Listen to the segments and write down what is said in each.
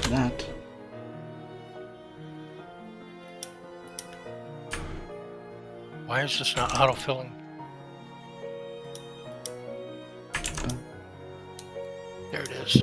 for that. Why is this not autofilling? There it is.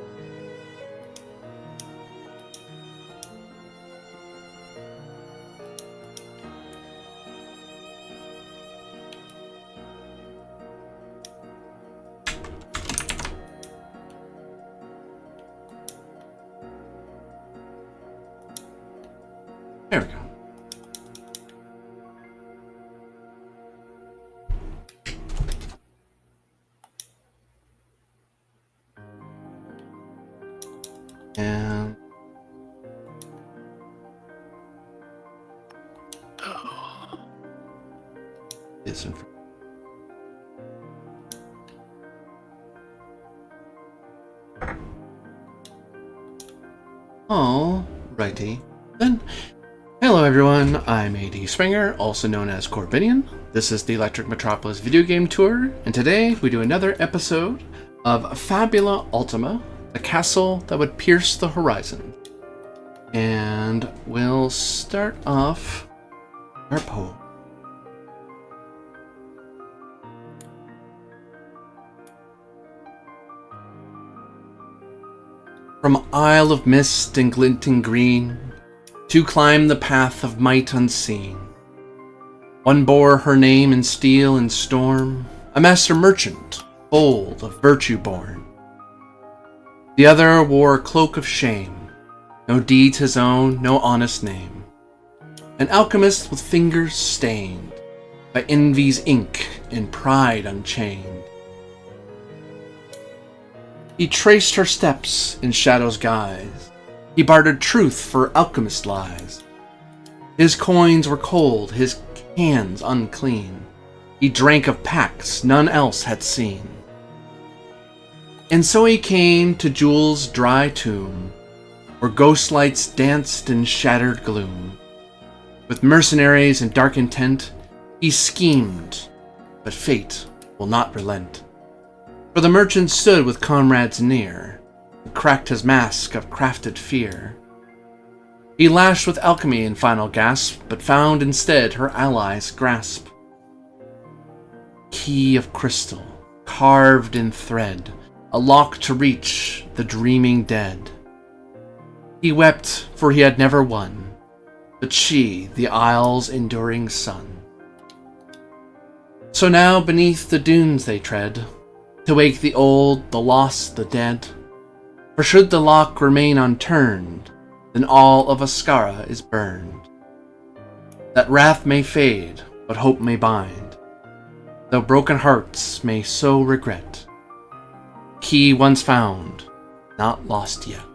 There we go. And this information. Alrighty then. Hello everyone, I'm AD Springer, also known as Corbinian. This is the Electric Metropolis video game tour, and today we do another episode of Fabula Ultima, the castle that would pierce the horizon. And we'll start off our poem. From Isle of Mist and glinting green, to climb the path of might unseen. One bore her name in steel and storm, a master merchant, bold of virtue born. The other wore a cloak of shame, no deeds his own, no honest name. An alchemist with fingers stained by envy's ink and pride unchained. He traced her steps in shadow's guise. He bartered truth for alchemist lies. His coins were cold, his hands unclean. He drank of pacts none else had seen. And so he came to Jewel's dry tomb, where ghost lights danced in shattered gloom. With mercenaries and dark intent, he schemed, but fate will not relent. For the merchant stood with comrades near, and cracked his mask of crafted fear. He lashed with alchemy in final gasp, but found instead her allies' grasp. Key of crystal, carved in thread, a lock to reach the dreaming dead. He wept, for he had never won, but she, the isle's enduring sun. So now beneath the dunes they tread, to wake the old, the lost, the dead. For should the lock remain unturned, then all of Ascara is burned. That wrath may fade, but hope may bind, though broken hearts may so regret. Key once found, not lost yet.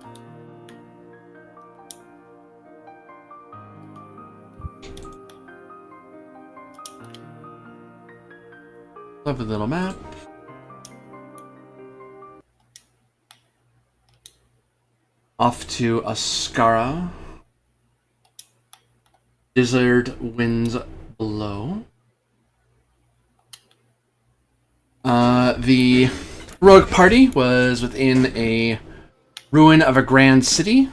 Lovely little map. Off to Ascara. Blizzard winds below. The rogue party was within a ruin of a grand city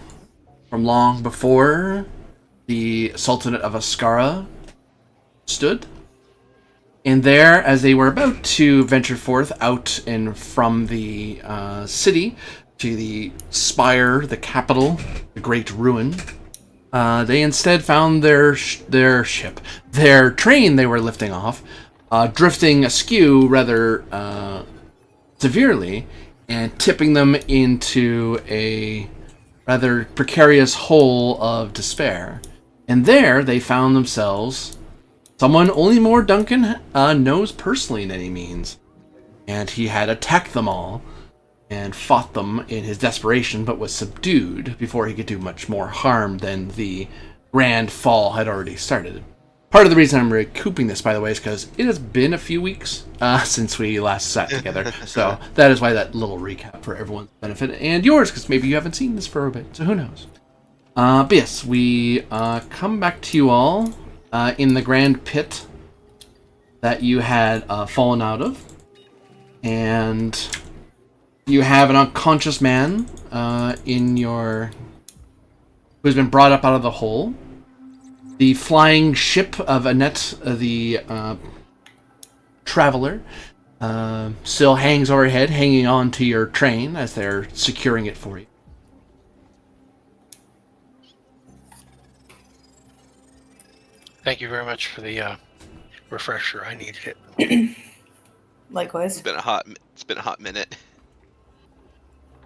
from long before the Sultanate of Ascara stood. And there, as they were about to venture forth out and from the city to the spire, the capital, the great ruin, they instead found their train they were lifting off, drifting askew rather severely, and tipping them into a rather precarious hole of despair. And there they found themselves someone only more Duncan knows personally in any means. And he had attacked them all and fought them in his desperation, but was subdued before he could do much more harm than the grand fall had already started. Part of the reason I'm recouping this, by the way, is because it has been a few weeks since we last sat together. So that is why that little recap for everyone's benefit, and yours, because maybe you haven't seen this for a bit, so who knows. But yes, we come back to you all in the grand pit that you had fallen out of. And you have an unconscious man in your who's been brought up out of the hole. The flying ship of Annette, the traveler, still hangs overhead, hanging on to your train as they're securing it for you. Thank you very much for the refresher. I needed it. Likewise. It's been a hot minute.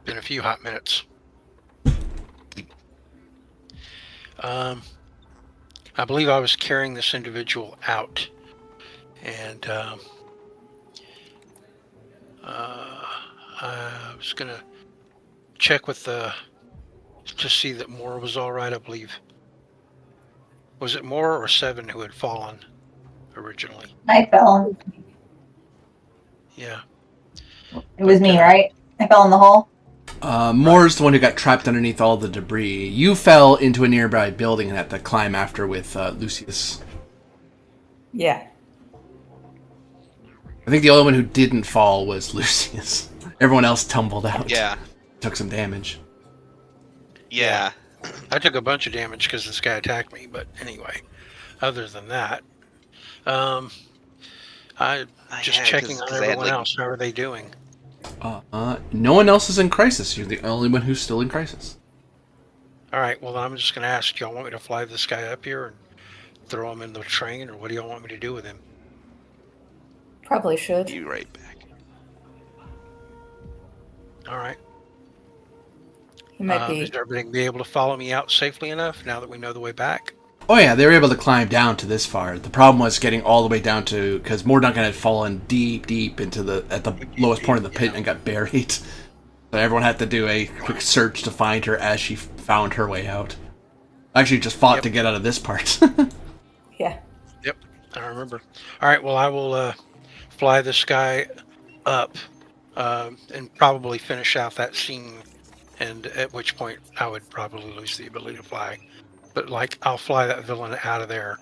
Been a few hot minutes. I believe I was carrying this individual out, and I was gonna check with to see that Moore was all right. I believe. Was it Moore or Seven who had fallen originally? I fell. Yeah. It was me, right? I fell in the hole. Moore's the one who got trapped underneath all the debris. You fell into a nearby building and had to climb after with Lucius. Yeah. I think the only one who didn't fall was Lucius. Everyone else tumbled out. Yeah. Took some damage. Yeah. I took a bunch of damage because this guy attacked me, but anyway, other than that, I just checking on everyone else. How are they doing? No one else is in crisis. You're the only one who's still in crisis. All right, well, I'm just going to ask, y'all want me to fly this guy up here and throw him in the train, or what do y'all want me to do with him? Probably should. Be right back. All right. He might be. Is everybody be able to follow me out safely enough now that we know the way back? Oh yeah, they were able to climb down to this far. The problem was getting all the way down to, because Moore Duncan had fallen deep into at the lowest point of the pit and got buried. So everyone had to do a quick search to find her as she found her way out. Actually, just fought to get out of this part. Yeah. Yep, I remember. All right, well, I will fly this guy up and probably finish out that scene, and at which point I would probably lose the ability to fly. But, like, I'll fly that villain out of there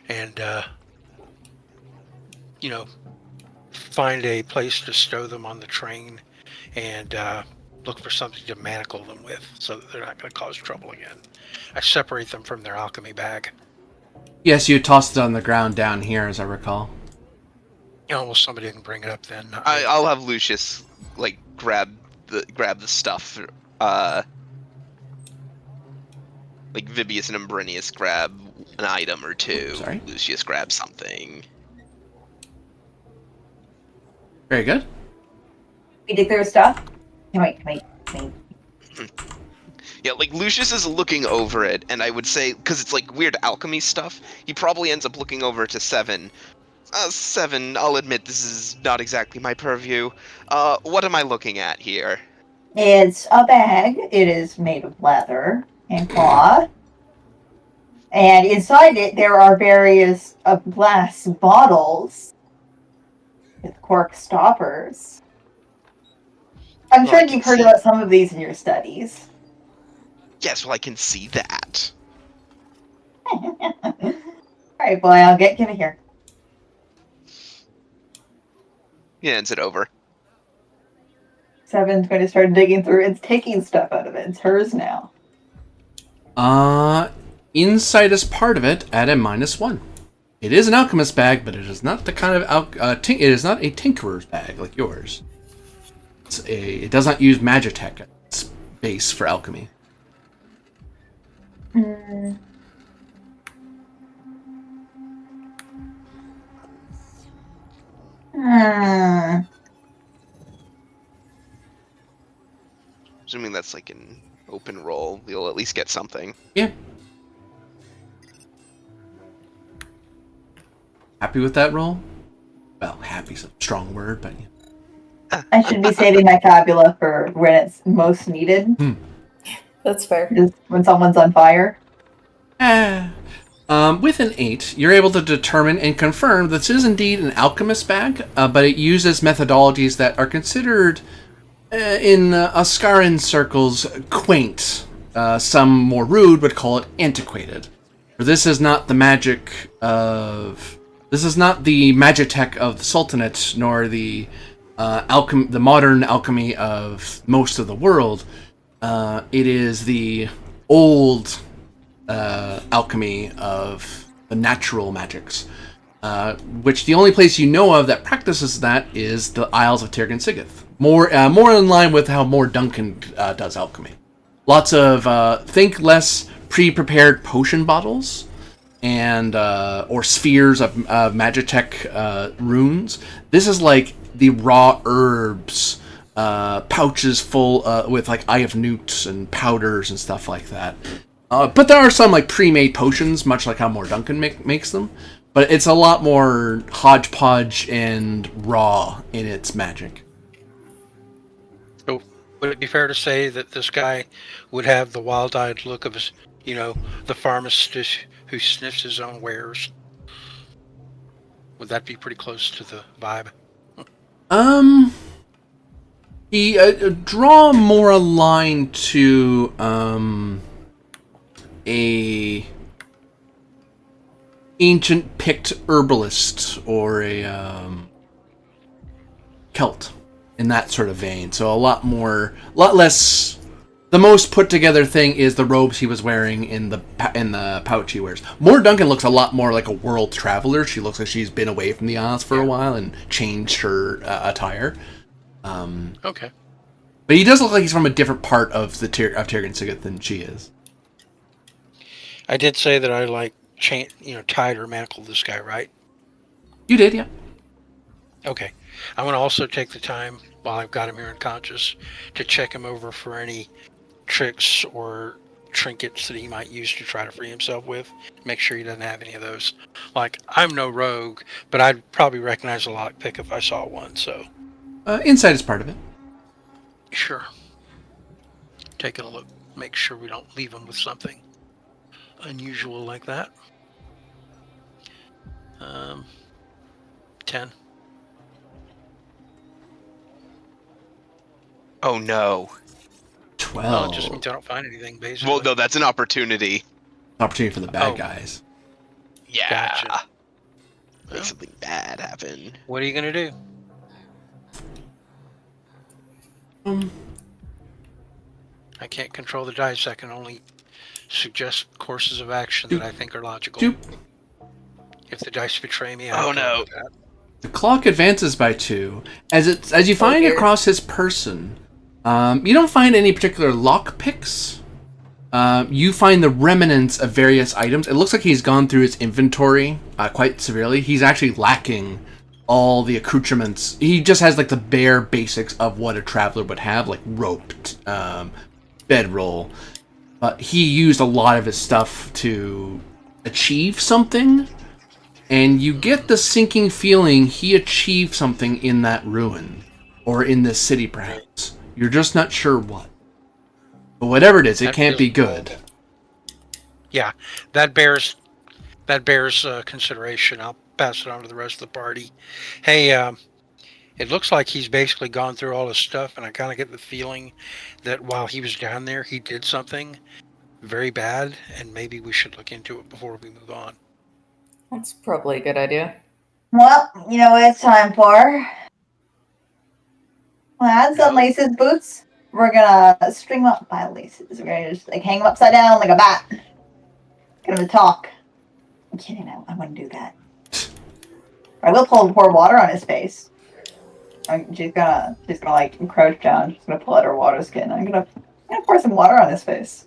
and, find a place to stow them on the train and look for something to manacle them with so that they're not going to cause trouble again. I separate them from their alchemy bag. Yes, you tossed it on the ground down here, as I recall. Well, somebody can bring it up then. I'll have Lucius, grab the stuff. Vibius and Umbrinius grab an item or two. Sorry? Lucius grabs something. Very good. We dig through stuff. Wait. Yeah, Lucius is looking over it, and I would say, because it's weird alchemy stuff, he probably ends up looking over to Seven. Seven, I'll admit this is not exactly my purview. What am I looking at here? It's a bag. It is made of leather and cloth. And inside it, there are various glass bottles with cork stoppers. I'm sure you've heard about some of these in your studies. Yes, well, I can see that. Alright, boy, I'll get Kimmy here. He hands it over. Seven's going to start digging through. It's taking stuff out of it. It's hers now. Insight is part of it at a -1. It is an alchemist bag, but it is not the kind of it is not a tinkerer's bag like yours. It does not use Magitech. It's base for alchemy. Assuming that's an open roll, you'll at least get something. Yeah. Happy with that roll? Well, happy's a strong word, but yeah. I should be saving my Fabula for when it's most needed. That's fair. Just when someone's on fire. With an 8, you're able to determine and confirm this is indeed an alchemist bag, but it uses methodologies that are considered, in Ascaran circles, quaint. Some more rude would call it antiquated. For this is not the magic of... This is not the magitech of the Sultanate, nor the the modern alchemy of most of the world. It is the old alchemy of the natural magics, which the only place you know of that practices that is the Isles of Tirgan Sigith. More in line with how More Duncan does alchemy. Lots of think less pre-prepared potion bottles and or spheres of Magitech runes. This is like the raw herbs, pouches full with like Eye of Newts and powders and stuff like that. But there are some like pre-made potions, much like how More Duncan makes them. But it's a lot more hodgepodge and raw in its magic. So would it be fair to say that this guy would have the wild-eyed look of, the pharmacist who sniffs his own wares? Would that be pretty close to the vibe? He draw more aligned to a ancient Pict herbalist or a Celt in that sort of vein. So a lot less. The most put together thing is the robes he was wearing in the pouch he wears. More Duncan looks a lot more like a world traveler. She looks like she's been away from the Isles for a while and changed her attire. Okay. But he does look like he's from a different part of the Tirgan Sigith than she is. I did say that I tied or manacled this guy, right? You did, yeah. Okay. I'm going to also take the time while I've got him here unconscious to check him over for any tricks or trinkets that he might use to try to free himself with. Make sure he doesn't have any of those. Like, I'm no rogue, but I'd probably recognize a lockpick if I saw one, so. Insight is part of it. Sure. Taking a look. Make sure we don't leave him with something unusual like that. 10. Oh no. 12. Well, it just means I don't find anything, basically. Well, no, that's an opportunity. Opportunity for the bad Oh. guys. Yeah. Gotcha. Make Well, something bad happen. what are you going to do? I can't control the dice. I can only suggest courses of action that I think are logical. Doop. If the dice betray me, I Oh, have to no. live with that. The clock advances by 2. As you find dear. across his person, you don't find any particular lock picks. You find the remnants of various items. It looks like he's gone through his inventory quite severely. He's actually lacking all the accoutrements. He just has like the bare basics of what a traveler would have, like rope, bedroll. But he used a lot of his stuff to achieve something. And you get the sinking feeling he achieved something in that ruin. Or in this city, perhaps. You're just not sure what. But whatever it is, it That can't be feels good. cool. Yeah, that bears consideration. I'll pass it on to the rest of the party. Hey, it looks like he's basically gone through all his stuff, and I kind of get the feeling that while he was down there, he did something very bad, and maybe we should look into it before we move on. That's probably a good idea. Well, you know what it's time for. Lads, unlace his boots. We're gonna string them up by laces. We're gonna just like hang them upside down like a bat. Get him to talk. I'm kidding. I wouldn't do that. I will pour water on his face. She's gonna like crouch down. She's gonna pull out her water skin. I'm gonna pour some water on his face.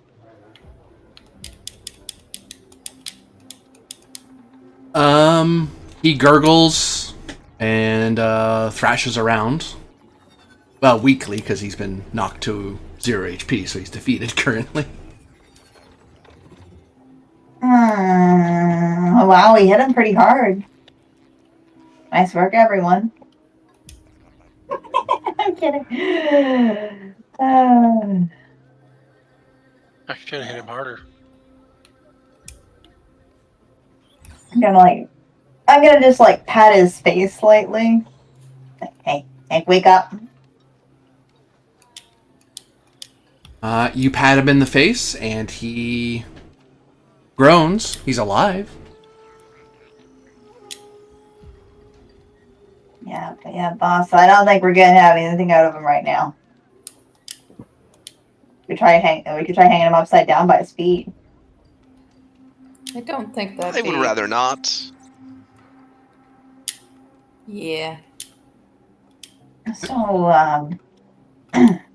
He gurgles and thrashes around. Well, weakly, because he's been knocked to 0 HP, so he's defeated currently. Wow, we hit him pretty hard. Nice work, everyone. I'm kidding. I should have hit him harder. I'm gonna just like pat his face slightly. Hey, wake up. You pat him in the face, and he groans. He's alive. Yeah, boss. I don't think we're gonna have anything out of him right now. We could try hanging him upside down by his feet. I don't think that. I would rather not. Yeah. So,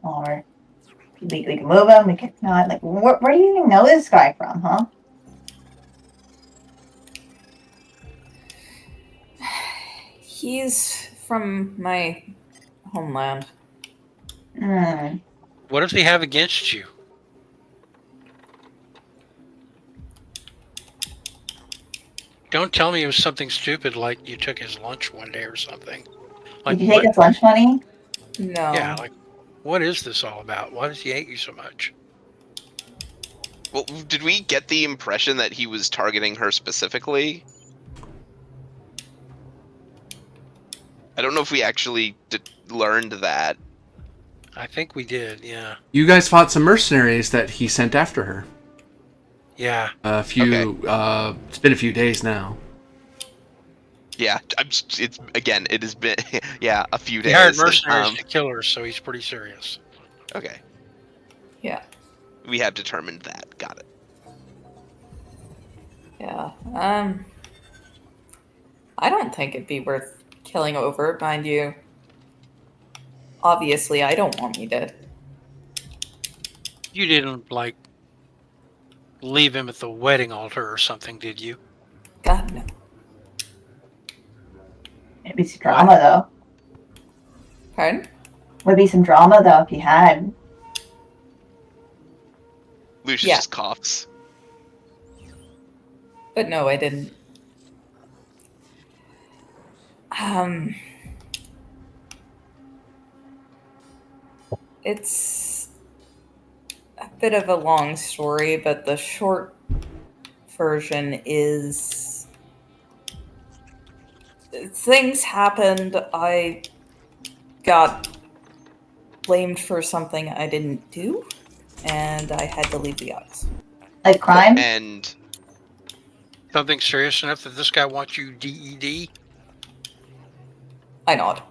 or we can move him. We can not. Like, where do you even know this guy from, huh? He's from my homeland. Hmm. What does he have against you? Don't tell me it was something stupid like you took his lunch one day or something. Like Did you take what? his lunch money? No. Yeah, like what is this all about? Why does he hate you so much? Well, did we get the impression that he was targeting her specifically? I don't know if we actually learned that. I think we did, yeah. You guys fought some mercenaries that he sent after her. Yeah. It's been a few days now. Yeah, it has been yeah, a few He hired days. mercenaries to kill her, so he's pretty serious. Okay, Yeah. we have determined that. Got it. Yeah. I don't think it'd be worth killing over, mind you. Obviously, I don't want me dead. You didn't like leave him at the wedding altar or something, did you? God no. It'd be some drama though. Pardon? Would be some drama though if you had. Lucius Yeah. just coughs. But no, I didn't. It's a bit of a long story, but the short version is things happened. I got blamed for something I didn't do, and I had to leave the office. Like crime? And Something serious enough that this guy wants you DED? I nod.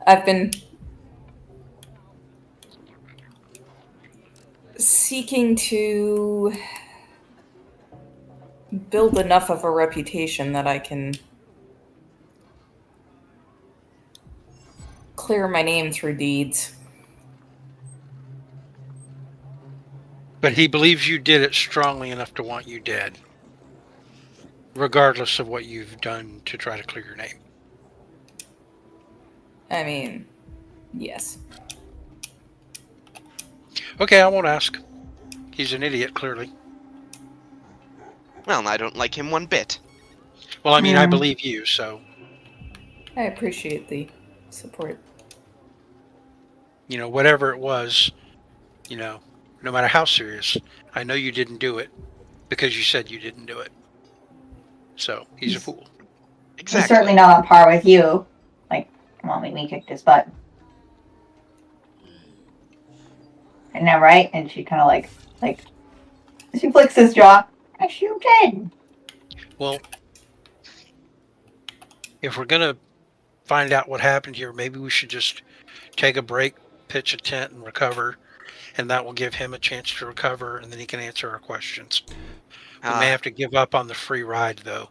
I've been seeking to build enough of a reputation that I can clear my name through deeds. But he believes you did it strongly enough to want you dead, regardless of what you've done to try to clear your name. I mean, yes. Okay, I won't ask. He's an idiot, clearly. well, I don't like him one bit. Well, I mean, I believe you, so, I appreciate the support. whatever it was, no matter how serious, I know you didn't do it because you said you didn't do it. So, he's a fool. Exactly. He's certainly not on par with you. Like, come on, we kicked his butt. Isn't that right? And she kind of like, she flicks his jaw. Yes, you did. Well, if we're going to find out what happened here, maybe we should just take a break, pitch a tent, and recover. And that will give him a chance to recover, and then he can answer our questions. We may have to give up on the free ride, though.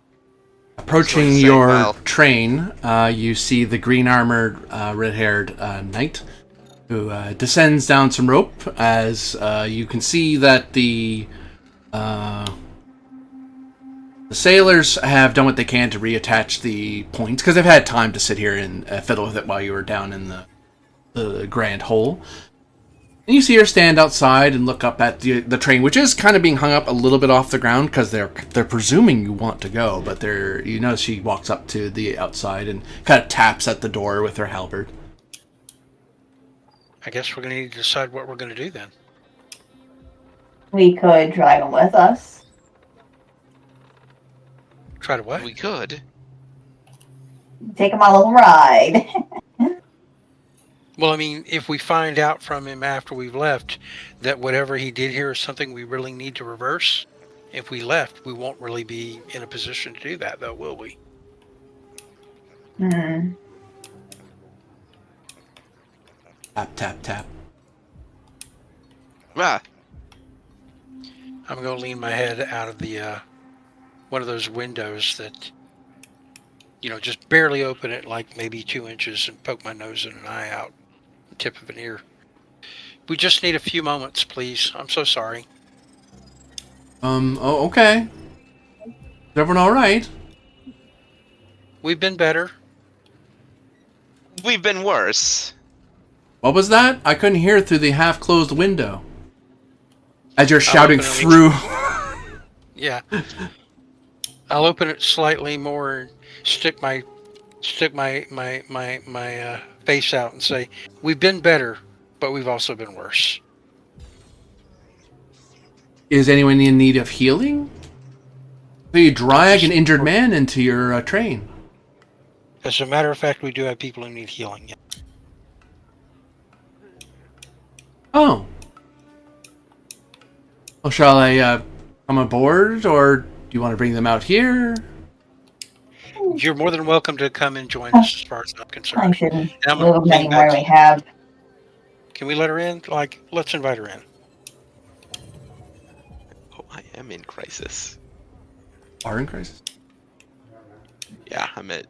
Approaching your train, you see the green-armored, red-haired knight who descends down some rope. As you can see that the sailors have done what they can to reattach the points because they've had time to sit here and fiddle with it while you were down in the grand hole. And you see her stand outside and look up at the train, which is kind of being hung up a little bit off the ground because they're presuming you want to go, but she walks up to the outside and kind of taps at the door with her halberd. I guess we're going to need to decide what we're going to do then. We could drag him with us. Try to what? We could. Take him on a little ride. Well, I mean, if we find out from him after we've left that whatever he did here is something we really need to reverse, if we left, we won't really be in a position to do that, though, will we? Tap, tap, tap. Ah, I'm going to lean my head out of the one of those windows that, just barely open it like maybe 2 inches and poke my nose and an eye out, the tip of an ear. We just need a few moments, please. I'm so sorry. Oh, okay. Is everyone all right? We've been better. We've been worse. What was that? I couldn't hear through the half-closed window. As you're I'll shouting open it. through. Yeah. I'll open it slightly more and stick my face out and say, "We've been better, but we've also been worse." Is anyone in need of healing? So you drag an injured man into your train. As a matter of fact, we do have people who need healing. Yeah. Oh. Well, shall I come aboard, or do you want to bring them out here? You're more than welcome to come and join us, as far as I'm I concerned. shouldn't And I'm gonna move lean anymore. back. We have. Can we let her in? Let's invite her in. Oh, I am in crisis. Are in crisis. Yeah, I'm at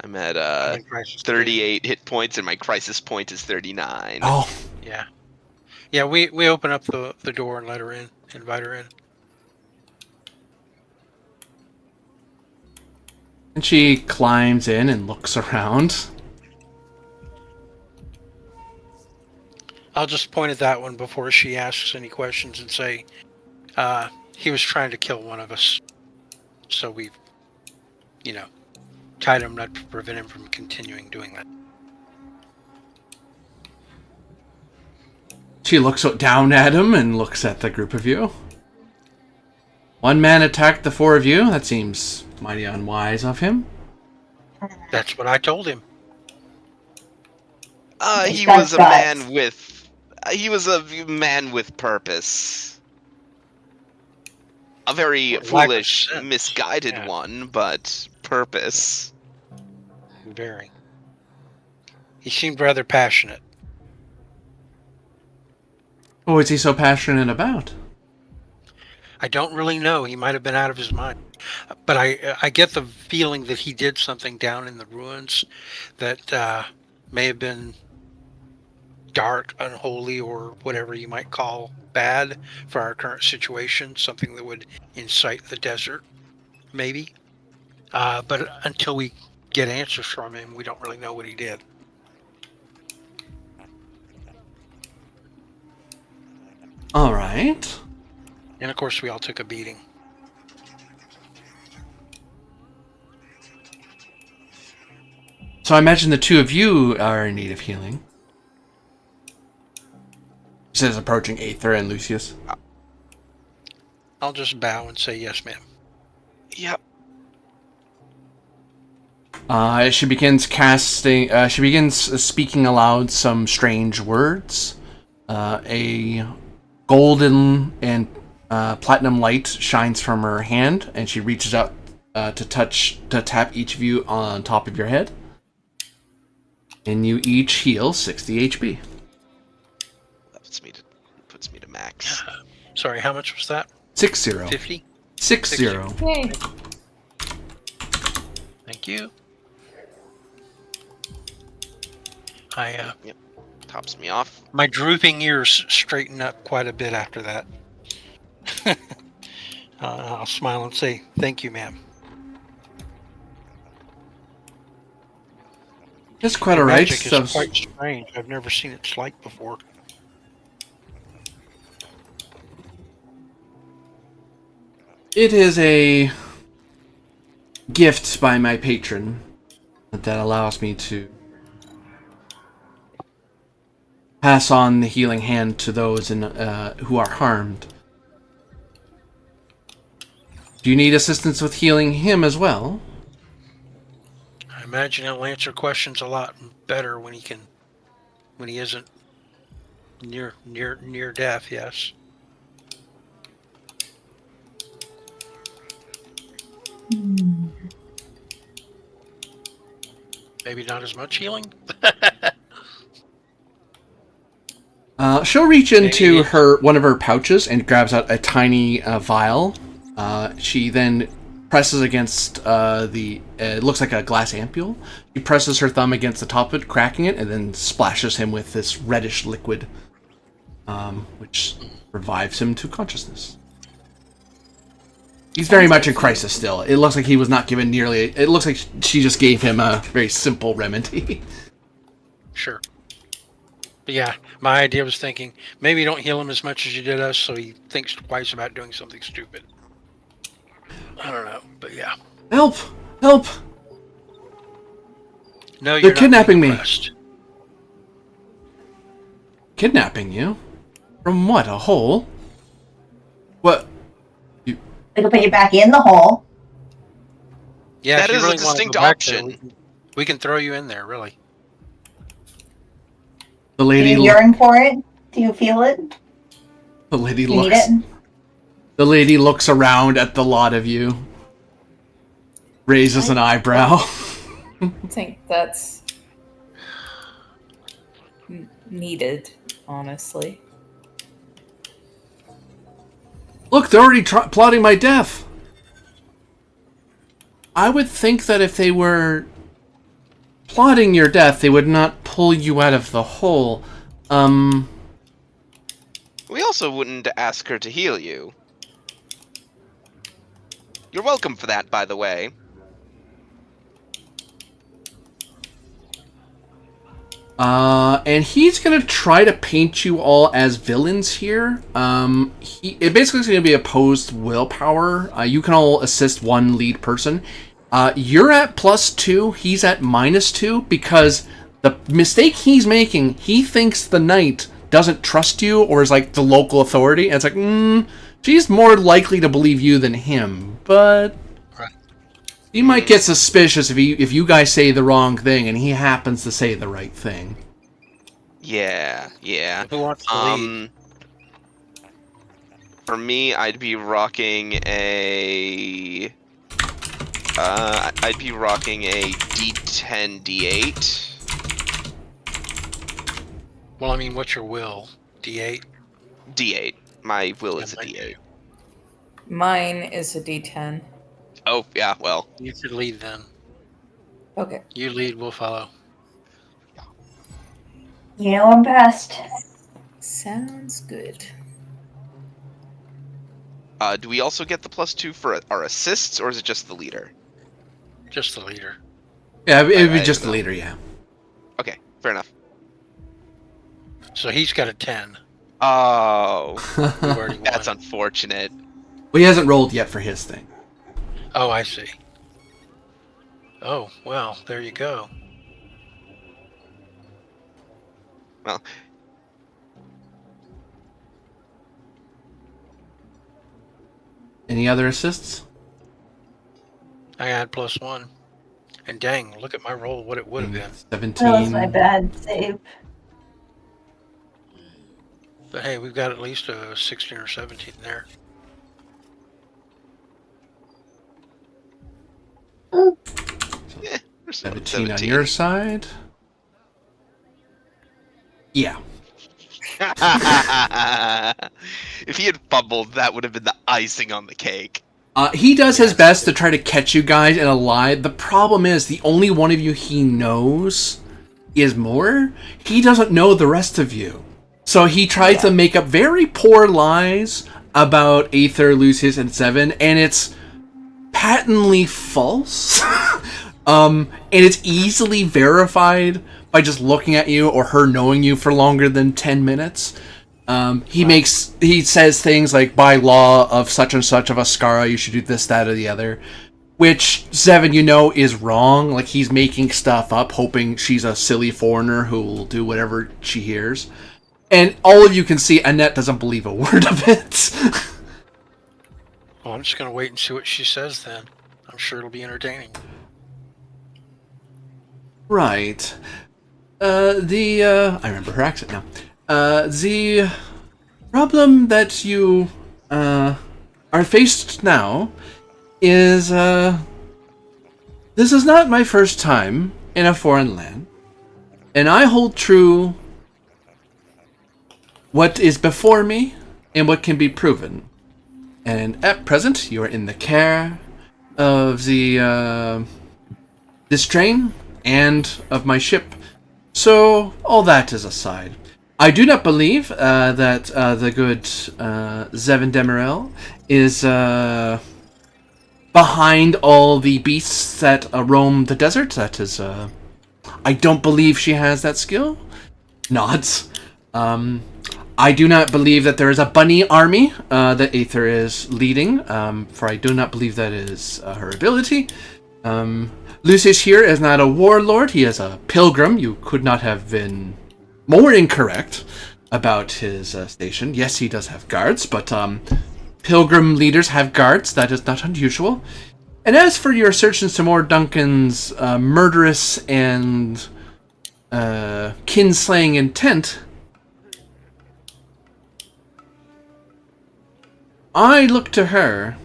I'm in crisis. 38 hit points, and my crisis point is 39. Oh. Yeah. Yeah, we open up the door and let her in, invite her in. And she climbs in and looks around. I'll just point at that one before she asks any questions and say, he was trying to kill one of us. So we've, tied him not to prevent him from continuing doing that. She looks down at him and looks at the group of you. One man attacked the four of you? That seems mighty unwise of him. That's what I told him. He was a man with... he was a man with purpose. A very foolish, misguided one, but purpose. Very. He seemed rather passionate. What was he so passionate about? I don't really know. He might have been out of his mind. But I get the feeling that he did something down in the ruins that may have been dark, unholy, or whatever you might call bad for our current situation. Something that would incite the desert, maybe. But until we get answers from him, we don't really know what he did. All right. And of course, we all took a beating. So I imagine the two of you are in need of healing. Says approaching Aether and Lucius. I'll just bow and say yes, ma'am. Yep. She begins casting. She begins speaking aloud some strange words. A golden and platinum light shines from her hand, and she reaches out to tap each of you on top of your head, and you each heal 60 HP. That puts me to max. Sorry, how much was that? 60. 50? 60. Yay. Thank you. Yep. Tops me off. My drooping ears straighten up quite a bit after that. I'll smile and say, "Thank you, ma'am." That's quite alright. Magic is quite strange. I've never seen its like before. It is a gift by my patron that allows me to pass on the healing hand to those who are harmed. Do you need assistance with healing him as well? I imagine he'll answer questions a lot better when he isn't near death. Yes. Maybe not as much healing. She'll reach into one of her pouches and grabs out a tiny vial. She then presses against it looks like a glass ampule. She presses her thumb against the top of it, cracking it, and then splashes him with this reddish liquid, which revives him to consciousness. He's very much in crisis still. It looks like he was not given nearly... It looks like she just gave him a very simple remedy. Sure. But yeah, my idea was thinking, maybe you don't heal him as much as you did us, so he thinks twice about doing something stupid. I don't know, but yeah. Help! Help! No, They're kidnapping me. Oppressed. Kidnapping you? From what, a hole? What? It'll put you back in the hole. Yeah, That if you is a really wanna distinct go back there, option. we can throw you in there, really. The Do lady you yearn for it? Do you feel it? The lady Do you need looks... it? The lady looks around at the lot of you. Raises an eyebrow. I think that's needed, honestly. Look, they're already plotting my death. I would think that if they were plotting your death, they would not pull you out of the hole. We also wouldn't ask her to heal you. You're welcome for that, by the way. And he's gonna try to paint you all as villains here. It basically is gonna be opposed willpower. You can all assist one lead person. You're at +2, he's at -2, because the mistake he's making, he thinks the knight doesn't trust you or is like the local authority. And it's like, she's more likely to believe you than him, but he might get suspicious if you guys say the wrong thing and he happens to say the right thing. Yeah. Who wants to lead? For me, I'd be rocking a... I'd be rocking a D10, D8. Well, I mean, what's your will? D8? D8. My will is a mine D8. Mine is a D10. Oh, yeah, well. You should lead then. Okay. You lead, we'll follow. You know I'm best. Sounds good. Do we also get the +2 for our assists, or is it just the leader? Just the leader. Yeah, it would be I just don't the know. leader, yeah. Okay, fair enough. So he's got a 10. Oh, We've already won. that's unfortunate. Well, he hasn't rolled yet for his thing. Oh, I see. Oh, well, there you go. Well, Any other assists? I had +1. And dang, look at my roll, what it would have been. 17. That was my bad save. But hey, we've got at least a 16 or 17 there. we're 17 on your side. Yeah. If he had fumbled, that would have been the icing on the cake. He does his best to try to catch you guys in a lie. The problem is, the only one of you he knows is Moore. He doesn't know the rest of you. So he tries to make up very poor lies about Aether, Lucius, and Seven, and it's patently false. And it's easily verified by just looking at you or her knowing you for longer than 10 minutes. He says things like, by law of such and such of Ascara, you should do this, that, or the other. Which, Seven, you know, is wrong. Like, he's making stuff up, hoping she's a silly foreigner who will do whatever she hears. And all of you can see Annette doesn't believe a word of it. Well, I'm just going to wait and see what she says then. I'm sure it'll be entertaining. Right. I remember her accent now. The problem that you, are faced now is, this is not my first time in a foreign land, and I hold true what is before me and what can be proven. And at present, you are in the care of the this train and of my ship. So all that is aside. I do not believe that the good Zevin Demirel is behind all the beasts that roam the desert. That is, I don't believe she has that skill. Nods. I do not believe that there is a bunny army that Aether is leading, for I do not believe that is her ability. Lucius here is not a warlord, he is a pilgrim. You could not have been more incorrect about his station. Yes, he does have guards, but pilgrim leaders have guards. That is not unusual. And as for your assertions to more Duncan's murderous and kinslaying intent, I look to her,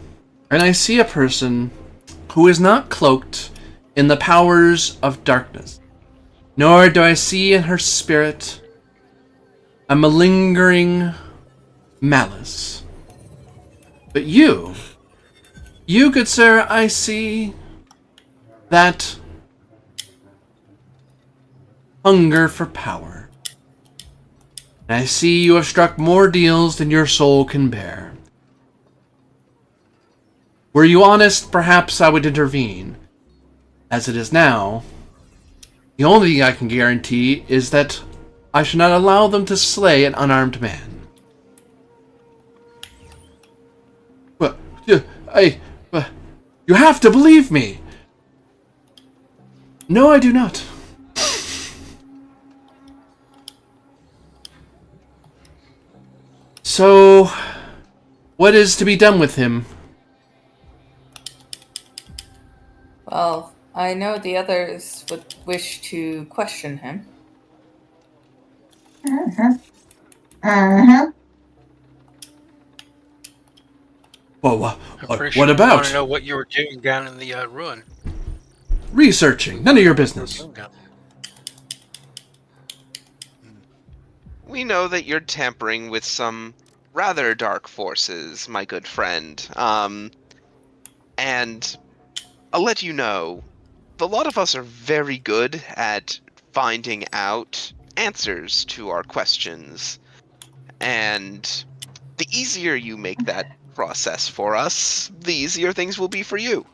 and I see a person who is not cloaked in the powers of darkness, nor do I see in her spirit a malingering malice. But you, good sir, I see that hunger for power. And I see you have struck more deals than your soul can bear. Were you honest, perhaps I would intervene. As it is now, the only thing I can guarantee is that I should not allow them to slay an unarmed man. But you have to believe me. No, I do not. So, what is to be done with him? Well, I know the others would wish to question him. Well, I'm what pretty sure about? I want to know what you were doing down in the ruin. Researching. None of your business. We know that you're tampering with some rather dark forces, my good friend. And I'll let you know, a lot of us are very good at finding out answers to our questions. And the easier you make that process for us, the easier things will be for you.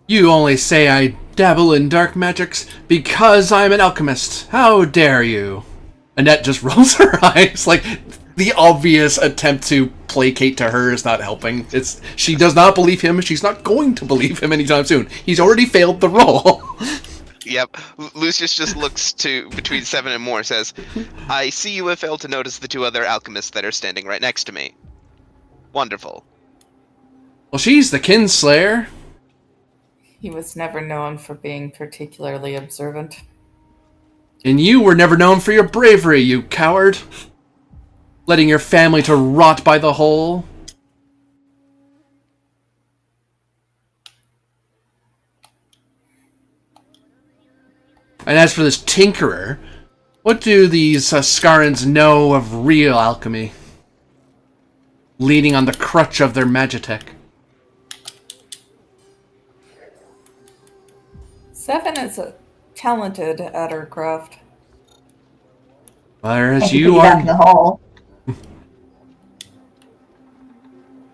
You only say I dabble in dark magics because I'm an alchemist. How dare you? Annette just rolls her eyes, like the obvious attempt to placate to her is not helping. She does not believe him. She's not going to believe him anytime soon. He's already failed the roll. Yep. Lucius just looks to between Seven and Moore, says, I see you have failed to notice the two other alchemists that are standing right next to me. Wonderful. Well, she's the kinslayer. He was never known for being particularly observant. And you were never known for your bravery, you coward. Letting your family to rot by the hole. And as for this tinkerer, what do these Scarans know of real alchemy? Leaning on the crutch of their magitech. Seven is talented at her craft. Whereas You you put back in are... the hole.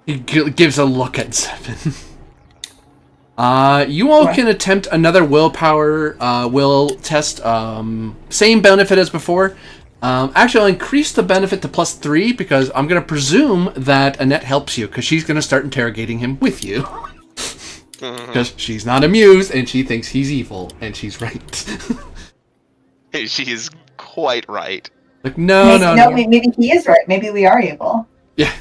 He gives a look at Seven. You all can attempt another willpower will test. Same benefit as before. Actually, I'll increase the benefit to +3 because I'm going to presume that Annette helps you because she's going to start interrogating him with you. Because she's not amused and she thinks he's evil, and she's right. She is quite right. Like, no. Maybe he is right. Maybe we are evil. Yeah.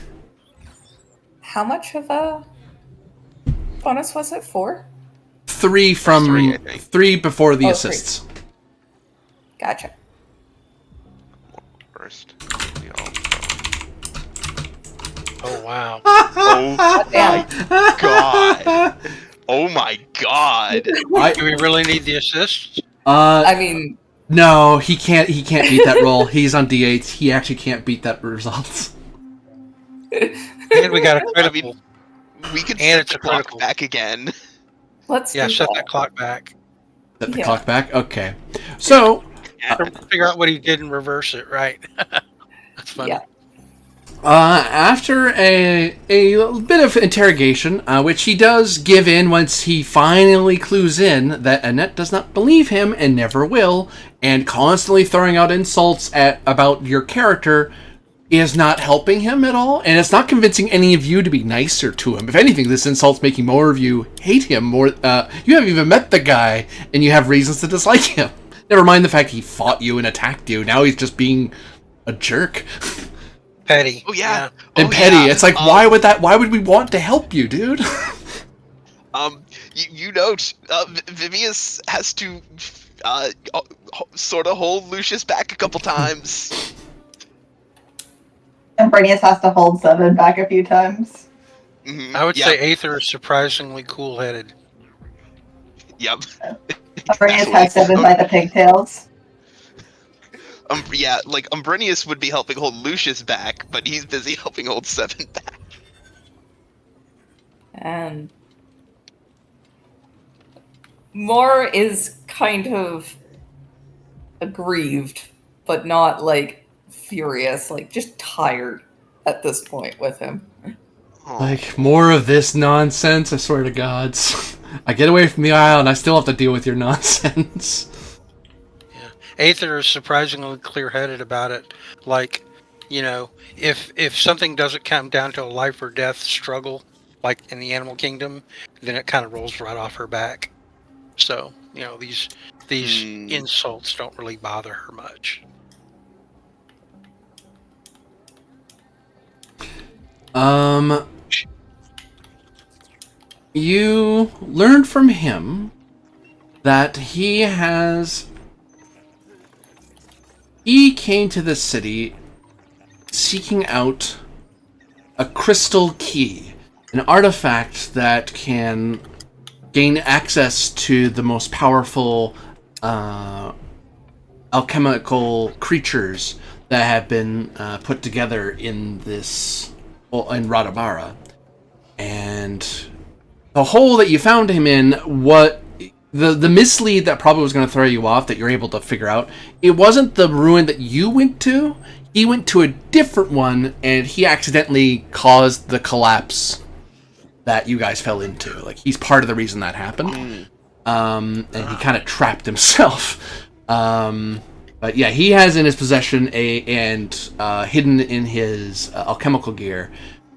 How much of a bonus was it? 4? 3 from... 3, I think. 3 before the 3. assists. Gotcha. First. Oh, wow. Oh Damn. my god. Oh my god. Do we really need the assists? I mean, No, he can't. He can't beat that roll. He's on D8. He actually can't beat that result. And we got a critical. We could And set it's the a clock critical. back again. Let's Yeah, do set that. that clock back. Set the Yeah. clock back. Okay. So, Figure out what he did and reverse it, right? That's funny. Yeah. after a little bit of interrogation, which he does give in once he finally clues in that Annette does not believe him and never will, and constantly throwing out insults about your character is not helping him at all, and it's not convincing any of you to be nicer to him. If anything, this insult's making more of you hate him more. You haven't even met the guy, and you have reasons to dislike him. Never mind the fact he fought you and attacked you. Now he's just being a jerk. Petty. Oh yeah. And Oh, petty. yeah. It's like, why would we want to help you, dude? You note, Vivius has to sort of hold Lucius back a couple times. And Brinius has to hold 7 back a few times. Mhm, I would yep, say Aether is surprisingly cool-headed. Yep. Brinius has 7 by the pigtails. Yeah, like Umbrinius would be helping hold Lucius back, but he's busy helping hold 7 back. And Moore is kind of aggrieved, but not like furious, like just tired at this point with him. Aw. Like, more of this nonsense, I swear to gods. I get away from the isle and I still have to deal with your nonsense. Aether is surprisingly clear-headed about it. Like, if something doesn't come down to a life or death struggle, like in the animal kingdom, then it kind of rolls right off her back. So, these insults don't really bother her much. You learned from him that he came to this city seeking out a crystal key, an artifact that can gain access to the most powerful alchemical creatures that have been put together in Radabara. And the hole that you found him in, the mislead that probably was going to throw you off that you're able to figure out, it wasn't the ruin that you went to. He went to a different one, and he accidentally caused the collapse that you guys fell into. Like, he's part of the reason that happened. And he kind of trapped himself. But yeah, he has in his possession and hidden in his alchemical gear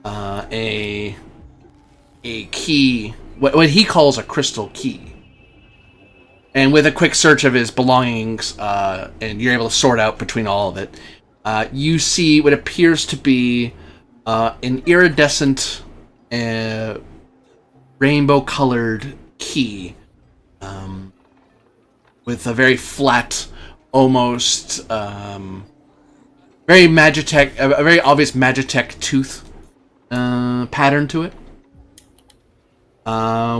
a key, what he calls a crystal key. And with a quick search of his belongings, and you're able to sort out between all of it, you see what appears to be an iridescent, rainbow-colored key, with a very flat, almost very Magitech, a very obvious Magitech tooth pattern to it.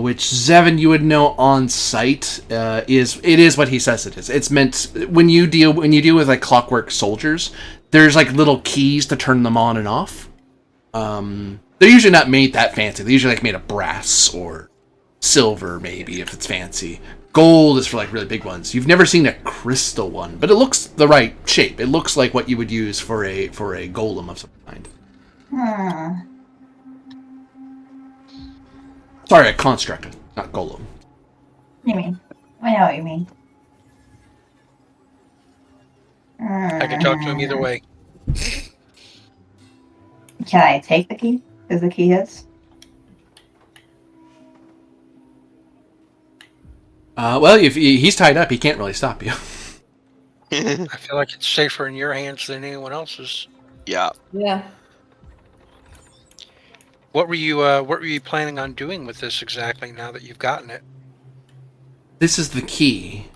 Which Zevin, you would know on sight, is what he says it is. It's meant when you deal with like clockwork soldiers, there's like little keys to turn them on and off. They're usually not made that fancy. They're usually like made of brass or silver, maybe if it's fancy. Gold is for like really big ones. You've never seen a crystal one, but it looks the right shape. It looks like what you would use for a golem of some kind. Sorry, a construct, not golem. What do you mean? I know what you mean. I can talk to him either way. Can I take the key? Is the key his? Well, if he's tied up, he can't really stop you. I feel like it's safer in your hands than anyone else's. Yeah. Yeah. What were you planning on doing with this exactly now that you've gotten it? This is the key.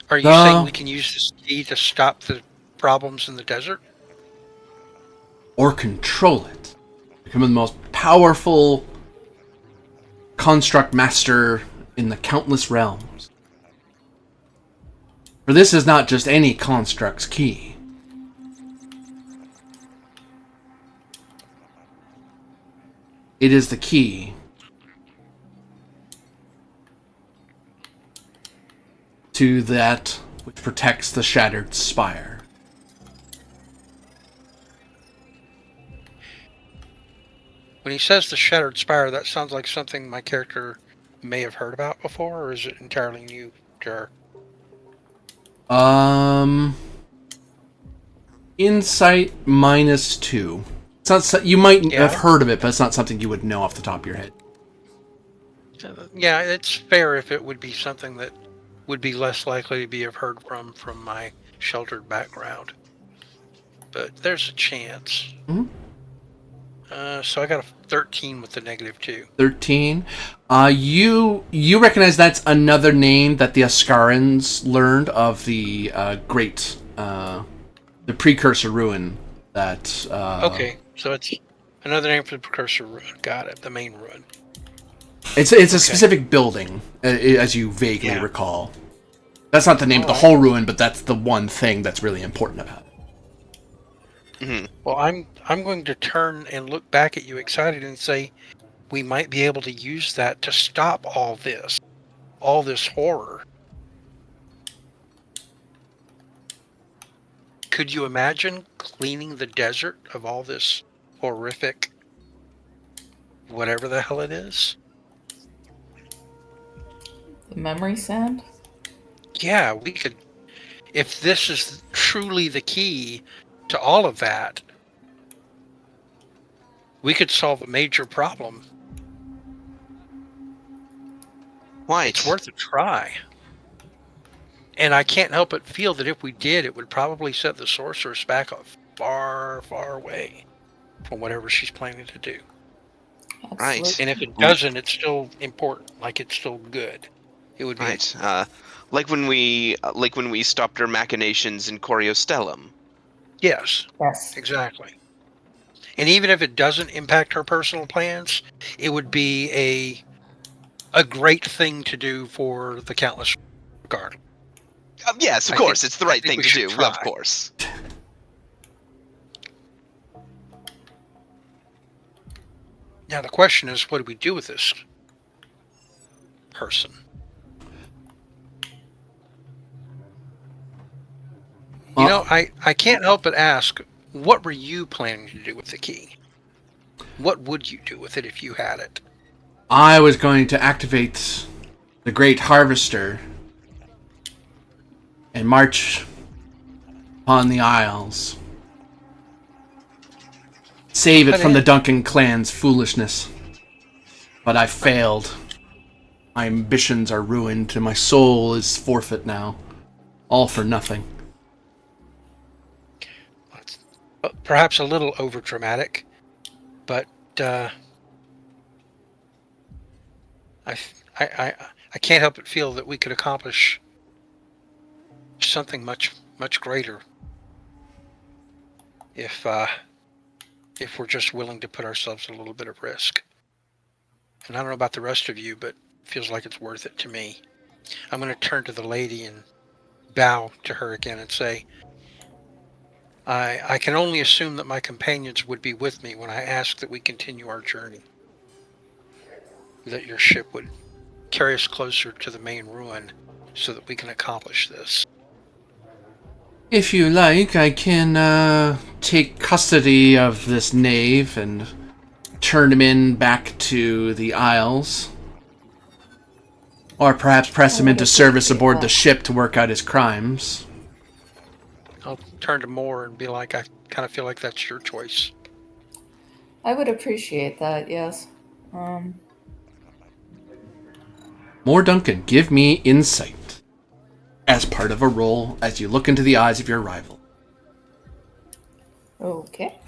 Are you saying we can use this key to stop the problems in the desert? Or control it. Become the most powerful construct master in the countless realms. For this is not just any construct's key. It is the key to that which protects the shattered spire. When he says the Shattered Spire, that sounds like something my character may have heard about before, or is it entirely new to her? Insight -2. It's not. You might have heard of it, but it's not something you would know off the top of your head. Yeah, it's fair if it would be something that would be less likely to be have heard from my sheltered background. But there's a chance. Mm-hmm. So I got a 13 with the -2. 13. You recognize that's another name that the Ascarans learned of the great the precursor ruin that. Okay, so it's another name for the precursor ruin. Got it. The main ruin. It's a specific building, as you vaguely recall. That's not the name of the whole ruin, but that's the one thing that's really important about it. Mm-hmm. Well, I'm going to turn and look back at you excited and say, we might be able to use that to stop all this horror. Could you imagine cleaning the desert of all this horrific, whatever the hell it is? The memory sand? Yeah, we could. If this is truly the key to all of that, we could solve a major problem. Right. It's worth a try. And I can't help but feel that if we did, it would probably set the sorceress back far, far away from whatever she's planning to do. Right. Absolutely. And if it doesn't, it's still important. Like, it's still good. It would be. Right. Like when we stopped her machinations in Coriostellum. Yes, Yes. exactly. And even if it doesn't impact her personal plans, it would be a great thing to do for the Countless Regard. Yes, of course, it's the right thing to do. try. Of course. Now the question is, what do we do with this person? You know, I can't help but ask, what were you planning to do with the key? What would you do with it if you had it? I was going to activate the Great Harvester and march upon the Isles. Save it from the Duncan clan's foolishness. But I failed. My ambitions are ruined, and my soul is forfeit now. All for nothing. Perhaps a little overdramatic, but I can't help but feel that we could accomplish something much greater if we're just willing to put ourselves at a little bit of risk. And I don't know about the rest of you, but it feels like it's worth it to me. I'm going to turn to the lady and bow to her again and say, I can only assume that my companions would be with me when I ask that we continue our journey. That your ship would carry us closer to the main ruin so that we can accomplish this. If you like, I can take custody of this knave and turn him in back to the Isles. Or perhaps press him into service aboard the ship to work out his crimes. I'll turn to Moore and be like, I kind of feel like that's your choice. I would appreciate that, yes. More Duncan, give me insight as part of a roll as you look into the eyes of your rival. Okay.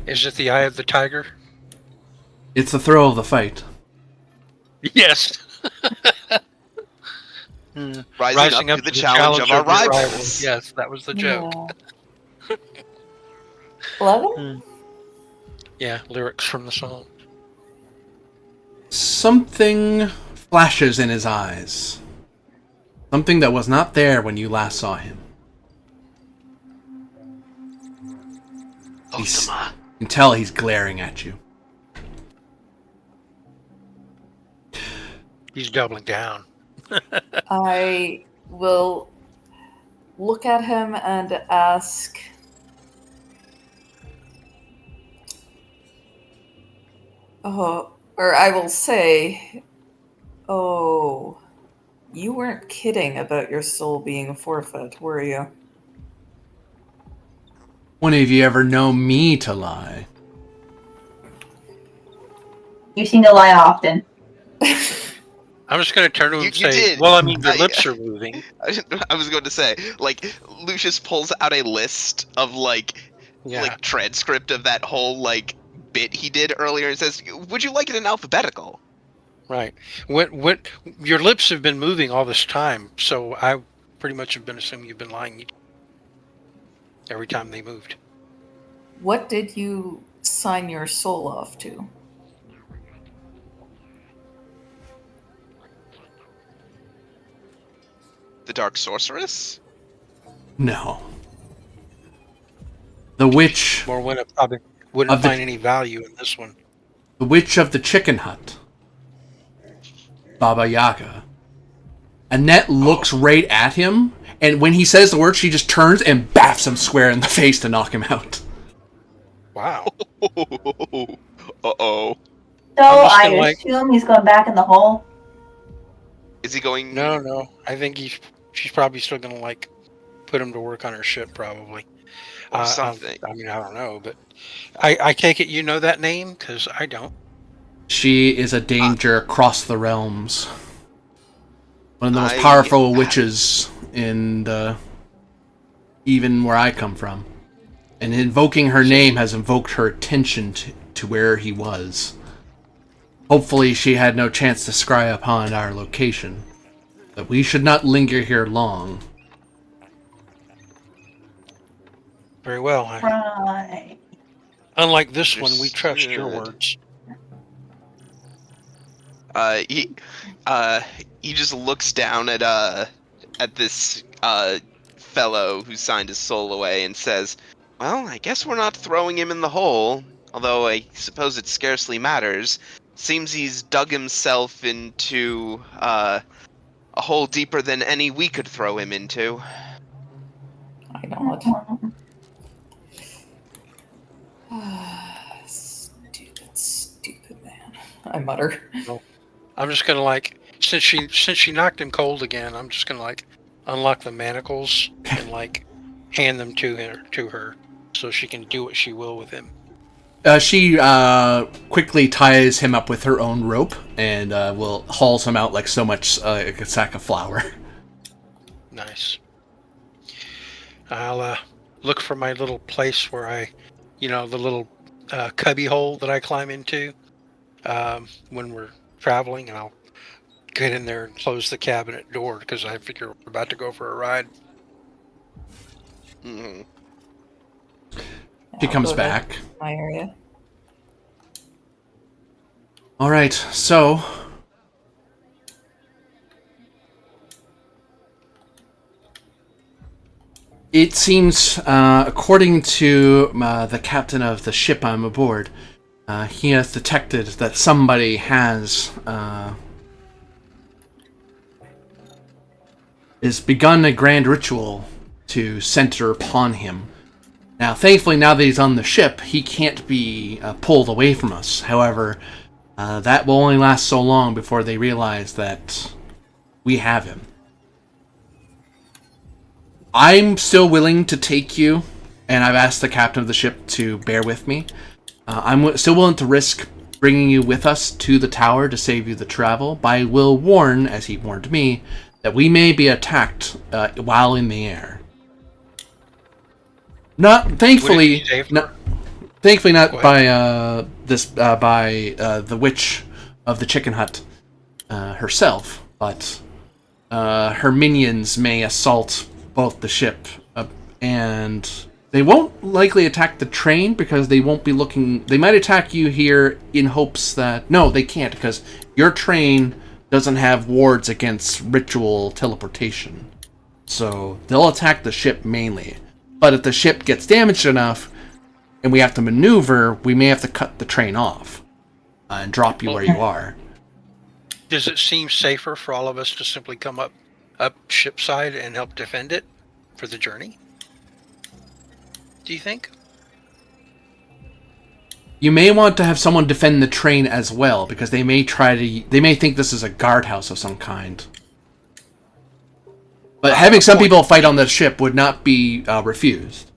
Is it the eye of the tiger? It's the thrill of the fight. Yes. Rising up to the challenge of our rivals. Yes, that was the joke. Yeah. 11? Yeah, lyrics from the song. Something flashes in his eyes. Something that was not there when you last saw him. Ultima. You can tell he's glaring at you. He's doubling down. I will look at him and ask, or I will say, oh, you weren't kidding about your soul being a forfeit, were you? When have you ever known me to lie? You seem to lie often. I'm just going to turn to him and You say, did. well, I mean, your lips are moving. I was going to say, like, Lucius pulls out a list of, like transcript of that whole, like, bit he did earlier and says, would you like it in alphabetical? Right. When your lips have been moving all this time, so I pretty much have been assuming you've been lying every time they moved. What did you sign your soul off to? The Dark Sorceress? No. The witch. Morwenna probably wouldn't find any value in this one. The witch of the chicken hut. Baba Yaga. Annette looks right at him, and when he says the word, she just turns and baffs him square in the face to knock him out. Wow. Uh-oh. So I assume he's going back in the hole. Is he going... No. I think she's probably still going to, like, put him to work on her ship, probably. Or something. I mean, I don't know, but I take it you know that name, because I don't. She is a danger across the realms. One of the most powerful witches in even where I come from. And invoking her name has invoked her attention to where he was. Hopefully she had no chance to scry upon our location. But we should not linger here long. Very well. Right. Unlike this one, we trust your words. He just looks down at this fellow who signed his soul away and says, well, I guess we're not throwing him in the hole, although I suppose it scarcely matters. Seems he's dug himself into a hole deeper than any we could throw him into. I know it. Stupid man. I mutter. I'm just gonna, like, since she knocked him cold again, I'm just gonna, like, unlock the manacles and, like, hand them to her so she can do what she will with him. She quickly ties him up with her own rope and will hauls him out like so much like a sack of flour. Nice. I'll look for my little place where the little cubby hole that I climb into when we're traveling, and I'll get in there and close the cabinet door because I figure we're about to go for a ride. Mm-hmm. She comes back. My area. All right, so it seems, according to the captain of the ship I'm aboard, he has detected that somebody has begun a grand ritual to center upon him. Now, thankfully, now that he's on the ship, he can't be pulled away from us. However, that will only last so long before they realize that we have him. I'm still willing to take you, and I've asked the captain of the ship to bear with me. I'm still willing to risk bringing you with us to the tower to save you the travel, but I will warn, as he warned me, that we may be attacked while in the air. Thankfully not by the witch of the chicken hut herself, but her minions may assault both the ship and they won't likely attack the train because they won't be looking. They might attack you here in hopes that no, they can't because your train doesn't have wards against ritual teleportation. So they'll attack the ship mainly. But if the ship gets damaged enough and we have to maneuver, we may have to cut the train off and drop you where you are. Does it seem safer for all of us to simply come up shipside and help defend it for the journey? Do you think? You may want to have someone defend the train as well, because they may think this is a guardhouse of some kind. But having some people fight on the ship would not be refused.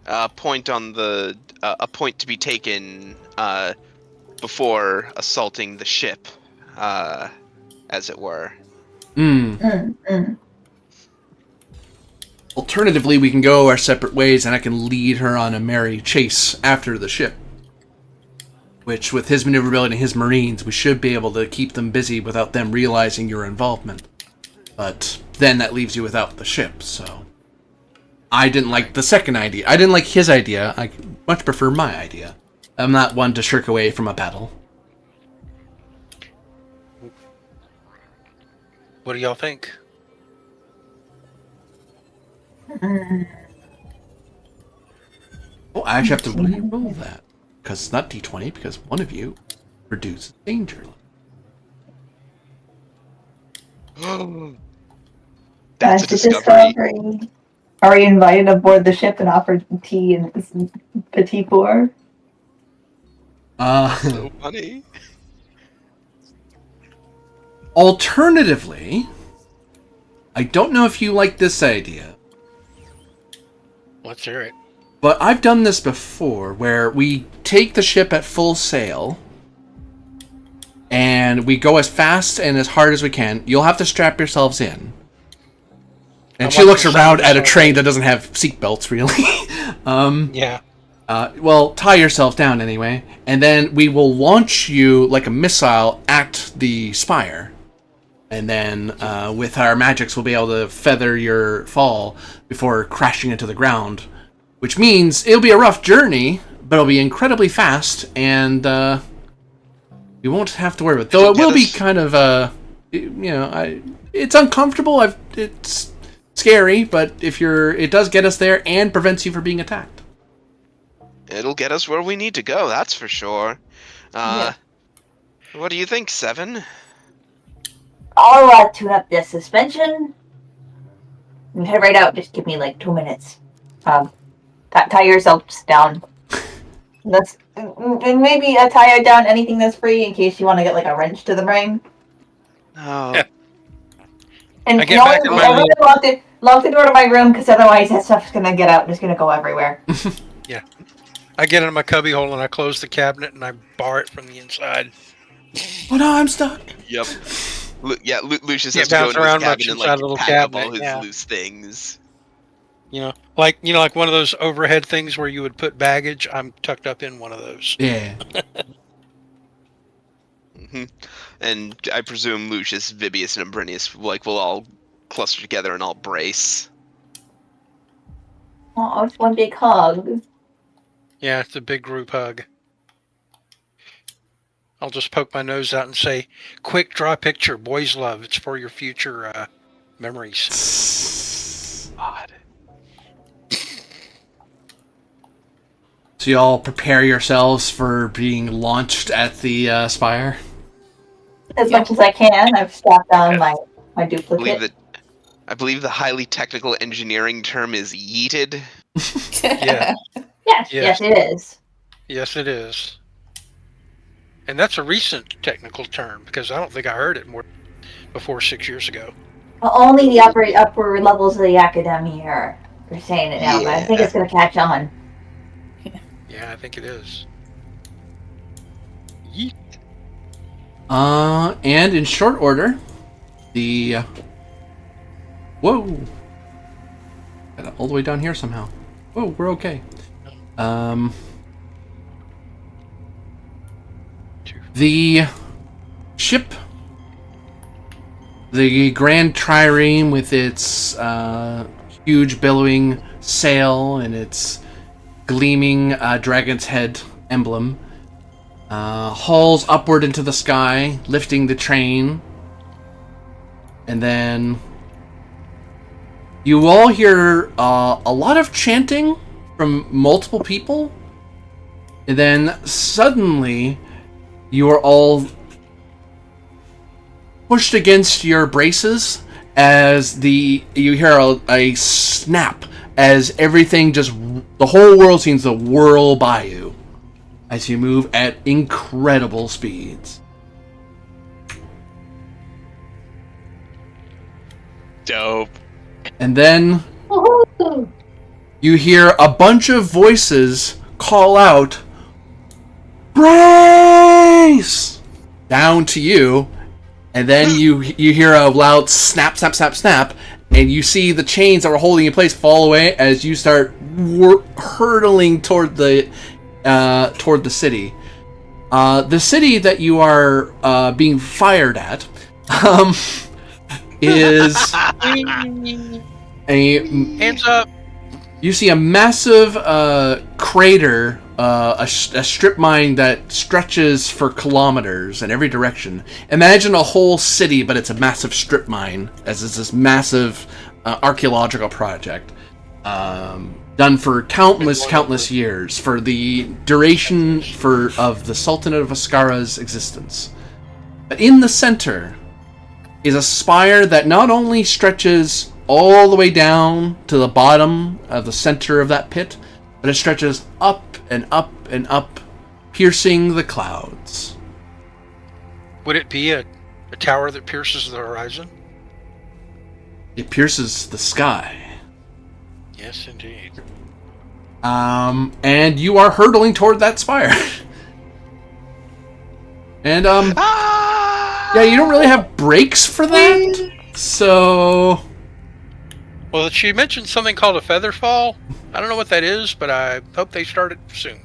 A point to be taken before assaulting the ship, as it were. Alternatively, we can go our separate ways, and I can lead her on a merry chase after the ship. Which, with his maneuverability and his marines, we should be able to keep them busy without them realizing your involvement. But then that leaves you without the ship, so... I didn't like the second idea. I didn't like his idea. I much prefer my idea. I'm not one to shirk away from a battle. What do y'all think? Oh, I actually have to re-roll that. Because it's not D20, because one of you reduces danger. That's a discovery. Are we invited aboard the ship and offered tea and petit four? So funny. Alternatively, I don't know if you like this idea. Let's hear it. But I've done this before, where we take the ship at full sail, and we go as fast and as hard as we can. You'll have to strap yourselves in. And she looks around at a train that doesn't have seatbelts, really. Yeah. Well, tie yourself down anyway, and then we will launch you like a missile at the spire. And then with our magics, we'll be able to feather your fall before crashing into the ground. Which means it'll be a rough journey, but it'll be incredibly fast, and you won't have to worry about it. Though it will be kind of, it's uncomfortable. It's scary, but it does get us there and prevents you from being attacked. It'll get us where we need to go, that's for sure. Yeah. What do you think, Seven? I'll tune up the suspension and head right out. Just give me like 2 minutes. Tie yourselves down. And maybe tie down anything that's free in case you want to get like a wrench to the brain. Oh. Yeah. And I get back in my room. lock the door to my room, because otherwise that stuff's gonna get out and it's gonna go everywhere. Yeah. I get in my cubby hole and I close the cabinet and I bar it from the inside. Oh no, I'm stuck. Yep. Lucius Yeah, has to go bounce into his around cabin and inside a like little pack up all cabinet, his yeah. loose things. Like one of those overhead things where you would put baggage. I'm tucked up in one of those. Yeah. And I presume Lucius, Vibius, and Ambrinius will all cluster together and all brace. Oh, it's one big hug. Yeah, it's a big group hug. I'll just poke my nose out and say, "Quick, draw a picture. Boys love. It's for your future memories." God. So you all prepare yourselves for being launched at the spire? As much as I can. I've strapped on my duplicate. I believe the highly technical engineering term is yeeted. Yeah. Yes, it is. Yes, it is. And that's a recent technical term, because I don't think I heard it before 6 years ago. Well, only the upper levels of the academy are saying it now, but I think it's going to catch on. Yeah, I think it is. Yeet. And in short order, whoa. Got it all the way down here somehow. Whoa, we're okay. The ship, the Grand Trireme with its huge billowing sail and its gleaming dragon's head emblem, hauls upward into the sky, lifting the train And then you all hear a lot of chanting from multiple people. And then suddenly you are all pushed against your braces as you hear a snap as everything the whole world seems to whirl by you as you move at incredible speeds. Dope. And then Woohoo! you hear a bunch of voices call out, "Brace!" down to you, and then you hear a loud snap, snap, snap, snap, and you see the chains that were holding you in place fall away as you start hurtling toward the city. The city that you are being fired at is Hands up. you see a massive crater, a strip mine that stretches for kilometers in every direction. Imagine a whole city, but it's a massive strip mine, as it's this massive archaeological project done for countless years, for the duration of the Sultanate of Ascara's existence. But in the center is a spire that not only stretches all the way down to the bottom of the center of that pit, but it stretches up and up and up, piercing the clouds. Would it be a tower that pierces the horizon? It pierces the sky. Yes, indeed. And you are hurtling toward that spire. And, yeah, you don't really have brakes for that, so... Well, she mentioned something called a feather fall. I don't know what that is, but I hope they start it soon.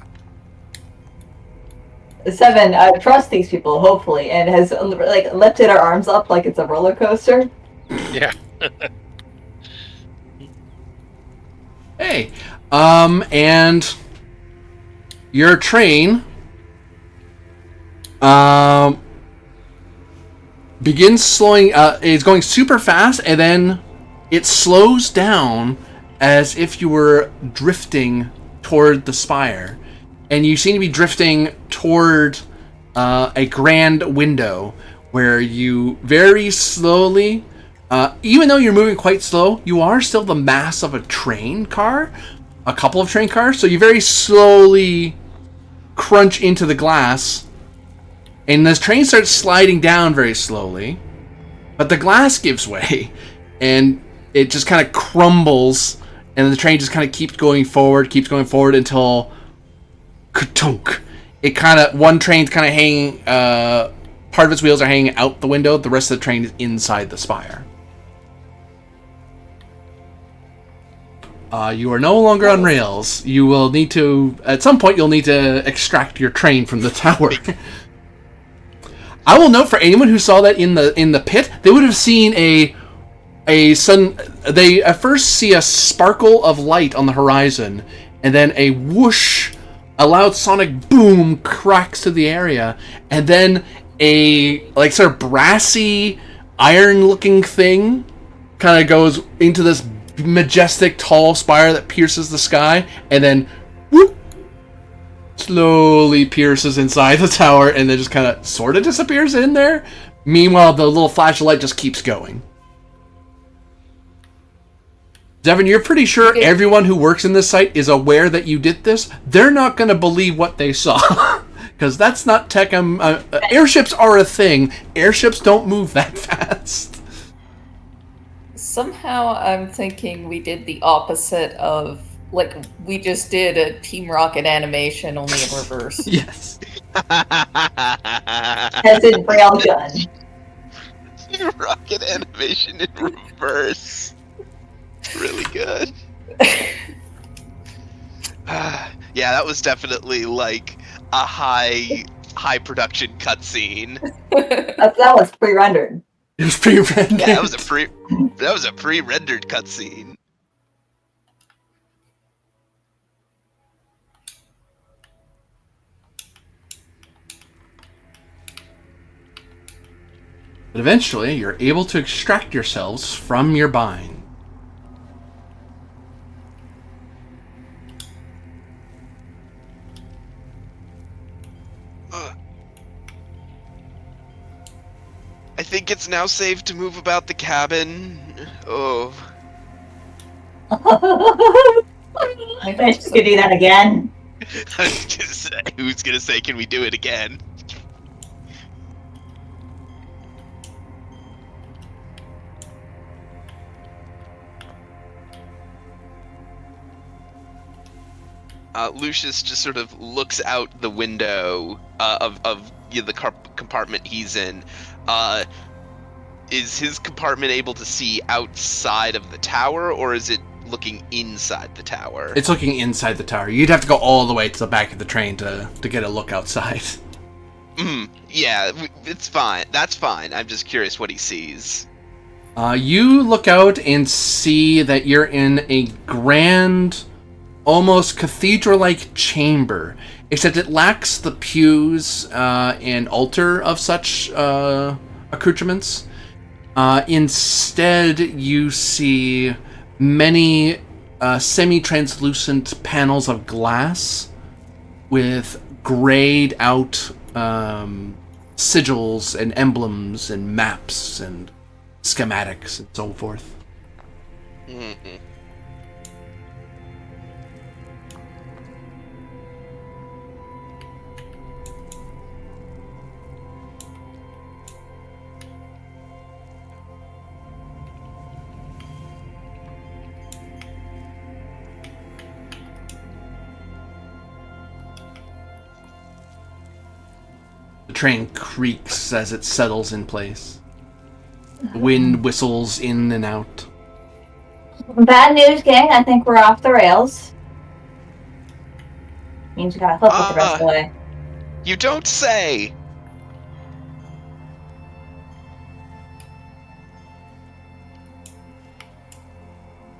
7 trusts these people, hopefully, and has lifted our arms up like it's a roller coaster. Yeah. Hey, and your train begins slowing, is going super fast, and then it slows down as if you were drifting toward the spire. And you seem to be drifting toward a grand window where you very slowly, even though you're moving quite slow, you are still the mass of a train car, a couple of train cars, so you very slowly crunch into the glass, and this train starts sliding down very slowly, but the glass gives way, and it just kind of crumbles, and the train just kind of keeps going forward until ka-tunk. It kind of, one train's kind of hanging, part of its wheels are hanging out the window, the rest of the train is inside the spire. You are no longer on rails. You will need to, at some point, you'll need to extract your train from the tower. I will note for anyone who saw that in the pit, they would have seen they at first see a sparkle of light on the horizon, and then a whoosh, a loud sonic boom cracks to the area, and then a sort of brassy, iron-looking thing kind of goes into this majestic, tall spire that pierces the sky, and then whoop, slowly pierces inside the tower, and then just kind of sort of disappears in there. Meanwhile, the little flash of light just keeps going. Devin, you're pretty sure everyone who works in this site is aware that you did this. They're not going to believe what they saw. Because that's not tech. Airships are a thing. Airships don't move that fast. Somehow I'm thinking we did the opposite of, we just did a Team Rocket animation, only in reverse. Yes. As in railgun. Rocket animation in reverse. Really good. Yeah, that was definitely like a high production cutscene. That was pre-rendered. It was pre-rendered. Yeah, that was a pre-rendered cutscene. But eventually, you're able to extract yourselves from your bind. I think it's now safe to move about the cabin. Oh. I wish we could do that again. I was gonna say, who's gonna say, can we do it again? Lucius just sort of looks out the window of the compartment he's in. Is his compartment able to see outside of the tower, or is it looking inside the tower? It's looking inside the tower. You'd have to go all the way to the back of the train to get a look outside. Yeah, it's fine. That's fine. I'm just curious what he sees. You look out and see that you're in a grand, almost cathedral-like chamber, except it lacks the pews and altar of such accoutrements. Instead, you see many semi-translucent panels of glass with grayed out sigils and emblems and maps and schematics and so forth. Mm-hmm. The train creaks as it settles in place. The wind whistles in and out. Bad news, gang. I think we're off the rails. Means we gotta flip it the rest of the way. You don't say!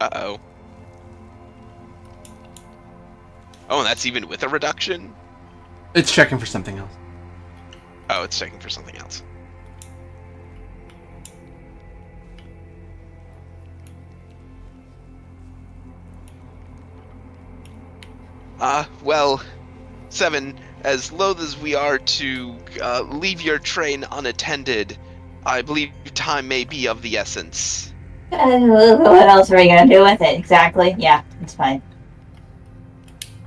Uh-oh. Oh, and that's even with a reduction? It's checking for something else. Oh, it's checking for something else. Well, 7, as loath as we are to leave your train unattended, I believe time may be of the essence. What else are we gonna do with it? Exactly. Yeah, it's fine.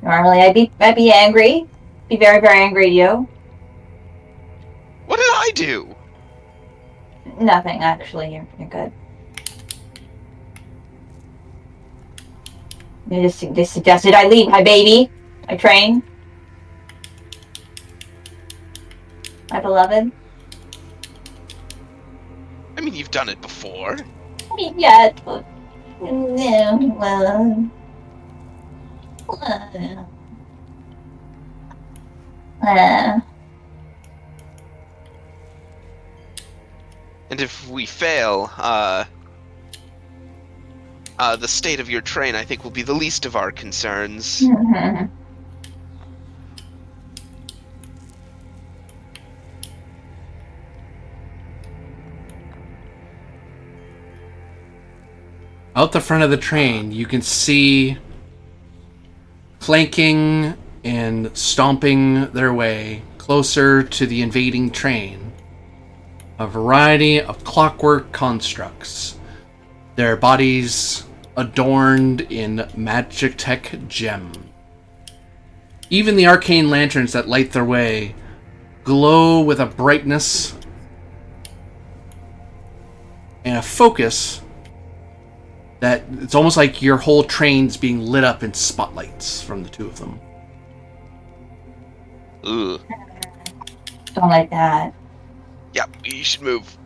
Normally, I'd be angry. Be very, very angry at you. What did I do? Nothing, actually. You're good. You just suggested I leave my baby, my train, my beloved. I mean, you've done it before. I mean, yeah, but well, And if we fail, the state of your train, I think, will be the least of our concerns. Out the front of the train, you can see, clanking and stomping their way closer to the invading train, a variety of clockwork constructs, their bodies adorned in magic tech gem. Even the arcane lanterns that light their way glow with a brightness and a focus that it's almost like your whole train's being lit up in spotlights from the two of them. Ugh. don't like that. Yep, you should move.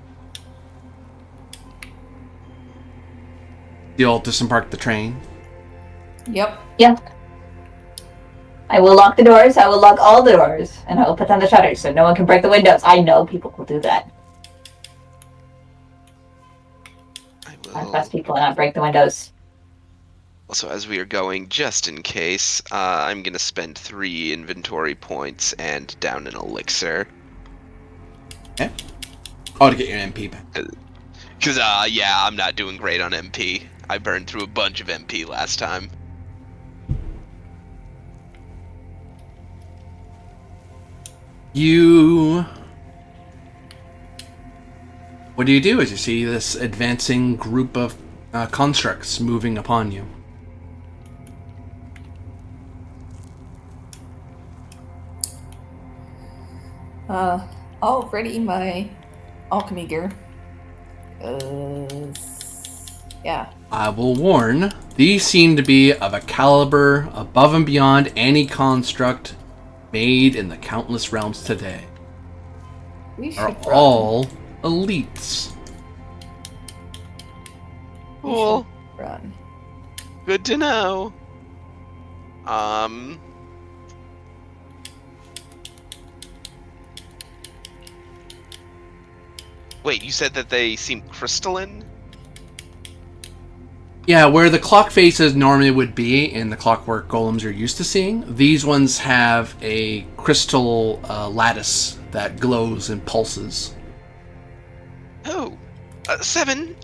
You'll disembark the train. Yep. Yep. I will lock the doors. I will lock all the doors, and I will put down the shutters so no one can break the windows. I know people will do that. I trust people and not break the windows. Also, as we are going, just in case, I'm gonna spend 3 inventory points and down an elixir. Okay. Oh, to get your MP back. Because, yeah, I'm not doing great on MP. I burned through a bunch of MP last time. What do you do as you see this advancing group of constructs moving upon you? I'll ready my alchemy gear. Yeah. I will warn, these seem to be of a caliber above and beyond any construct made in the countless realms today. We Are should run. all elites. We Cool. should run. Good to know. Wait, you said that they seem crystalline? Yeah, where the clock faces normally would be in the clockwork golems you're used to seeing, these ones have a crystal lattice that glows and pulses. Oh, Seven,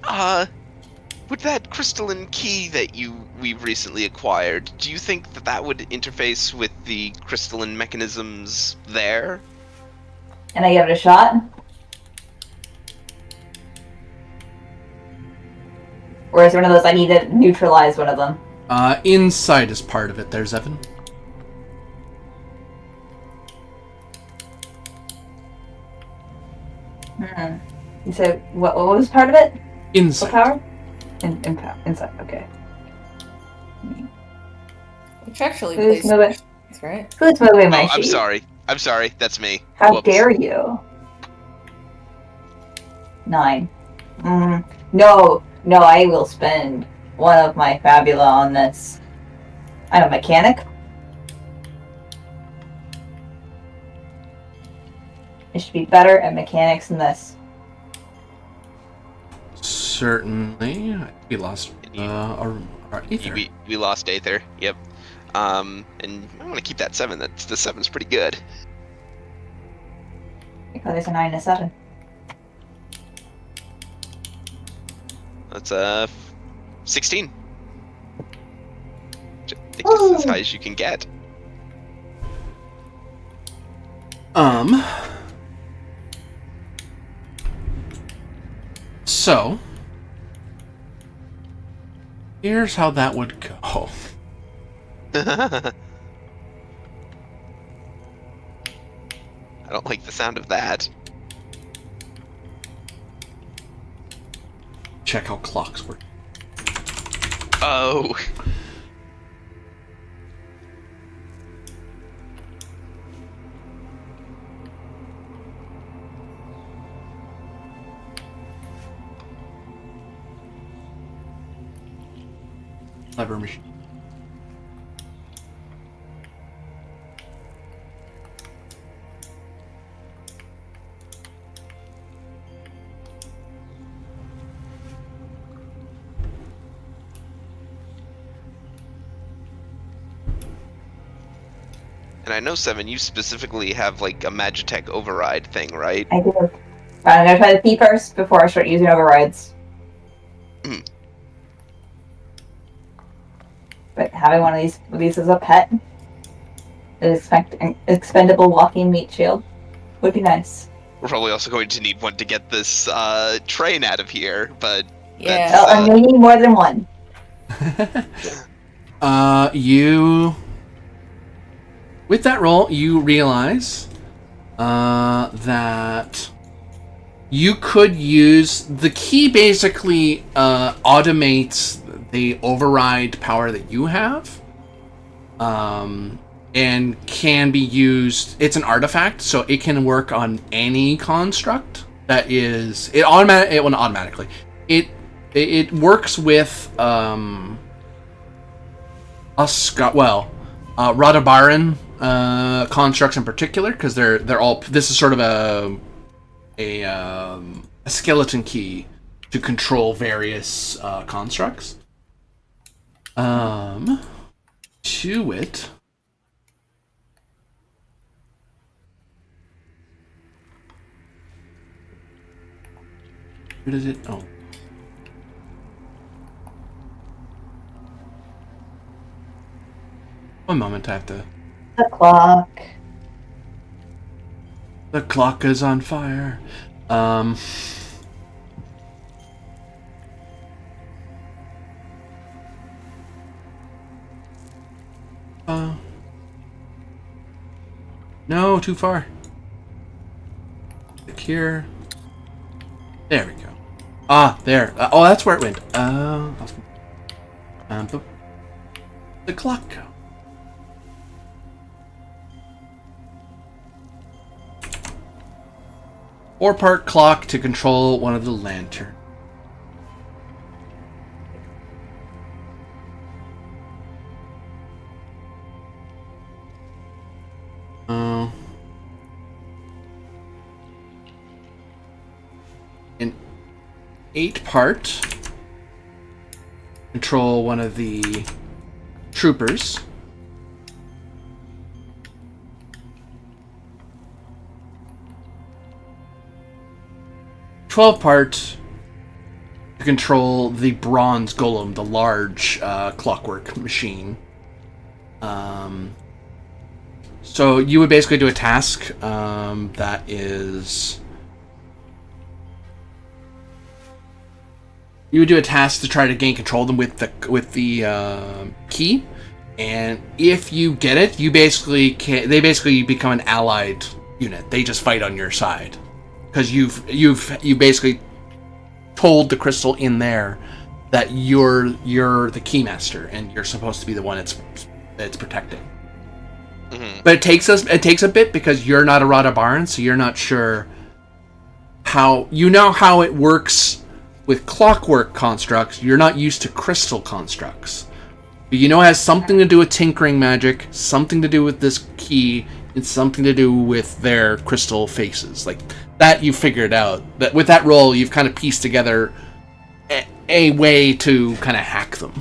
with that crystalline key that we've recently acquired, do you think that that would interface with the crystalline mechanisms there? And I give it a shot. Or is it one of those I need to neutralize one of them? Insight is part of it. There's Evan. You said what was part of it? Insight. What power? Insight, okay. Which actually Who's plays moving? That's right. Who's moving my Oh, sheet? I'm sorry, that's me. How Whoops. dare you? 9. No, I will spend one of my Fabula on this. I'm a mechanic. I should be better at mechanics than this. Certainly. We lost our ether. We lost Aether, yep. And I want to keep that 7. The 7's pretty good. Because there's a 9 and a 7. That's 16. I think this is as high as you can get. So here's how that would go. I don't like the sound of that. Check how clocks work. Oh. Clever machine. And I know, 7, you specifically have, like, a Magitech override thing, right? I do. I'm gonna try the P first before I start using overrides. But having one of these as a pet, an expendable walking meat shield, would be nice. We're probably also going to need one to get this train out of here, but Yeah. Oh, and we need more than one. With that roll, you realize that you could use the key. Basically, automates the override power that you have, and can be used. It's an artifact, so it can work on any construct. That is, it will not automatically. It works with Radabaran constructs in particular, because they're all. This is sort of a skeleton key to control various constructs. To it. Where did it? Oh. One moment, I have to. The clock. The clock is on fire. No, too far. Click here. There we go. Ah, there. Oh, that's where it went. The clock go. Four-part clock to control one of the lanterns. An 8-part control one of the troopers. Part to control the bronze golem, the large clockwork machine. So you would basically do a task that is... You would do a task to try to gain control of them with the key, and if you get it, you basically they basically become an allied unit. They just fight on your side. Because you basically told the crystal in there that you're the keymaster and you're supposed to be the one it's protecting. Mm-hmm. But it takes a bit because you're not a Radabaran, so you're not sure how it works with clockwork constructs. You're not used to crystal constructs, but it has something to do with tinkering magic, something to do with this key. It's something to do with their crystal faces. Like, that you figured out. That with that roll, you've kind of pieced together a way to kind of hack them.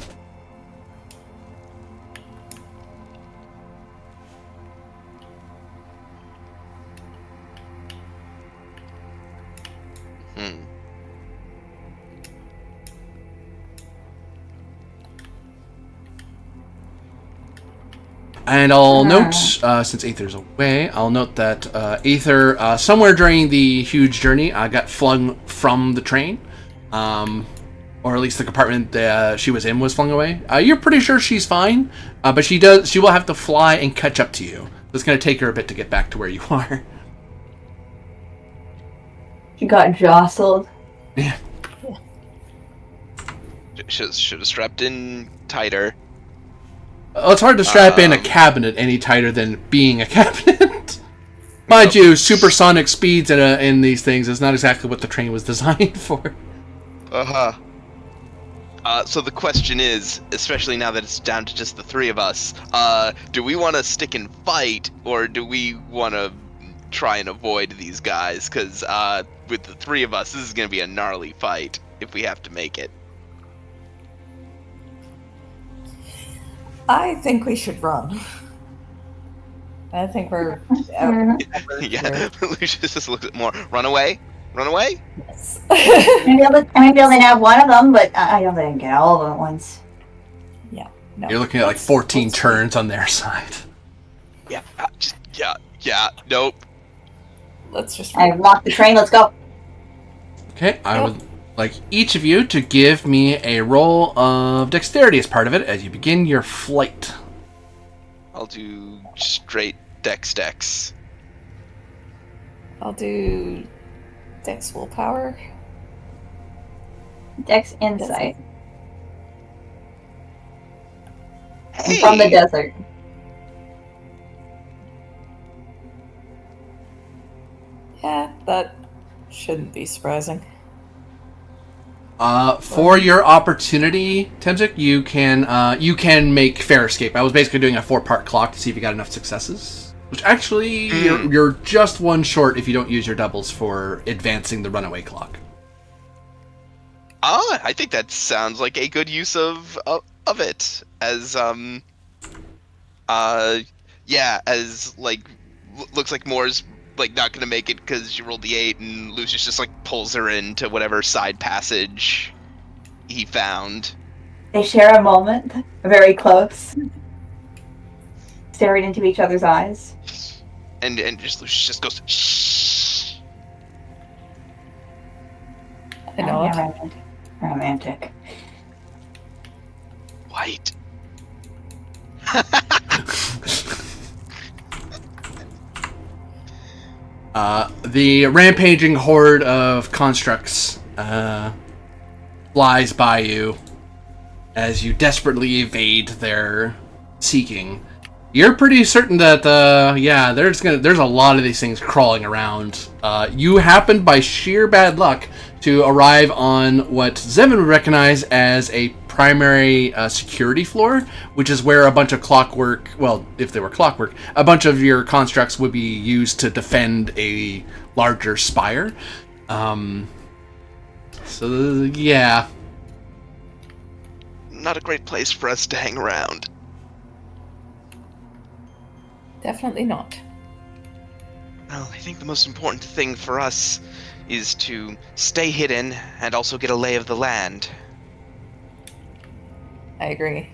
And I'll note, since Aether's away, I'll note that Aether, somewhere during the huge journey, got flung from the train. Or at least the compartment that she was in was flung away. You're pretty sure she's fine, but she will have to fly and catch up to you. It's going to take her a bit to get back to where you are. She got jostled. Yeah. Should have strapped in tighter. Well, it's hard to strap in a cabinet any tighter than being a cabinet. Mind you, supersonic speeds in these things is not exactly what the train was designed for. So the question is, especially now that it's down to just the three of us, do we want to stick and fight, or do we want to try and avoid these guys? Because with the three of us, this is going to be a gnarly fight if we have to make it. I think we should run. I think we're Yeah, Lucius just looks at more. Run away? Run away? Yes. I might be able to have one of them, but I don't think I can get all of them at once. Yeah. No. You're looking at like 14 turns on their side. Yeah, nope. Let's just. I locked the train. Let's go. Okay, I would like each of you to give me a roll of dexterity as part of it as you begin your flight. I'll do straight dex. I'll do Dex willpower. Dex insight. Hey. I'm from the desert. Yeah, that shouldn't be surprising. For your opportunity, Temzik, you can make fair escape. I was basically doing a 4-part clock to see if you got enough successes. Which actually, you're just one short if you don't use your doubles for advancing the runaway clock. I think that sounds like a good use of it as as like looks like Moore's like not gonna make it because she rolled the 8, and Lucius just like pulls her into whatever side passage he found. They share a moment, very close, staring into each other's eyes. And just Lucius just goes, shh. I know it. Yeah, romantic. White. The rampaging horde of constructs flies by you as you desperately evade their seeking. You're pretty certain that there's a lot of these things crawling around. You happened by sheer bad luck to arrive on what Zevin would recognize as a primary security floor, which is where a bunch of clockwork, well, if they were clockwork, a bunch of your constructs would be used to defend a larger spire. So, yeah. Not a great place for us to hang around. Definitely not. Well, I think the most important thing for us is to stay hidden and also get a lay of the land. I agree.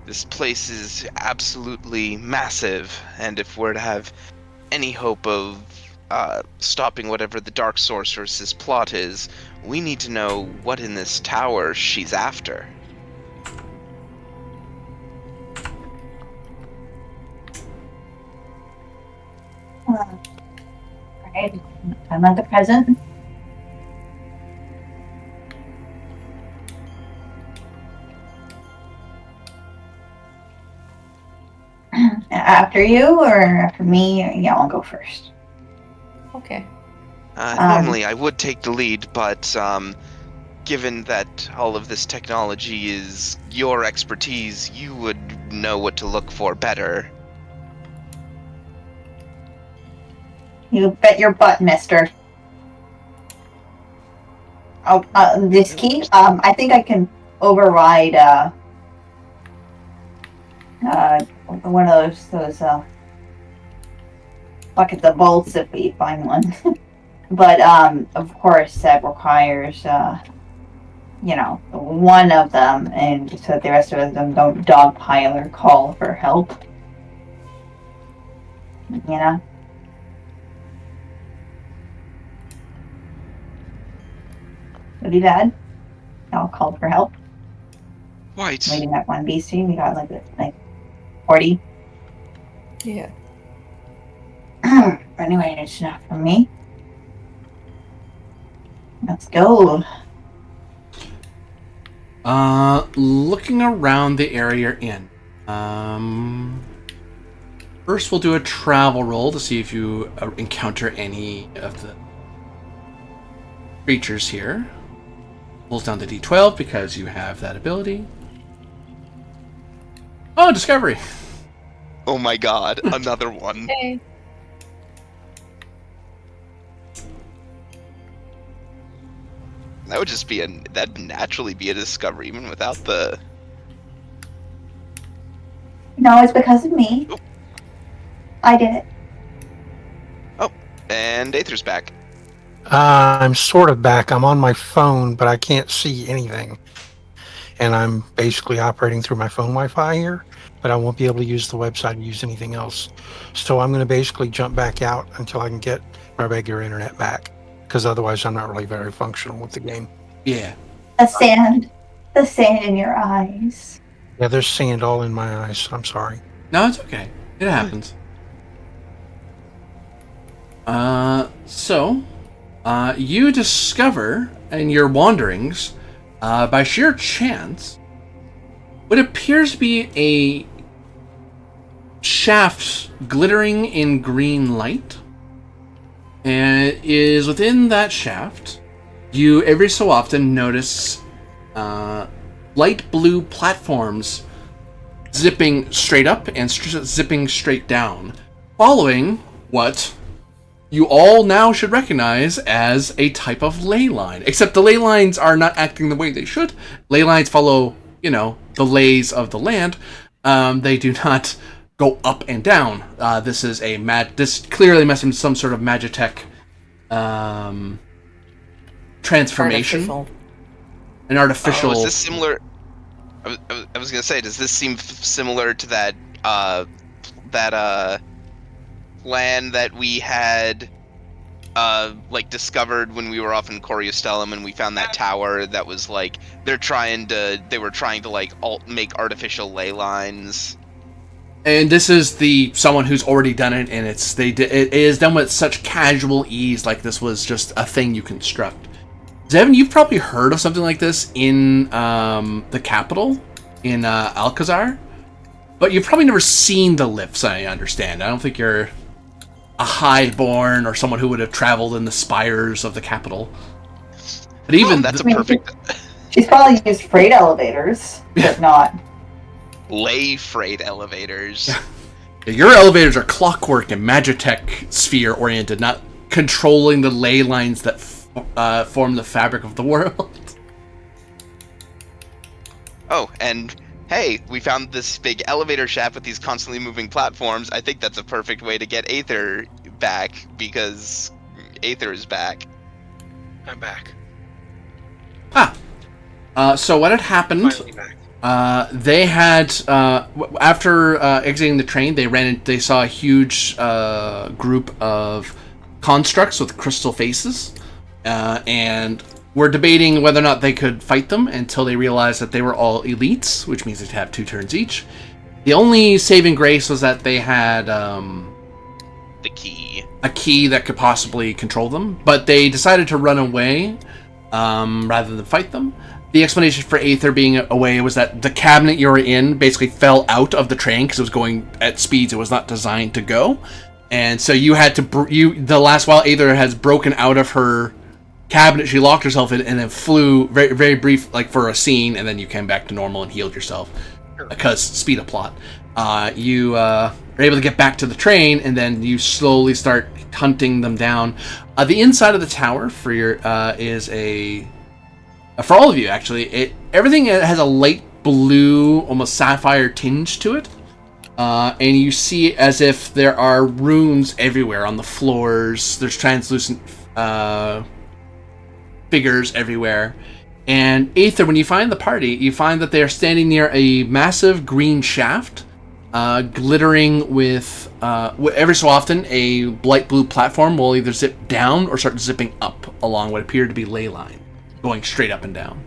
This place is absolutely massive, and if we're to have any hope of stopping whatever the Dark Sorceress's plot is, we need to know what in this tower she's after. Right. I'm at the present. After you or after me? Yeah, I'll go first. Okay. Normally I would take the lead, but given that all of this technology is your expertise, you would know what to look for better. You bet your butt, mister. Oh, this key? I think I can override, one of those buckets of bolts if we find one. But, of course, that requires, one of them, and so that the rest of them don't dogpile or call for help. You know? Would be bad. I'll call for help. White. Maybe not one beastie. We got like 40. Yeah. Anyway, it's enough for me. Let's go. Looking around the area you're in. First we'll do a travel roll to see if you encounter any of the creatures here. Pulls down to D12 because you have that ability. Oh, discovery! Oh my god, another one. Hey. That would just be that'd naturally be a discovery even without the... No, it's because of me. Oh. I did it. Oh, and Aether's back. I'm sort of back. I'm on my phone, but I can't see anything. And I'm basically operating through my phone Wi-Fi here, but I won't be able to use the website or use anything else. So I'm going to basically jump back out until I can get my regular internet back, because otherwise I'm not really very functional with the game. Yeah. The sand in your eyes. Yeah, there's sand all in my eyes. I'm sorry. No, it's okay. It happens. You discover in your wanderings, by sheer chance, what appears to be a shaft glittering in green light. And it is within that shaft, you every so often notice light blue platforms zipping straight up and zipping straight down, following what you all now should recognize as a type of ley line. Except the ley lines are not acting the way they should. Ley lines follow, the lays of the land. They do not go up and down. This is this clearly must be some sort of Magitech transformation. Artificial. An artificial. Oh, is this similar? I was gonna say, does this seem similar to that plan that we had like discovered when we were off in Coriostellum and we found that tower that was like they were trying to like make artificial ley lines. And this is someone who's already done it, and it is done with such casual ease, like this was just a thing you construct. Zevin, you've probably heard of something like this in the capital, in Alcazar, but you've probably never seen the lifts, I understand. I don't think you're a highborn or someone who would have traveled in the spires of the capital. But even that's a perfect... She's probably used freight elevators, but not... lay freight elevators. Your elevators are clockwork and Magitech sphere oriented, not controlling the ley lines that form the fabric of the world. Oh, and hey, we found this big elevator shaft with these constantly moving platforms. I think that's a perfect way to get Aether back, because Aether is back. I'm back. So what had happened? Finally back. They had after exiting the train, they saw a huge group of constructs with crystal faces, and were debating whether or not they could fight them until they realized that they were all elites, which means they'd have 2 turns each. The only saving grace was that they had the key, a key that could possibly control them, but they decided to run away rather than fight them. The explanation for Aether being away was that the cabinet you were in basically fell out of the train because it was going at speeds it was not designed to go. And so you had to... the last while Aether has broken out of her cabinet, she locked herself in and then flew very, very brief, like for a scene, and then you came back to normal and healed yourself. Because speed of plot. You are able to get back to the train, and then you slowly start hunting them down. The inside of the tower for your is a... for all of you, actually, everything has a light blue, almost sapphire tinge to it. And you see as if there are runes everywhere on the floors. There's translucent figures everywhere. And Aether, when you find the party, you find that they are standing near a massive green shaft, glittering with, every so often, a light blue platform will either zip down or start zipping up along what appear to be ley line, going straight up and down.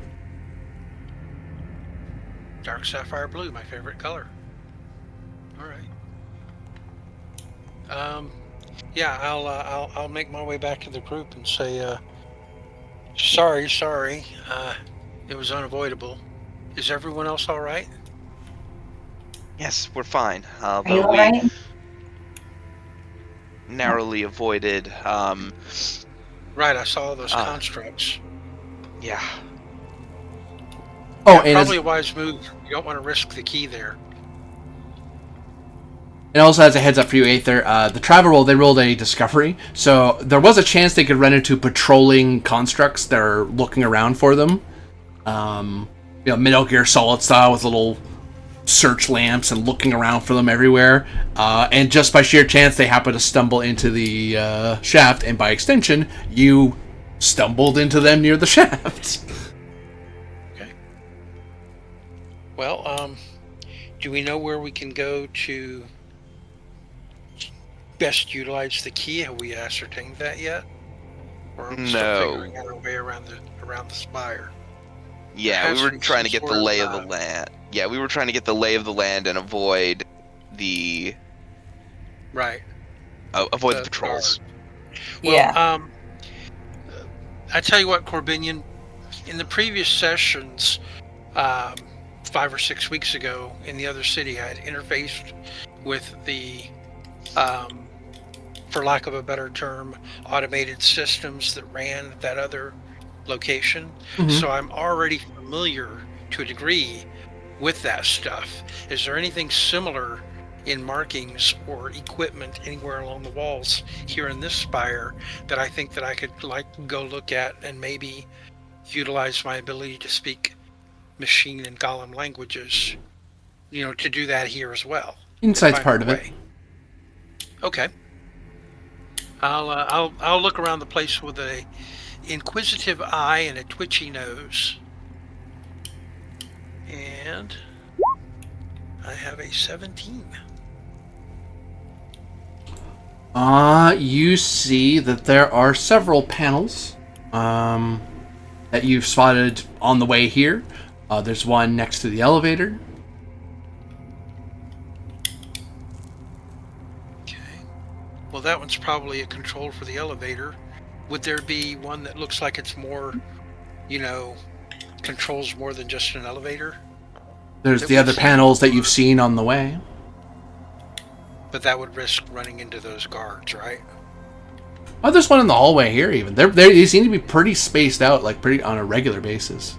Dark sapphire blue, my favorite color. All right. Yeah, I'll make my way back to the group and say, sorry. It was unavoidable. Is everyone else all right? Yes, we're fine. Are you Though we alright? narrowly avoided. Right, I saw those constructs. Yeah. Oh, Yeah, and probably a wise move. You don't want to risk the key there. And also, as a heads up for you, Aether, the travel roll, they rolled a discovery. So there was a chance they could run into patrolling constructs that are looking around for them. Metal Gear Solid style with little search lamps and looking around for them everywhere. And just by sheer chance, they happen to stumble into the shaft. And by extension, you stumbled into them near the shaft. Okay. Well, do we know where we can go to best utilize the key? Have we ascertained that yet? Or are we still figuring out our way around the spire? Yeah, we were trying to get the lay of the land. Yeah, we were trying to get the lay of the land and avoid the... Right. Avoid the patrols. Well, Yeah. I tell you what, Corbinian, in the previous sessions, 5 or 6 weeks ago in the other city, I had interfaced with the, for lack of a better term, automated systems that ran at that other location. Mhm. So I'm already familiar to a degree with that stuff. Is there anything similar in markings or equipment anywhere along the walls here in this spire that I think that I could go look at and maybe utilize my ability to speak machine and golem languages, to do that here as well? Insight's find part our of it. way. Okay. I'll look around the place with a inquisitive eye and a twitchy nose. And I have a 17. You see that there are several panels that you've spotted on the way here. There's one next to the elevator. Okay. Well, that one's probably a control for the elevator. Would there be one that looks like it's more, controls more than just an elevator? There's That the we've other seen panels that before. you've seen on the way. But that would risk running into those guards, right? Oh, there's one in the hallway here even. They seem to be pretty spaced out, like pretty on a regular basis.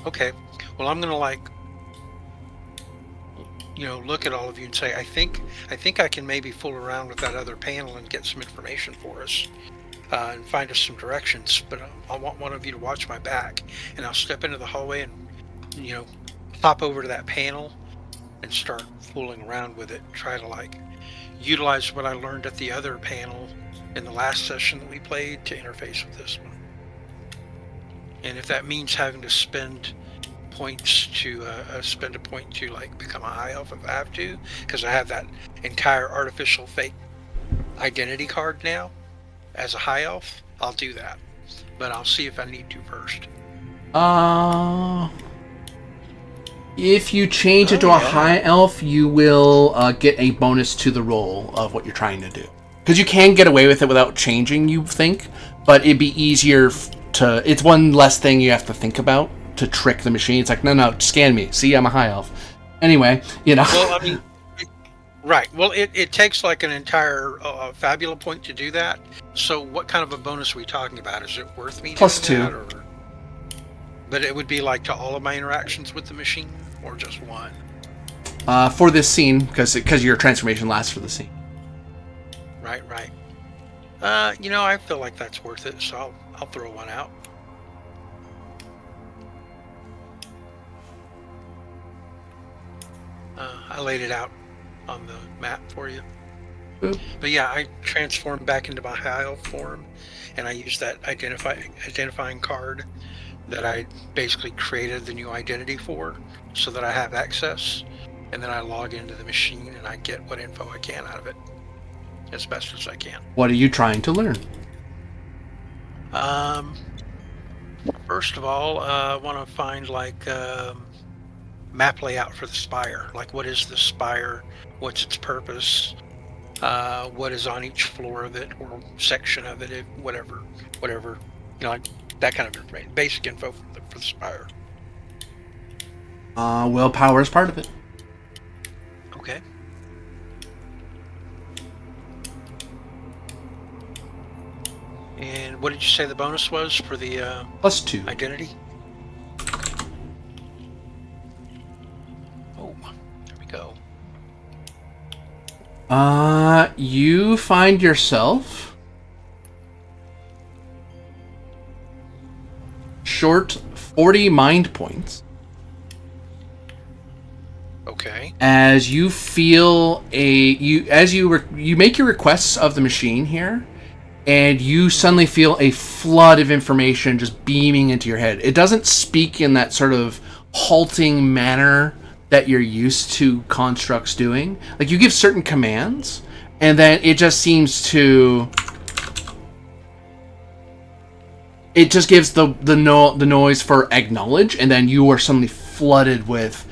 Okay. Well, I'm gonna look at all of you and say, I think I can maybe fool around with that other panel and get some information for us, and find us some directions. But I want one of you to watch my back, and I'll step into the hallway and hop over to that panel and start fooling around with it. Try to utilize what I learned at the other panel in the last session that we played to interface with this one. And if that means having to spend points to spend a point to become a high elf if I have to, because I have that entire artificial fake identity card now as a high elf, I'll do that. But I'll see if I need to first. If you change it to a high elf, you will get a bonus to the roll of what you're trying to do. Because you can get away with it without changing, you think, but it'd be easier to... It's one less thing you have to think about to trick the machine. It's like, no, scan me. See, I'm a high elf. Anyway, Well, I mean, right. Well, it takes an entire Fabula point to do that. So what kind of a bonus are we talking about? Is it worth me +2. doing that, or... But it would be to all of my interactions with the machine, or just one? For this scene, because your transformation lasts for the scene. Right. I feel like that's worth it, so I'll throw one out. I laid it out on the map for you. Boop. But yeah, I transformed back into my high elf form, and I used that identifying card that I basically created the new identity for, so that I have access, and then I log into the machine and I get what info I can out of it as best as I can. What are you trying to learn? First of all, I want to find map layout for the spire. What is the spire? What's its purpose? What is on each floor of it or section of it? Whatever, that kind of information. Basic info for the spire. Willpower is part of it. Okay. And what did you say the bonus was for the +2. identity? Oh, there we go. You find yourself short 40 mind points. Okay. As you feel you make your requests of the machine here, and you suddenly feel a flood of information just beaming into your head. It doesn't speak in that sort of halting manner that you're used to constructs doing. You give certain commands, and then it just seems to... It just gives the noise for acknowledge, and then you are suddenly flooded with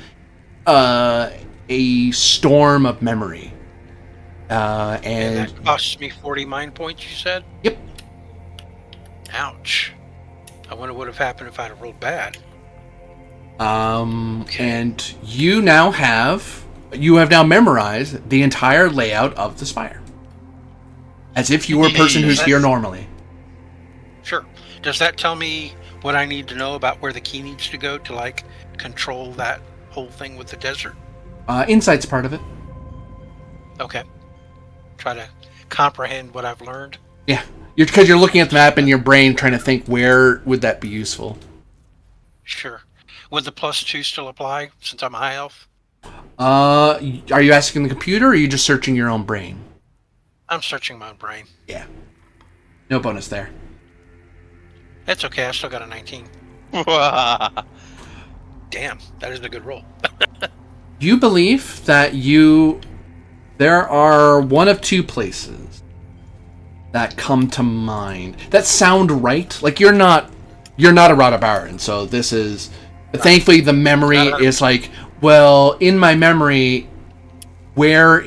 a storm of memory. And that costs me 40 mind points, you said? Yep. Ouch. I wonder what would have happened if I'd have rolled bad. Okay. And you have now memorized the entire layout of the spire. As if you were a person who's here normally. Sure. Does that tell me what I need to know about where the key needs to go to control that whole thing with the desert? Insight's part of it. Okay. Try to comprehend what I've learned. Yeah. Because you're looking at the map in your brain trying to think where would that be useful. Sure. Would the +2 still apply since I'm a high elf? Are you asking the computer, or are you just searching your own brain? I'm searching my own brain. Yeah. No bonus there. It's okay. I still got a 19. Damn, that is a good roll. You believe that there are one of two places that come to mind that sound right. Like you're not a Rada Baron, so this is thankfully the memory is like, well, in my memory, where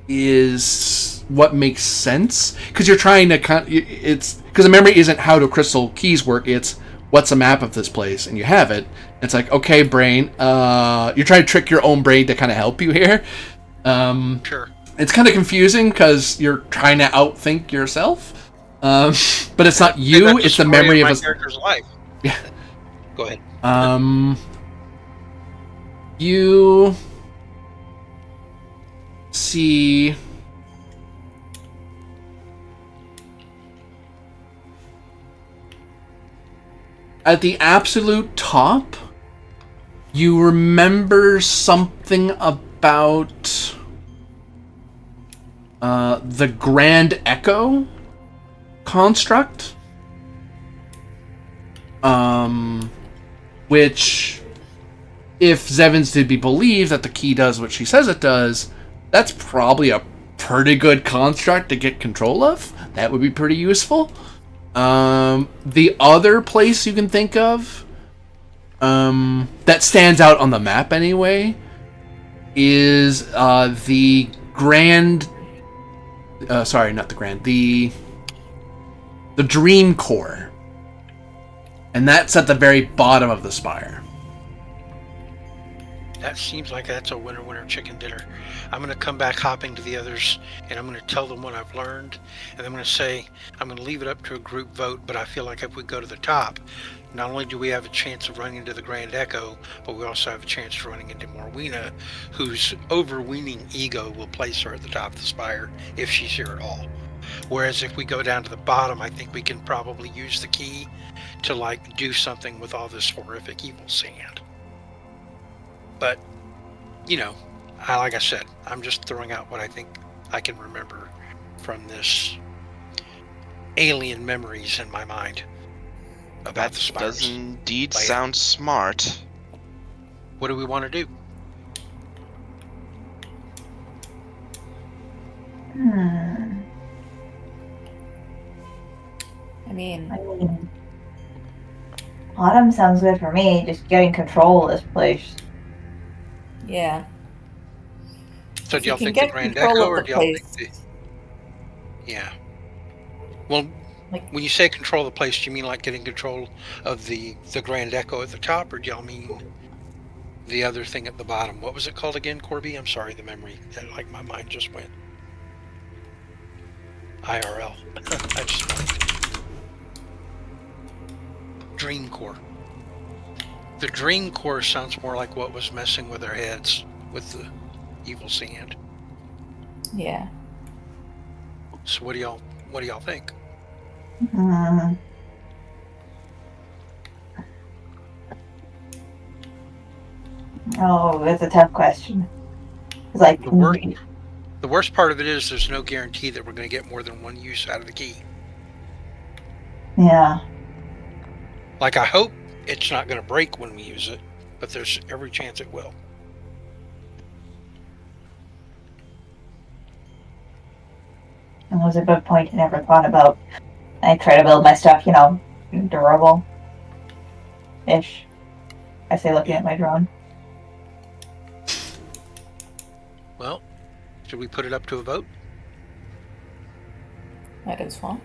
is what makes sense? Because you're trying to it's because the memory isn't how do crystal keys work. It's what's a map of this place, and you have it. It's like, okay, brain, you're trying to trick your own brain to kind of help you here. Sure. It's kind of confusing because you're trying to outthink yourself, but it's not you. It's the memory of my a character's life. Yeah. Go ahead. You see at the absolute top, you remember something about the Grand Echo construct, which, if Zevon's to be believed that the key does what she says it does, that's probably a pretty good construct to get control of. That would be pretty useful. The other place you can think of that stands out on the map anyway is the Grand... sorry, not the Grand. The Dream Core. And that's at the very bottom of the spire. That seems like that's a winner chicken dinner. I'm going to come back hopping to the others, and I'm going to tell them what I've learned, and I'm going to say I'm going to leave it up to a group vote, but I feel like if we go to the top, not only do we have a chance of running into the Grand Echo, but we also have a chance of running into Morwena, whose overweening ego will place her at the top of the spire if she's here at all. Whereas if we go down to the bottom, I think we can probably use the key to like do something with all this horrific evil sand. But, you know, like I said, I'm just throwing out what I think I can remember from this alien memories in my mind about the spires. Does indeed sound smart. What do we want to do? I mean, Autumn sounds good for me. Just getting control of this place. yeah. So do y'all can think the get Grand control Echo, of or the do y'all think place. Yeah. Well, Like, when you say control of the place, do you mean like getting control of the Grand Echo at the top, or do y'all mean the other thing at the bottom? What was it called again, Corby? I'm sorry, the memory. Like my mind just went. IRL. I just Dream Core. The Dream Core sounds more like what was messing with our heads with the evil sand. yeah. So what do y'all think? Oh, that's a tough question. It's like The worst part of it is there's no guarantee that we're going to get more than one use out of the key. yeah. Like, I hope it's not going to break when we use it, but there's every chance it will. That was a good point I never thought about. I try to build my stuff, durable-ish. I say looking at my drone. Well, should we put it up to a vote? Might as well.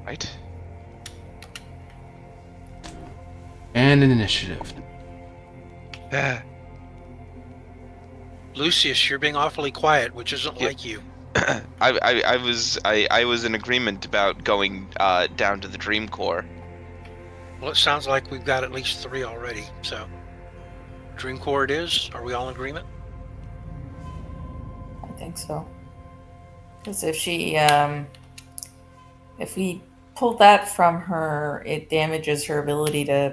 Right? And an initiative. Lucius, you're being awfully quiet, which isn't like you. I was in agreement about going down to the Dream Core. Well, it sounds like we've got at least 3 already, so Dream Core it is. Are we all in agreement? I think so. Because if we pull that from her, it damages her ability to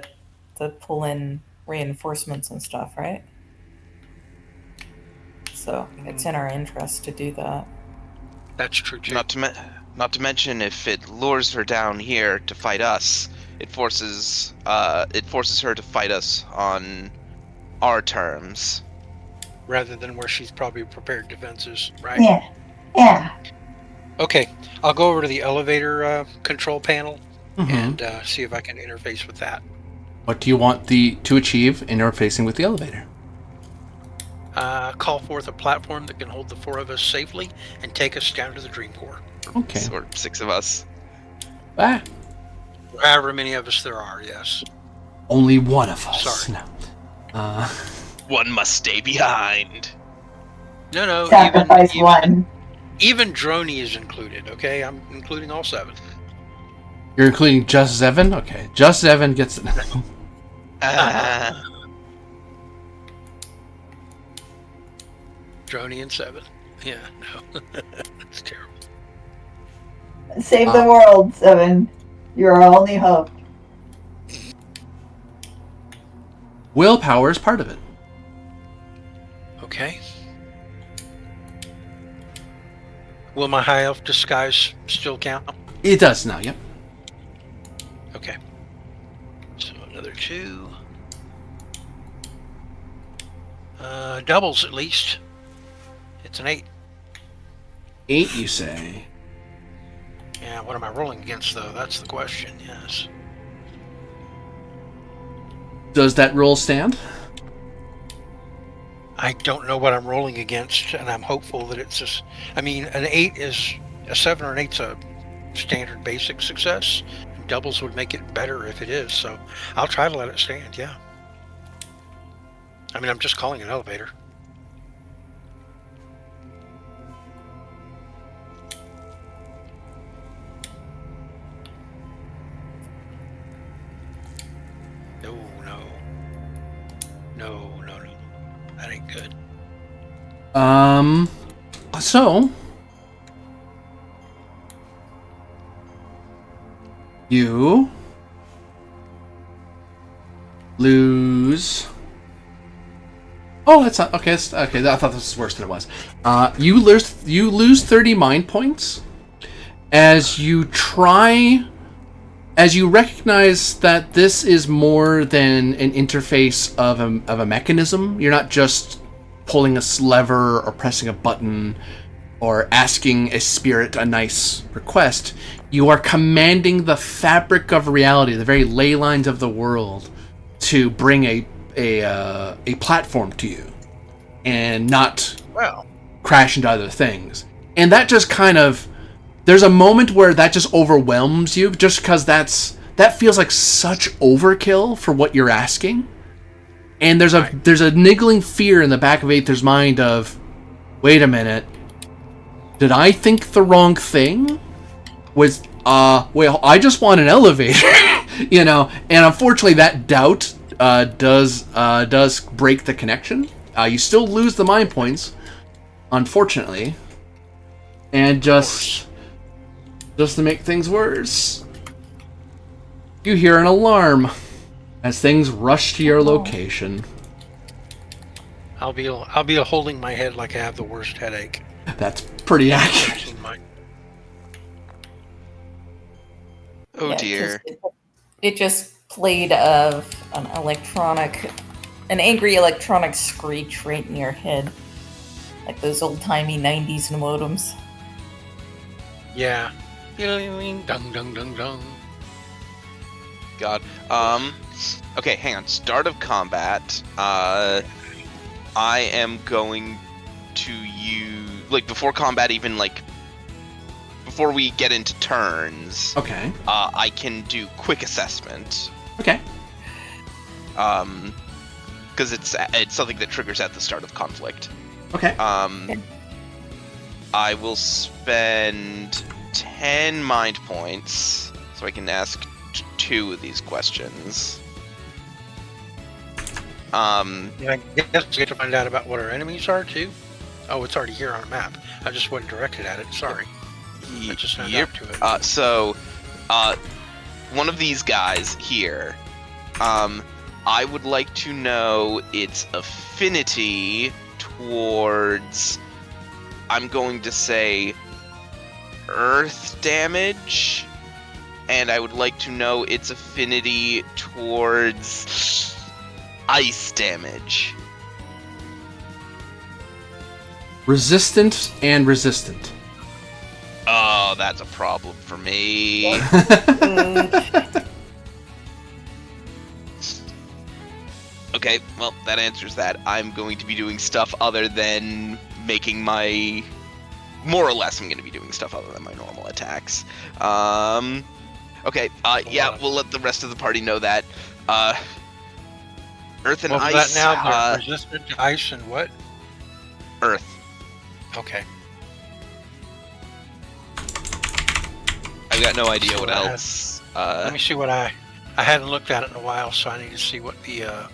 to pull in reinforcements and stuff, right? So it's in our interest to do that. That's true too. Not to mention, if it lures her down here to fight us, it forces her to fight us on our terms. Rather than where she's probably prepared defenses, right? Yeah. Yeah. Okay, I'll go over to the elevator control panel Mhm. and see if I can interface with that. What do you want to achieve interfacing with the elevator? Call forth a platform that can hold the 4 of us safely and take us down to the Dream Core. Okay. Or 6 of us. Ah, However many of us there are, yes. only one of us. Sorry. No. One must stay behind. No, Sacrifice one. even Droney is included, okay? I'm including all 7. You're including just Zevin? Okay. Just Zevin gets it. Droney and 7. Yeah, no. It's terrible. Save the world, Seven. You're our only hope. Willpower is part of it. Okay. Will my high elf disguise still count? It does now, yep. Okay. So another 2. Doubles at least. It's an 8. 8, you say? Yeah, what am I rolling against though? That's the question, yes. Does that roll stand? I don't know what I'm rolling against, and I'm hopeful that it's just... I mean, an 8 is... A 7 or an 8's a standard basic success. Doubles would make it better if it is, so I'll try to let it stand, yeah. I mean, I'm just calling an elevator. No. That ain't good. So you lose. Oh, that's not okay. Okay, I thought this was worse than it was. You lose 30 mind points as you recognize that this is more than an interface of a mechanism. You're not just pulling a lever or pressing a button or asking a spirit a nice request. You are commanding the fabric of reality, the very ley lines of the world, to bring a platform to you and not crash into other things. And that just kind of... There's a moment where that just overwhelms you, just because that feels like such overkill for what you're asking. And there's a niggling fear in the back of Aether's mind of, wait a minute, did I think the wrong thing? Well, I just want an elevator, you know. And unfortunately, that doubt does break the connection. You still lose the mind points, unfortunately, and just to make things worse, you hear an alarm as things rush to your location. I'll be holding my head like I have the worst headache. That's pretty accurate. Oh Yeah, dear. It just played an angry electronic screech right in your head. Like those old-timey 90s modems. Yeah. Dung, dung, dung, dung. God. Okay, hang on. Start of combat. I am going to use... Like, before combat even, like... Before we get into turns... Okay. I can do quick assessment. Okay. Because it's something that triggers at the start of conflict. Okay. I will spend 10 mind points so I can ask 2 of these questions. I guess we get to find out about what our enemies are too. Oh, it's already here on a map. I just wasn't directed at it. Sorry. I just found out to it. One of these guys here, I would like to know its affinity towards, I'm going to say, earth damage, and I would like to know its affinity towards ice damage. Resistant and resistant. Oh, that's a problem for me. Okay, well, that answers that. I'm going to be doing stuff other than making my... More or less, I'm going to be doing stuff other than my normal attacks. Okay, yeah, we'll let the rest of the party know that. Earth and Well, for ice... that now, they're resistant to ice and what? Earth. Okay. I've got no idea So what else. Let me see what I hadn't looked at it in a while, so I need to see what the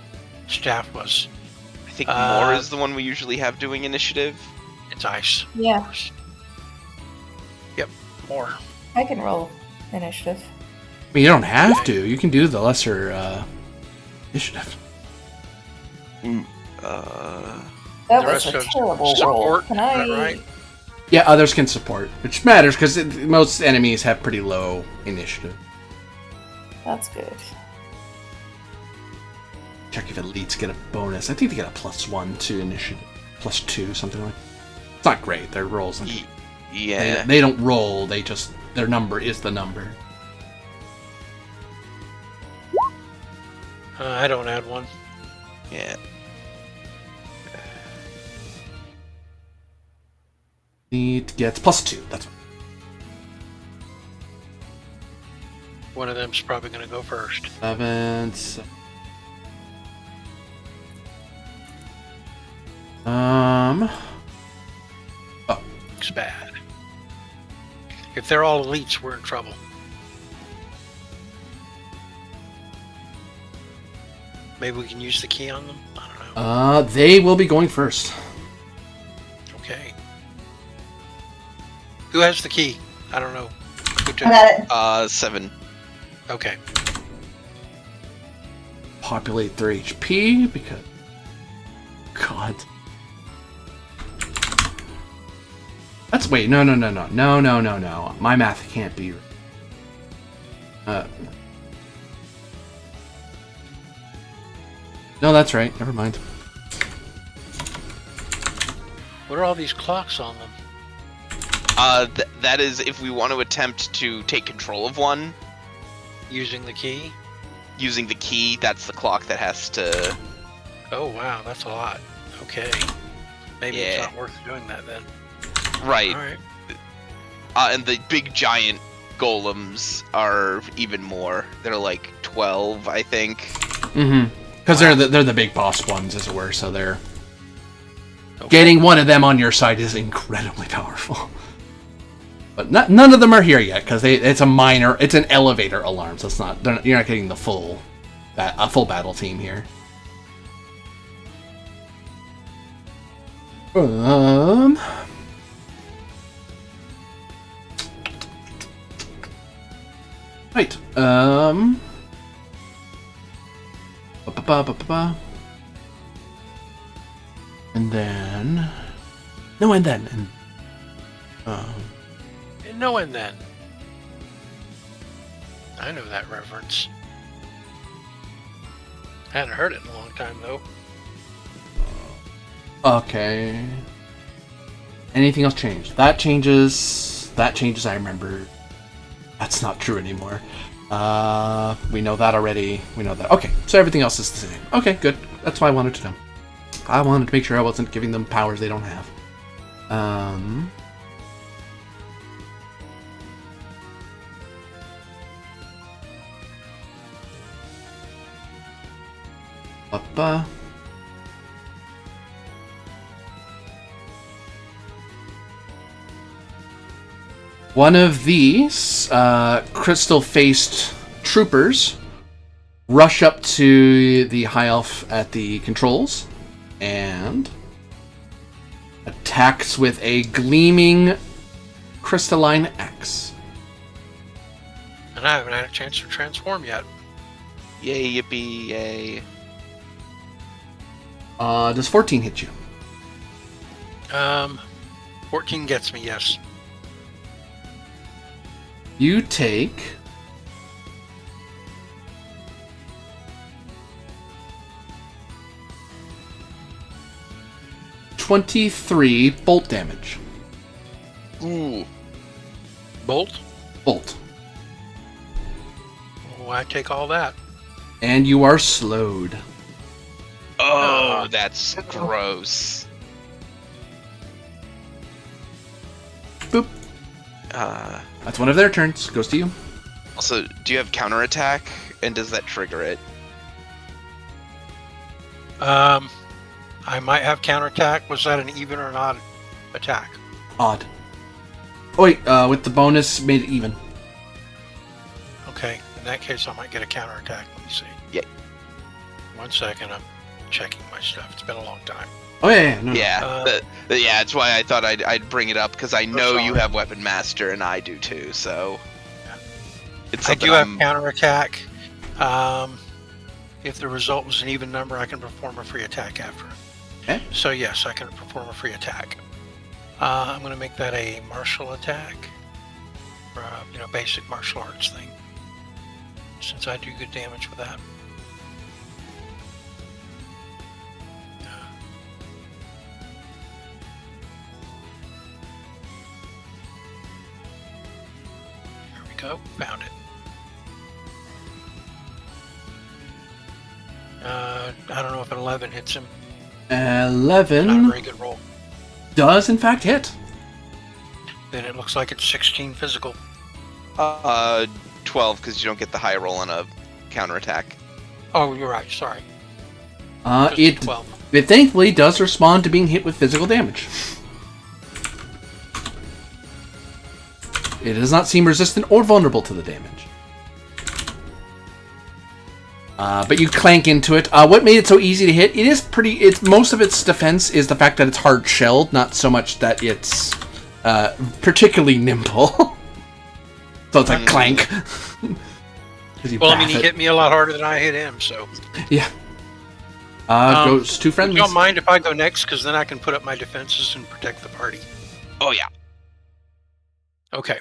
staff was. I think more is the one we usually have doing initiative. It's ice. Yeah. Of course. Yep, more. I can roll initiative. I mean, you don't have to. You can do the lesser initiative. That The was rest a of terrible roll. support, Can is I? that right? Yeah, others can support, which matters because most enemies have pretty low initiative. That's good. Check if elites get a bonus. I think they get a +1 to initiative, +2, something like. It's not great. Their rolls. Yeah. They don't roll. They just their number is the number. I don't add one. Yeah. It gets +2. That's One of them's probably going to go first. 7. Looks bad. If they're all elites, we're in trouble. Maybe we can use the key on them? I don't know. They will be going first. Okay. Who has the key? I don't know. Who took I got it. 7. Okay. Populate their HP because. God. That's wait. No. My math can't be. No, that's right. Never mind. What are all these clocks on them? That is if we want to attempt to take control of one. Using the key? Using the key, that's the clock that has to... Oh, wow. That's a lot. Okay. Maybe it's not worth doing that then. Right. All right. And the big giant golems are even more. They're like 12, I think. Mm-hmm. Because they're the big boss ones, as it were, so they're... Okay. Getting one of them on your side is incredibly powerful. But none of them are here yet, because it's an elevator alarm, so it's not... You're not getting the full battle team here. Right. And then... No, and then... No, and then. I know that reference. Hadn't heard it in a long time, though. Okay. Anything else change? That changes, I remember. That's not true anymore. We know that already. We know that. Okay, so everything else is the same. Okay, good. That's what I wanted to know. I wanted to make sure I wasn't giving them powers they don't have. One of these crystal-faced troopers rush up to the high elf at the controls and attacks with a gleaming crystalline axe. And I haven't had a chance to transform yet. Yay, yippee, yay. Does 14 hit you? 14 gets me, yes. You take 23 bolt damage. Ooh. Bolt? Bolt. Oh, I take all that. And you are slowed. Oh, that's gross. Boop. That's one of their turns. Goes to you. Also, do you have counterattack? And does that trigger it? I might have counterattack. Was that an even or an odd attack? Odd. Oh wait, with the bonus, made it even. Okay, in that case, I might get a counterattack. Let me see. Yeah. 1 second, I'm checking my stuff. It's been a long time. Oh yeah, no. Yeah, yeah. That's why I thought I'd bring it up because I know you sorry. have Weapon Master and I do too. So Yeah. it's I something do have I'm- counterattack. If the result was an even number, I can perform a free attack after. Okay. So yes, I can perform a free attack. I'm going to make that a martial attack, or basic martial arts thing, since I do good damage with that. Here we go. Found it. I don't know if an 11 hits him. Not a 11 very good roll. does in fact hit. Then it looks like it's 16 physical. 12 because you don't get the high roll on a counterattack. Oh, you're right. Sorry. Just It 12. thankfully does respond to being hit with physical damage. It does not seem resistant or vulnerable to the damage. But you clank into it. What made it so easy to hit? It is pretty. It's most of its defense is the fact that it's hard shelled, not so much that it's particularly nimble. So it's a clank. Well, I mean, he hit me a lot harder than I hit him, so. Yeah. Goes two friendlies. You don't mind if I go next, because then I can put up my defenses and protect the party. Oh yeah. Okay.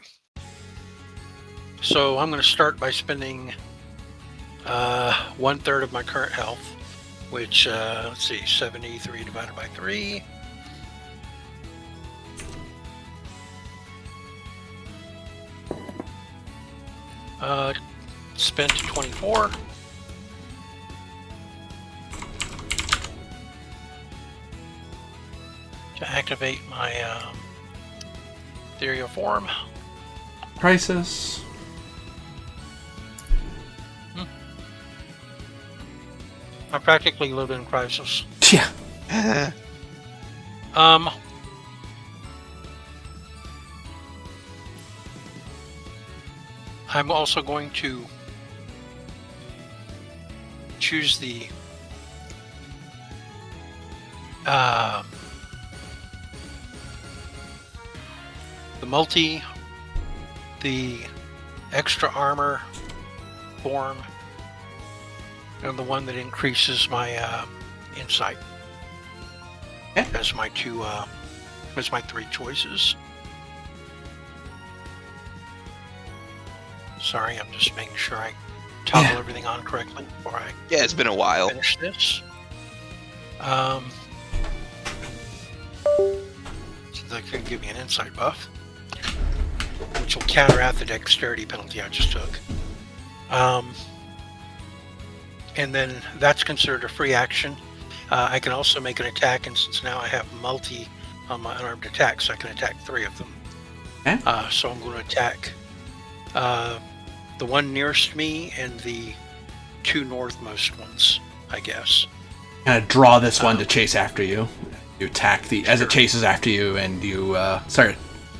So I'm going to start by spending 1/3 of my current health, which, let's see, 73 divided by 3. Spent 24. To activate my ethereal form. Crisis. I practically live in crisis. Yeah. I'm also going to choose the the extra armor form, and the one that increases my insight. Okay. As my my 3 choices. Sorry, I'm just making sure I toggle everything on correctly before I Yeah, it's been a while. finish this. So that could give me an insight buff, which will counteract the dexterity penalty I just took. And then that's considered a free action. I can also make an attack, and since now I have multi on my unarmed attacks, I can attack 3 of them. Okay. So I'm going to attack the one nearest me and the 2 northmost ones, I guess. Kind of draw this one to chase after you. You attack as it chases after you, and you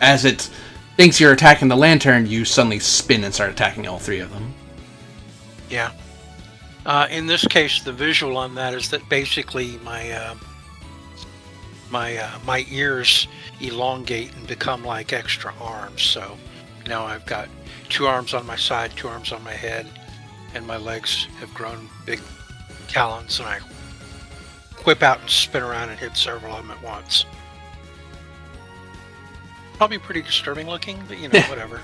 as it thinks you're attacking the lantern, you suddenly spin and start attacking all 3 of them. Yeah. In this case, the visual on that is that basically my my ears elongate and become like extra arms. So now I've got 2 arms on my side, 2 arms on my head, and my legs have grown big talons, and I whip out and spin around and hit several of them at once. Probably pretty disturbing looking, but whatever.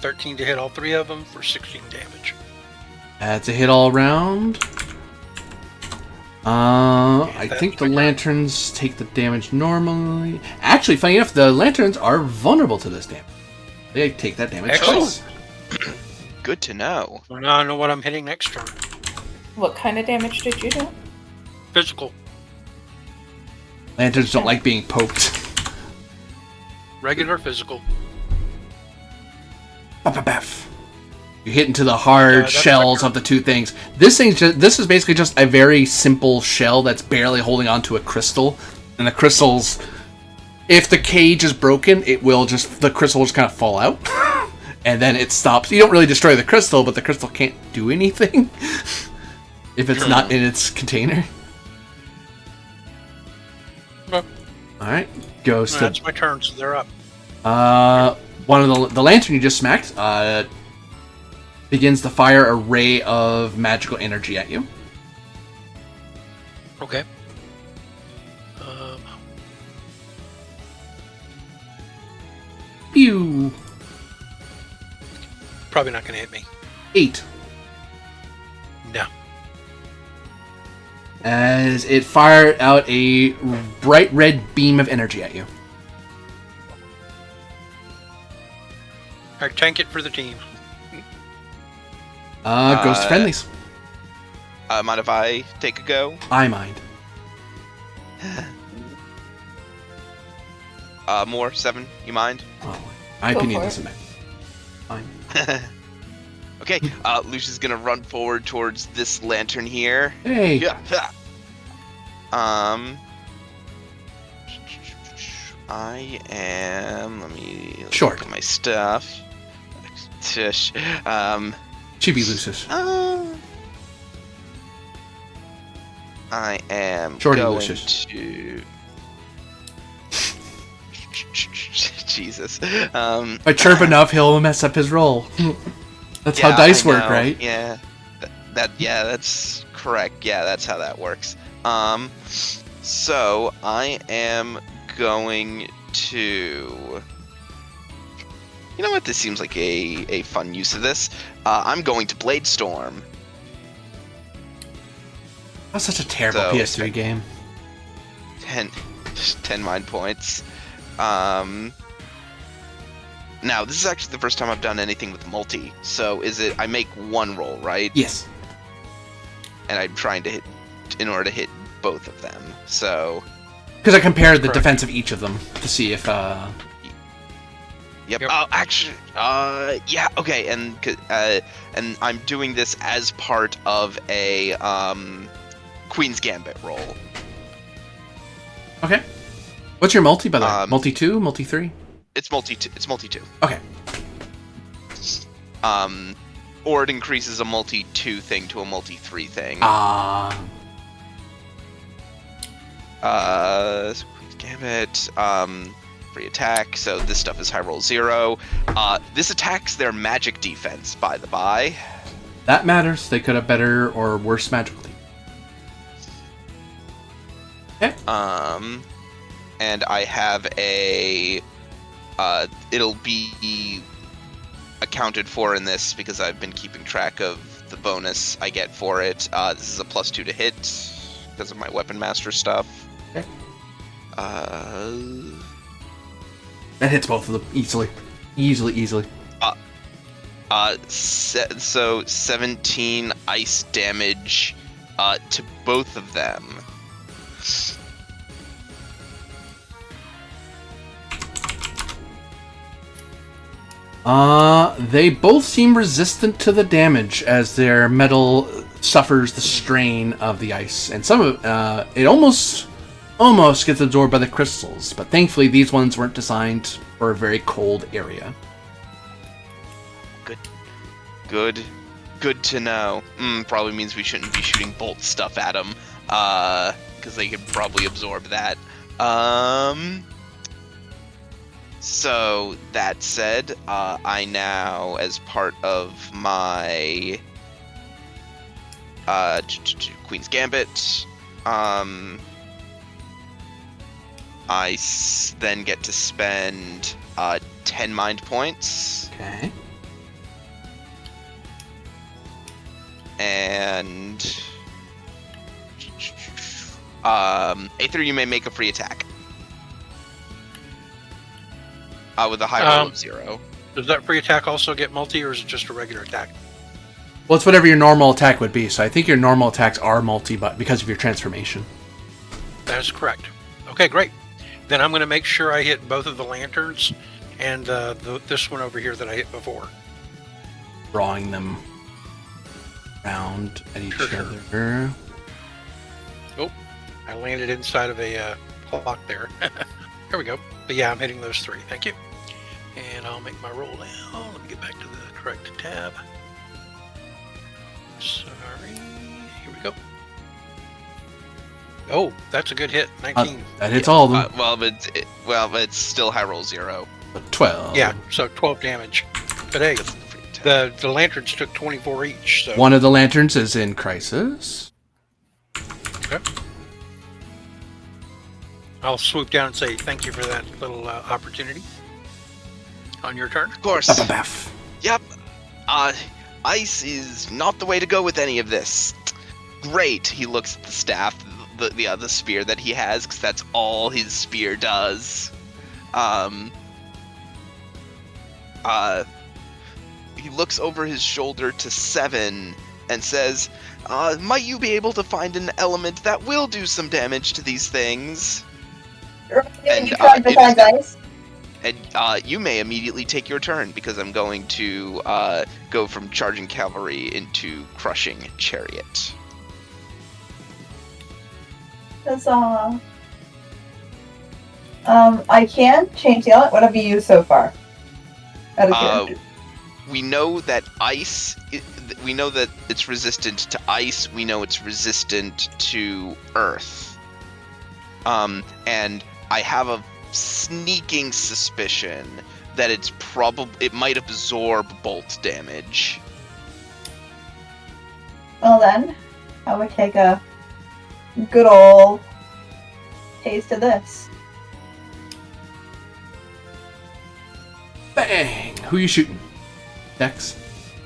13 to hit all 3 of them for 16 damage. That's a hit all around. I think the lanterns take the damage normally. Actually, funny enough, the lanterns are vulnerable to this damage. They take that damage twice. Good to know. Well, now I know what I'm hitting next turn. What kind of damage did you do? Physical. Lanterns don't like being poked. Regular physical. Ba-ba-baff. You hit into the hard that's shells of the two things. This is basically just a very simple shell that's barely holding onto a crystal. And the crystals, if the cage is broken, the crystal will just kind of fall out. And then it stops. You don't really destroy the crystal, but the crystal can't do anything if it's not in its container. Okay. Alright. Goes to... That's my turn, so they're up. One of the lantern you just smacked begins to fire a ray of magical energy at you. Okay. Pew! Probably not going to hit me. 8. No. As it fired out a bright red beam of energy at you. I tank it for the team. Goes to friendlies. Mind if I take a go? I mind. More 7. You mind? Oh, my Go opinion for it. doesn't matter. Fine. Okay. Lucia's gonna run forward towards this lantern here. Hey. Yeah. I am. Let me Short. look at my stuff. Tish. Chibi Lucius. I am Shorty going Lucius. to. Jesus. If I chirp enough, he'll mess up his roll. That's how Yeah, dice I work, know. right? Yeah. That's correct. Yeah, that's how that works. So I am going to. You know what? This seems like a fun use of this. I'm going to Blade Storm. That's such a terrible So- PS3 game. 10 mind points. Now, this is actually the first time I've done anything with multi. So is it, I make one roll, right? Yes. And I'm trying to hit, in order to hit both of them. So, Because I compared the Correct. defense of each of them to see if... yep. Yep. Oh, actually, yeah, okay. And I'm doing this as part of a, Queen's Gambit roll. Okay. What's your multi, by the way? Um, Multi 2? Multi 3? It's multi-2. Okay. Or it increases a multi-2 thing to a multi-3 thing. So Queen's Gambit, free attack, so this stuff is high roll 0. This attacks their magic defense, by the by. That matters. They could have better or worse magical team. Okay. And I have a, it'll be accounted for in this because I've been keeping track of the bonus I get for it. This is a +2 to hit because of my Weapon Master stuff. Okay. That hits both of them easily. Easily. So 17 ice damage to both of them. They both seem resistant to the damage as their metal suffers the strain of the ice, and some of it almost gets absorbed by the crystals. But thankfully, these ones weren't designed for a very cold area. Good to know. Probably means we shouldn't be shooting bolt stuff at them, because they could probably absorb that. So, that said, I now, as part of my Queen's Gambit. Then get to spend 10 mind points. Okay. And Aether, you may make a free attack. With a high roll of 0. Does that free attack also get multi, or is it just a regular attack? Well, it's whatever your normal attack would be. So I think your normal attacks are multi, but because of your transformation. That is correct. Okay, great. Then I'm going to make sure I hit both of the lanterns and this one over here that I hit before. Drawing them around at each Sure. other. Oh, I landed inside of a clock there. There we go. But yeah, I'm hitting those 3. Thank you. And I'll make my roll now. Let me get back to the correct tab. Sorry. Here we go. Oh, that's a good hit. 19. That hits all of them. But it's still high roll 0. 12. Yeah, so 12 damage. But hey, the lanterns took 24 each. So. One of the lanterns is in crisis. Okay. I'll swoop down and say thank you for that little opportunity. On your turn. Of course. Baff. Yep. Ice is not the way to go with any of this. Great. He looks at the staff, the other spear that he has, because that's all his spear does. He looks over his shoulder to 7 and says, might you be able to find an element that will do some damage to these things? And you tried besides ice? And you may immediately take your turn, because I'm going to go from charging cavalry into crushing chariot. Huzzah. I can change the element. What have you used so far? Out of character. We know that ice. We know that it's resistant to ice. We know it's resistant to earth. And I have a sneaking suspicion that it might absorb bolt damage. Well then, I would take a good old taste of this. Bang! Who you shooting? Dex?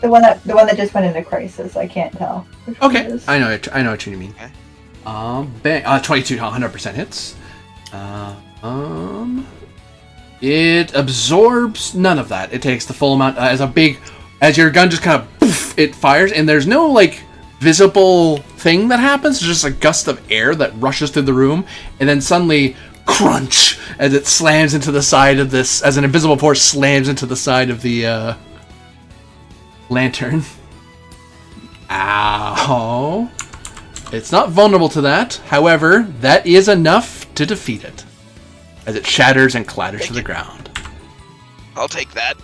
The one that just went into crisis. I can't tell. which one it Okay, is. I know what you mean. Okay. Bang! 22, 100% hits. It absorbs none of that. It takes the full amount as your gun just kind of poof, it fires, and there's no like visible thing that happens. There's just a gust of air that rushes through the room, and then suddenly crunch as it slams into the side of this, as an invisible force slams into the side of the lantern. Ow. It's not vulnerable to that. However, that is enough to defeat it, as it shatters and clatters to the ground. I'll take that.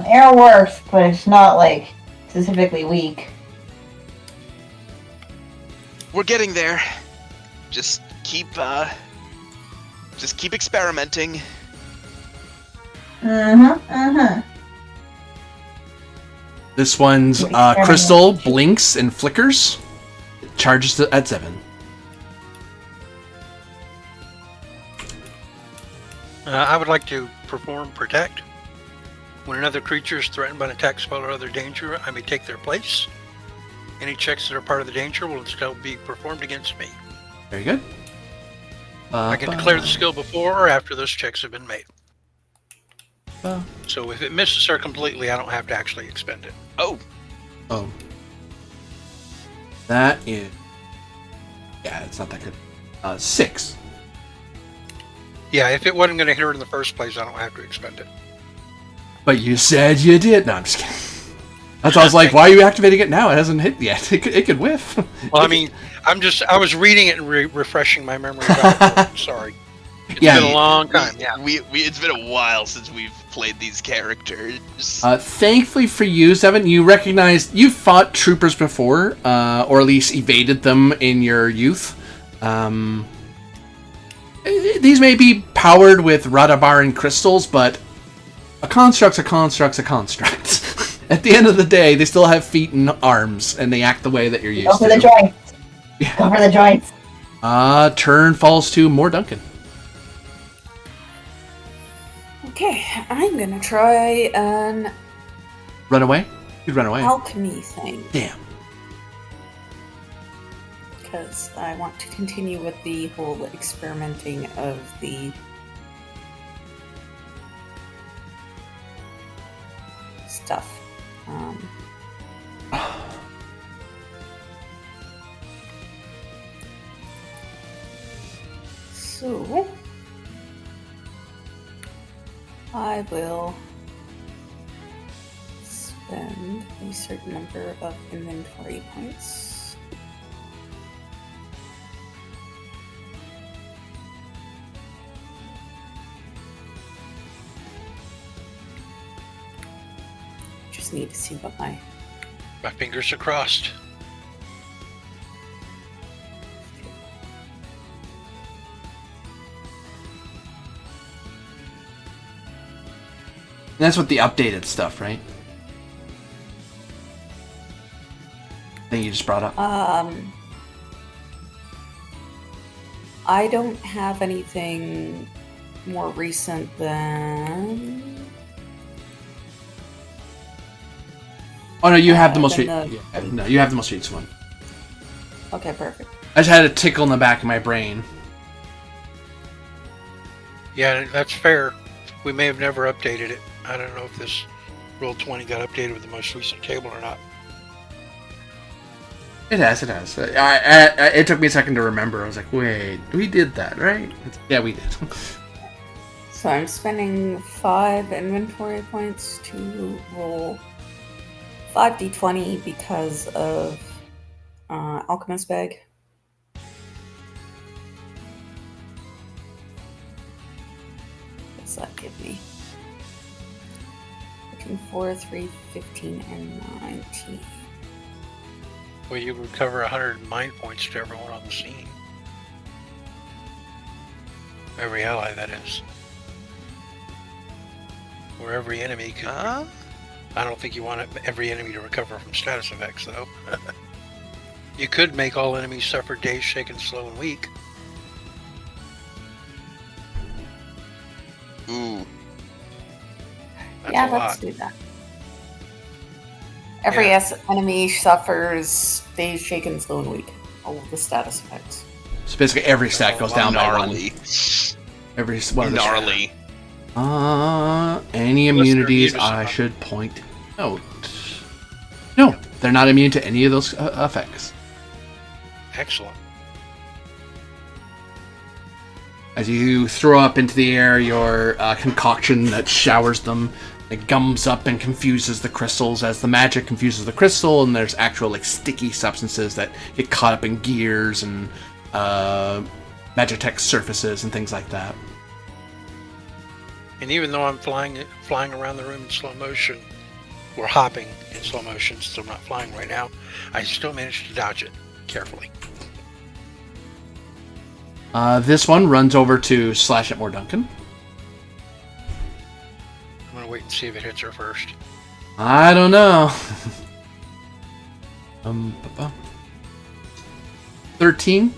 Air works, but it's not like specifically weak. We're getting there. Just keep experimenting. This one's crystal blinks and flickers. It charges at 7. I would like to perform Protect. When another creature is threatened by an attack, spell, or other danger, I may take their place. Any checks that are part of the danger will instead be performed against me. Very good. I can declare the skill before or after those checks have been made. So if it misses her completely, I don't have to actually expend it. Oh. That is... Yeah, it's not that good. 6. Yeah, if it wasn't going to hit her in the first place, I don't have to expend it. But you said you did. No, I'm just kidding. That's why I was like, why are you activating it now? It hasn't hit yet. It could whiff. Well, I mean, I was reading it and refreshing my memory about it. Sorry. It's been a long time, yeah. It's been a while since we've played these characters. Thankfully for you, Seven, you recognized you fought troopers before, or at least evaded them in your youth. These may be powered with Radabaran crystals, but a construct's a construct's a construct. At the end of the day, they still have feet and arms, and they act the way that you're used Go for to. the joints. Yeah. Go for the joints. Turn falls to more Duncan. Okay, I'm gonna try an Run away? You'd run away. alchemy thing. Damn. Because I want to continue with the whole experimenting of the stuff. So I will spend a certain number of inventory points. Just need to see what my My fingers are crossed. And that's what the updated stuff, right? Thing you just brought up. I don't have anything more recent than. Oh no, you have the most. then No, you have the most recent one. Okay, perfect. I just had a tickle in the back of my brain. Yeah, that's fair. We may have never updated it. I don't know if this Roll 20 got updated with the most recent table or not. It has. It took me a second to remember. I was like, wait, we did that, right? Yeah, we did. So I'm spending 5 inventory points to roll 5d20 because of Alchemist Bag. What's that give me? 4, 3, 15, and 19. Well, you would cover 100 mind points to everyone on the scene. Every ally, that is. Or every enemy could. I don't think you want every enemy to recover from status effects, though. You could make all enemies suffer days, shaken, slow, and weak. Ooh. That's Yeah, a let's lot. do that. Every enemy suffers days, shaken, slow, and weak. All of the status effects. So basically, every stat goes down by one. Gnarly. Every one of the Gnarly. any Unless they're immunities immune to I some. should point out. No, they're not immune to any of those effects. Excellent. As you throw up into the air your concoction that showers them, it gums up and confuses the crystals as the magic confuses the crystal, and there's actual like sticky substances that get caught up in gears and Magitech surfaces and things like that. And even though I'm flying around the room in slow motion, or hopping in slow motion, since I'm not flying right now, I still managed to dodge it carefully. This one runs over to slash at more Duncan. I'm gonna wait and see if it hits her first. I don't know. 13.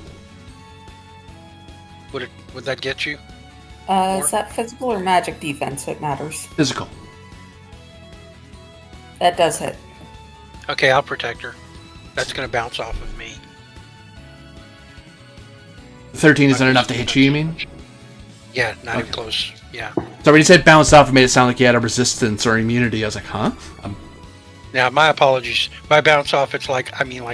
Would that get you? Is that physical or magic defense? It matters. Physical. That does hit. Okay, I'll protect her. That's gonna bounce off of me. 13 isn't enough to hit you, you mean? Yeah, not even Okay. close. Yeah. So when you said bounce off, it made it sound like you had a resistance or immunity. I was like, huh? Now, my apologies. By bounce off, it's like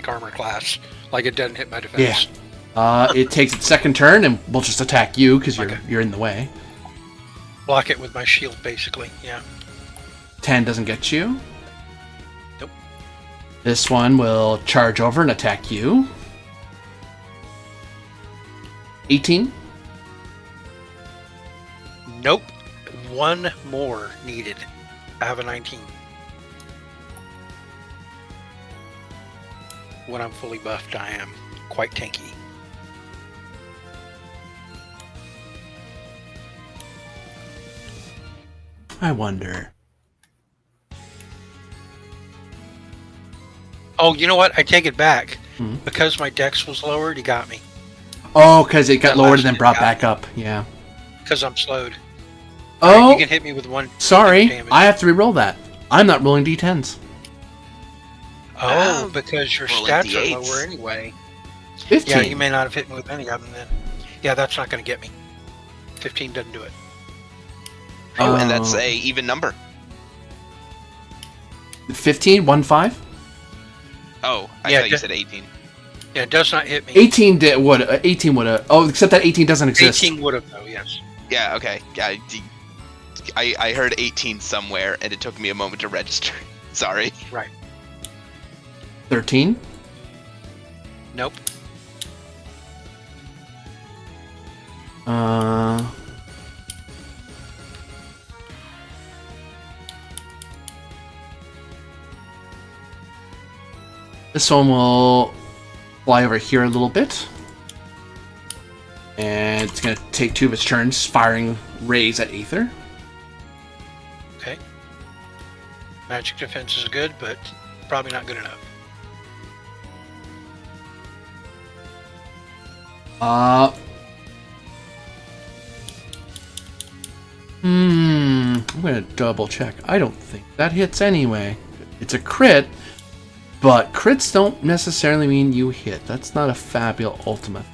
armor class. Like it doesn't hit my defense. It takes its second turn and will just attack you because Okay. you're in the way. Block it with my shield, basically. Yeah. 10 doesn't get you. Nope. This one will charge over and attack you. 18. Nope. One more needed. I have a 19. When I'm fully buffed, I am quite tanky. I wonder. Oh, you know what? I take it back. Hmm. Because my dex was lowered, he got me. Oh, because it got That lowered last and then hit brought got back me. up. Yeah. Because I'm slowed. Oh, Alright, you can hit me with one. sorry. damage. I have to re-roll that. I'm not rolling d10s. Oh, because your rolling stats are D8s. lower anyway. 15. Yeah, you may not have hit me with any of them then. Yeah, that's not going to get me. 15 doesn't do it. Oh, and that's Oh. a even number. 15, 1-5? Oh, I Yeah, thought you said 18. Yeah, it does not hit me. 18 would 18 would have. Oh, except that 18 doesn't exist. 18 would have, though, yes. Yeah, okay. Yeah, I heard 18 somewhere, and it took me a moment to register. Sorry. Right. 13. Nope. This one will fly over here a little bit. And it's going to take 2 of its turns firing rays at Aether. Okay. Magic defense is good, but probably not good enough. I'm going to double check. I don't think that hits anyway. It's a crit, but crits don't necessarily mean you hit. That's not a Fabula Ultima.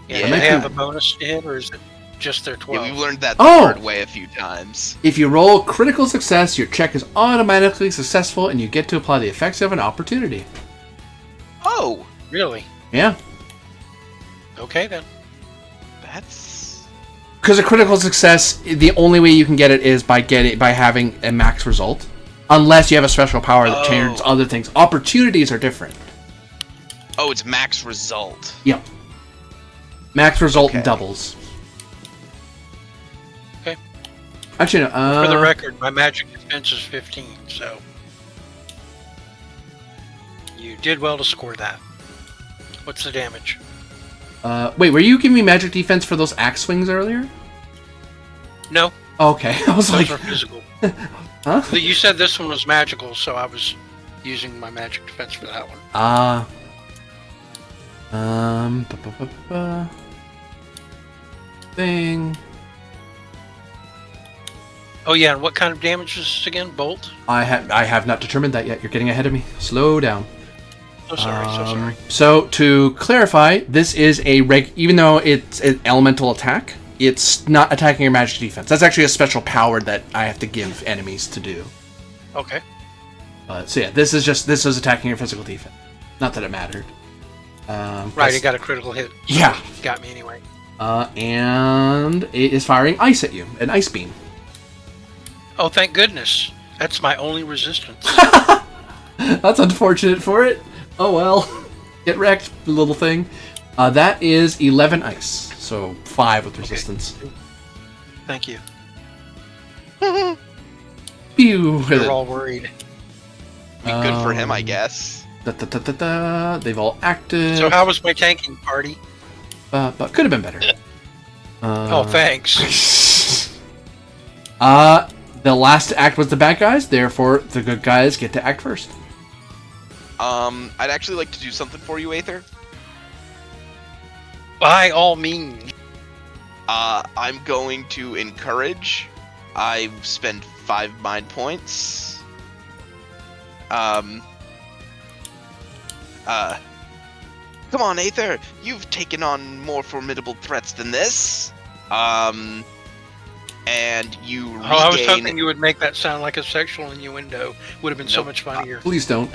Yeah, Yeah. do they have a bonus to hit, or is it just their 12? Yeah, we've learned that the Oh! hard way a few times. If you roll critical success, your check is automatically successful and you get to apply the effects of an opportunity. Oh, Really? Yeah. Okay, then. that's... Because a critical success, the only way you can get it is by having a max result. Unless you have a special power that changes other things. Opportunities are different. Oh, it's max result. Yep. Max result Okay. and doubles. Okay. Actually, no. For the record, my magic defense is 15, so... You did well to score that. What's the damage? Wait, were you giving me magic defense for those axe swings earlier? No, Oh, okay. I was those like, are physical. huh? You said this one was magical, so I was using my magic defense for that one. Thing. Oh yeah, and what kind of damage is this again? Bolt? I have not determined that yet. You're getting ahead of me. Slow down. So sorry. So to clarify, this is even though it's an elemental attack, it's not attacking your magic defense. That's actually a special power that I have to give enemies to do. Okay. So yeah, this is attacking your physical defense. Not that it mattered. Right, it got a critical hit. So Yeah. it got me anyway. And it is firing ice at you, an ice beam. Oh, thank goodness. That's my only resistance. That's unfortunate for it. Oh well. Get wrecked, little thing. That is 11 ice, so 5 with resistance. Thank you. Pew! We're all worried. I mean, good for him, I guess. They've all acted. So how was my tanking party? But could have been better. Oh, thanks. The last to act was the bad guys, therefore the good guys get to act first. I'd actually like to do something for you, Aether. By all means. I'm going to encourage. I spend 5 mind points. Come on, Aether. You've taken on more formidable threats than this. And you regain... Oh, I was hoping you would make that sound like a sexual innuendo. Would have been so Nope. much funnier. Please don't.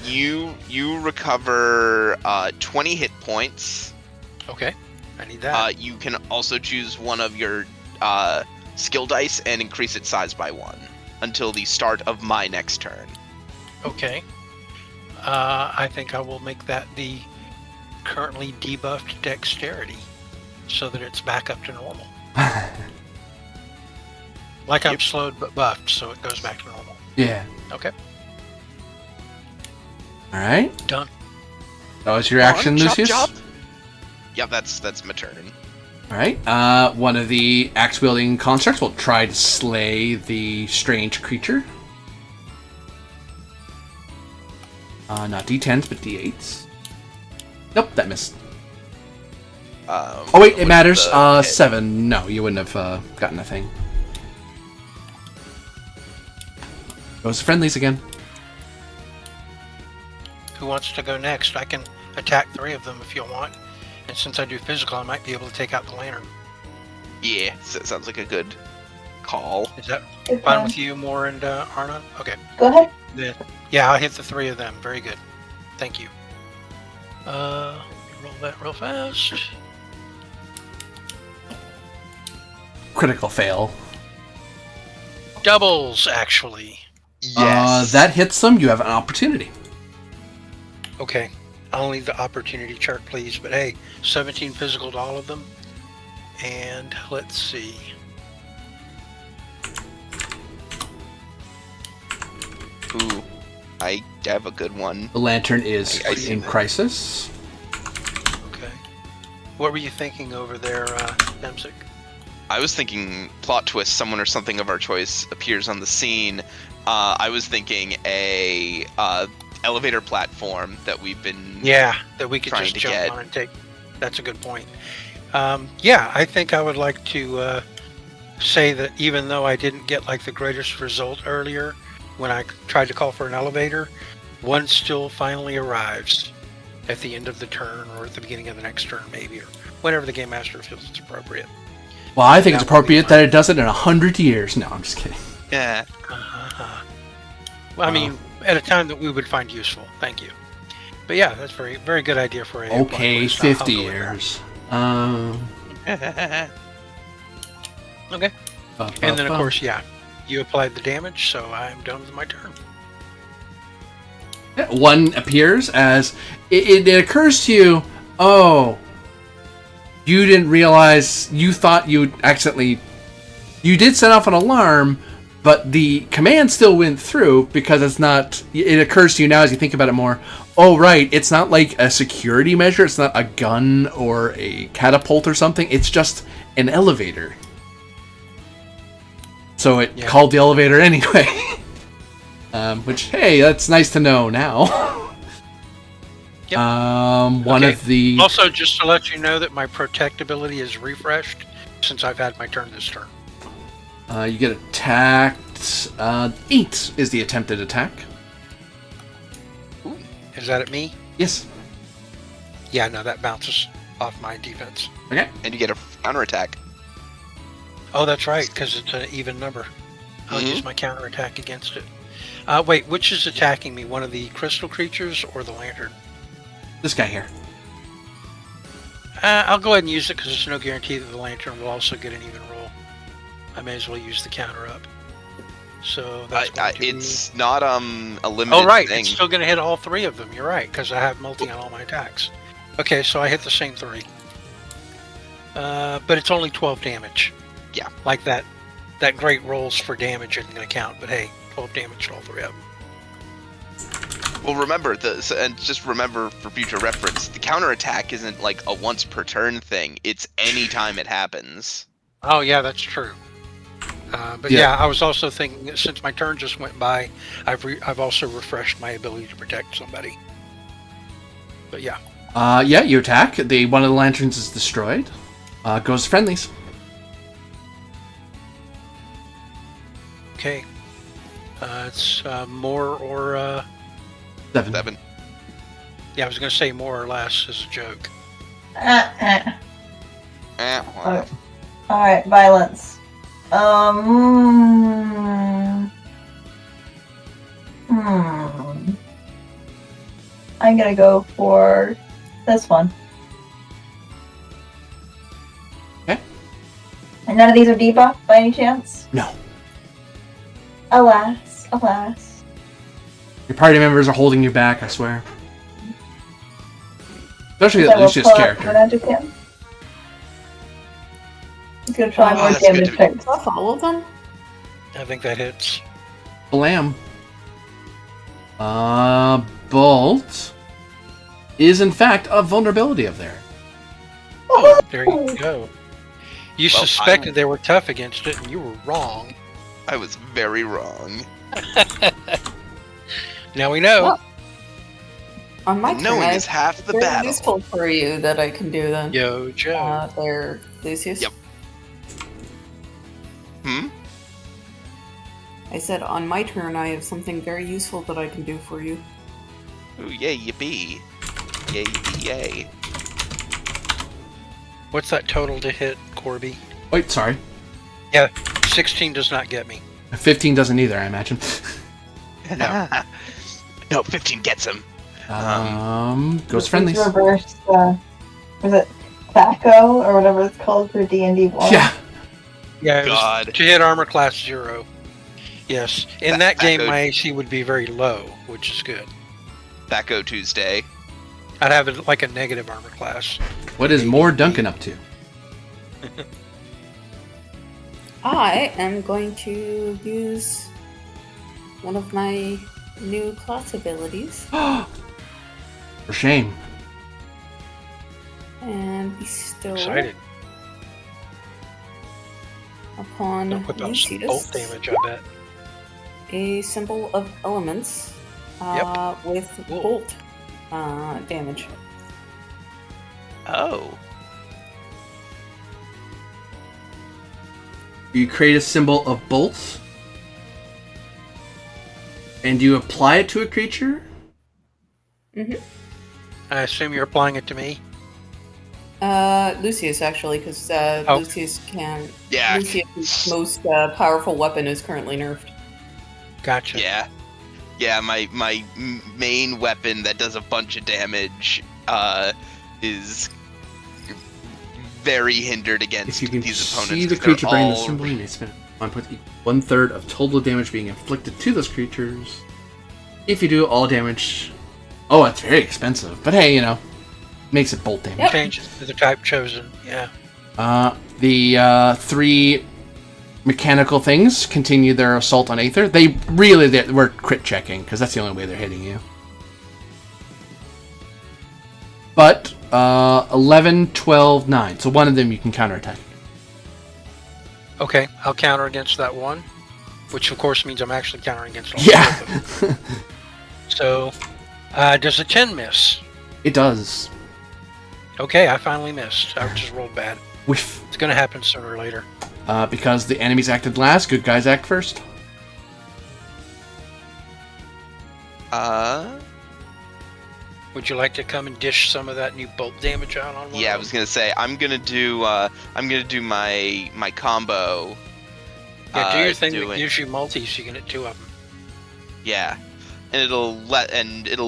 you recover 20 hit points. Okay, I need that. You can also choose one of your skill dice and increase its size by 1 until the start of my next turn. Okay. I think I will make that the currently debuffed dexterity so that it's back up to normal. Like I'm slowed but buffed, so it goes back to normal. Yeah. Okay, Alright. done. That was your action, Chop, Lucius? chop. Yeah, that's my turn. Alright. One of the axe-wielding constructs will try to slay the strange creature. Not D10s, but D8s. Nope, that missed. Oh wait, it matters. hit? 7. No, you wouldn't have gotten a thing. Goes to friendlies again. Who wants to go next? I can attack 3 of them if you want. And since I do physical, I might be able to take out the lantern. Yeah, sounds like a good call. Is that Good fine plan. with you, Moore and Arna? Okay. Go ahead. Then, yeah, I'll hit the 3 of them. Very good. Thank you. Roll that real fast. Critical fail. Doubles, actually. Yes. That hits them. You have an opportunity. Okay. I'll need the opportunity chart, please. But hey, 17 physical to all of them. And let's see. Ooh, I have a good one. The lantern is I see in that. crisis. Okay. What were you thinking over there, Demsic? I was thinking plot twist, someone or something of our choice appears on the scene. I was thinking a elevator platform that we've been Yeah, that we could Trying just to jump get. on and take. That's a good point. Yeah, I think I would like to say that even though I didn't get like the greatest result earlier when I tried to call for an elevator, one still finally arrives at the end of the turn or at the beginning of the next turn maybe, or whenever the game master feels it's appropriate. Well, I think it's That would be appropriate that it does it in 100 years. No, I'm just kidding. Yeah. Well, I mean, at a time that we would find useful. Thank you. But yeah, that's very, very good idea for a Okay, plot twist. 50 I'll go with that. years. Okay. And then, of course, yeah, you applied the damage, so I'm done with my turn. One appears as it occurs to you, oh, you didn't realize, you thought you did set off an alarm, but the command still went through because it occurs to you now as you think about it more, oh right, it's not like a security measure, it's not a gun or a catapult or something, it's just an elevator. So it called the elevator anyway. Which, hey, that's nice to know now. Yep. One Okay. of the... Also, just to let you know that my protect ability is refreshed since I've had my turn this turn. you get attacked. 8 is the attempted attack. Is that at me? Yes. Yeah, no, that bounces off my defense. Okay. And you get a counterattack. Oh, that's right, because it's an even number. I'll Mhm. use my counterattack against it. Wait, which is attacking me? One of the crystal creatures or the lantern? This guy here. I'll go ahead and use it because there's no guarantee that the lantern will also get an even roll. I may as well use the counter up. So that's going to It's not a limited Oh, right. thing. It's still going to hit all 3 of them. You're right, because I have multi on all my attacks. Okay, so I hit the same 3. But it's only 12 damage. Yeah. Like that great rolls for damage isn't going to count, but hey, 12 damage to all 3 of them. Well, remember and just remember for future reference, the counterattack isn't like a once per turn thing. It's any time it happens. Oh, yeah, that's true. But Yeah. yeah, I was also thinking that since my turn just went by, I've also refreshed my ability to protect somebody. But yeah. Yeah, you attack. One of the lanterns is destroyed. Goes to friendlies. Okay. It's more or 7. 7. yeah, I was going to say more or less as a joke. Well, Alright, violence. I'm gonna go for this one. Okay. And none of these are debuffed by any chance? No. Alas, alas. Your party members are holding you back, I swear. Especially So the I will Lucius pull out character. Magic him. He's gonna try Oh, more that's good damage to- types. Off all of them? I think that hits. Blam. Bolt is in fact a vulnerability of there. Oh, there you go. You Well, suspected they were tough against it, and you were wrong. I was very wrong. Now we know. Well, On my And turn, knowing I is half the very battle. useful for you that I can do then. Yo, Joe. There, Lucius. Yep. Hmm? I said on my turn, I have something very useful that I can do for you. Ooh, yay, yippee. Yay, yippee, yay. What's that total to hit, Corby? Wait, sorry. Yeah, 16 does not get me. 15 doesn't either, I imagine. No. No, 15 gets him. Goes friendlies. Reverse, was it THACO or whatever it's called for D&D 1? Yeah. Yeah, it was God. to hit armor class 0. Yes. In that game, good. my AC would be very low, which is good. Thaco Tuesday. I'd have it like a negative armor class. What is more Duncan up to? I am going to use one of my new class abilities For shame. and bestow Excited. upon They'll put out some bolt Lucius damage, I bet. a symbol of elements with Cool. bolt damage. Oh. You create a symbol of bolts, and you apply it to a creature. I assume you're applying it to me? Lucius actually, because Oh. Lucius can. Yeah. Lucius' most powerful weapon is currently nerfed. Gotcha. Yeah. Yeah, my main weapon that does a bunch of damage is very hindered If against you can these opponents. see the 'cause they're creature bearing the all- symbol, you may spend 1 point equal 1/3 of total damage being inflicted to those creatures. If you do, all damage. Oh, it's very expensive, but hey, makes it bolt damage. Yep. Changes to the type chosen. Yeah. The 3 mechanical things continue their assault on Aether. They were crit checking, because that's the only way they're hitting you. But 11, 12, 9. So one of them you can counterattack. Okay, I'll counter against that one, which of course means I'm actually countering against all Yeah, three of them. So, does a 10 miss? it does. Okay, I finally missed. I just rolled bad. Whiff. It's gonna happen sooner or later. Because the enemies acted last, good guys act first. Would you like to come and dish some of that new bolt damage out on one? Yeah, I of was them? gonna say I'm gonna do my combo. Yeah, do your thing that doing- gives you multis. You can hit 2 of them. Yeah, and it'll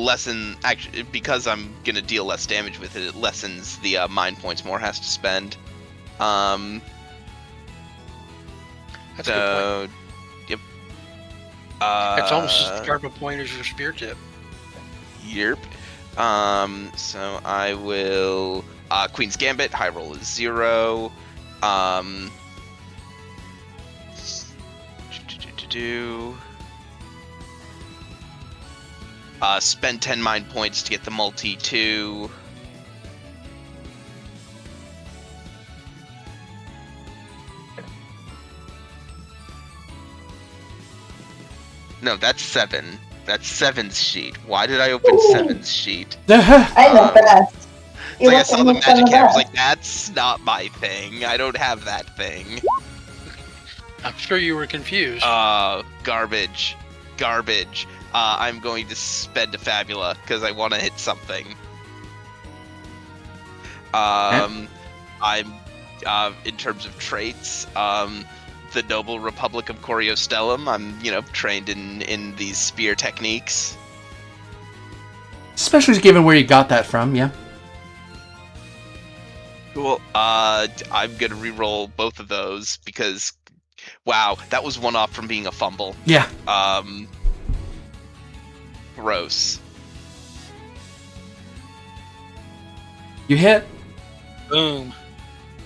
lessen actually because I'm gonna deal less damage with it. It lessens the mind points Moore has to spend. That's a good point. So, yep. It's almost as sharp a point as your spear tip. Yerp. So I will Queen's Gambit. High roll is 0. Spend 10 mind points to get the multi 2. No, that's 7. That's 7's sheet. Why did I open 7's sheet? I'm the best. It's like I look saw at the me from magic hat. I was back. like, that's not my thing. I don't have that thing. I'm sure you were confused. Garbage. Garbage. I'm going to spend a Fabula because I want to hit something. I'm in terms of traits, the Noble Republic of Coriostellum. I'm, trained in these spear techniques. Especially given where you got that from, yeah. Cool. I'm gonna re-roll both of those because, wow, that was one off from being a fumble. Yeah. Gross. You hit, Boom.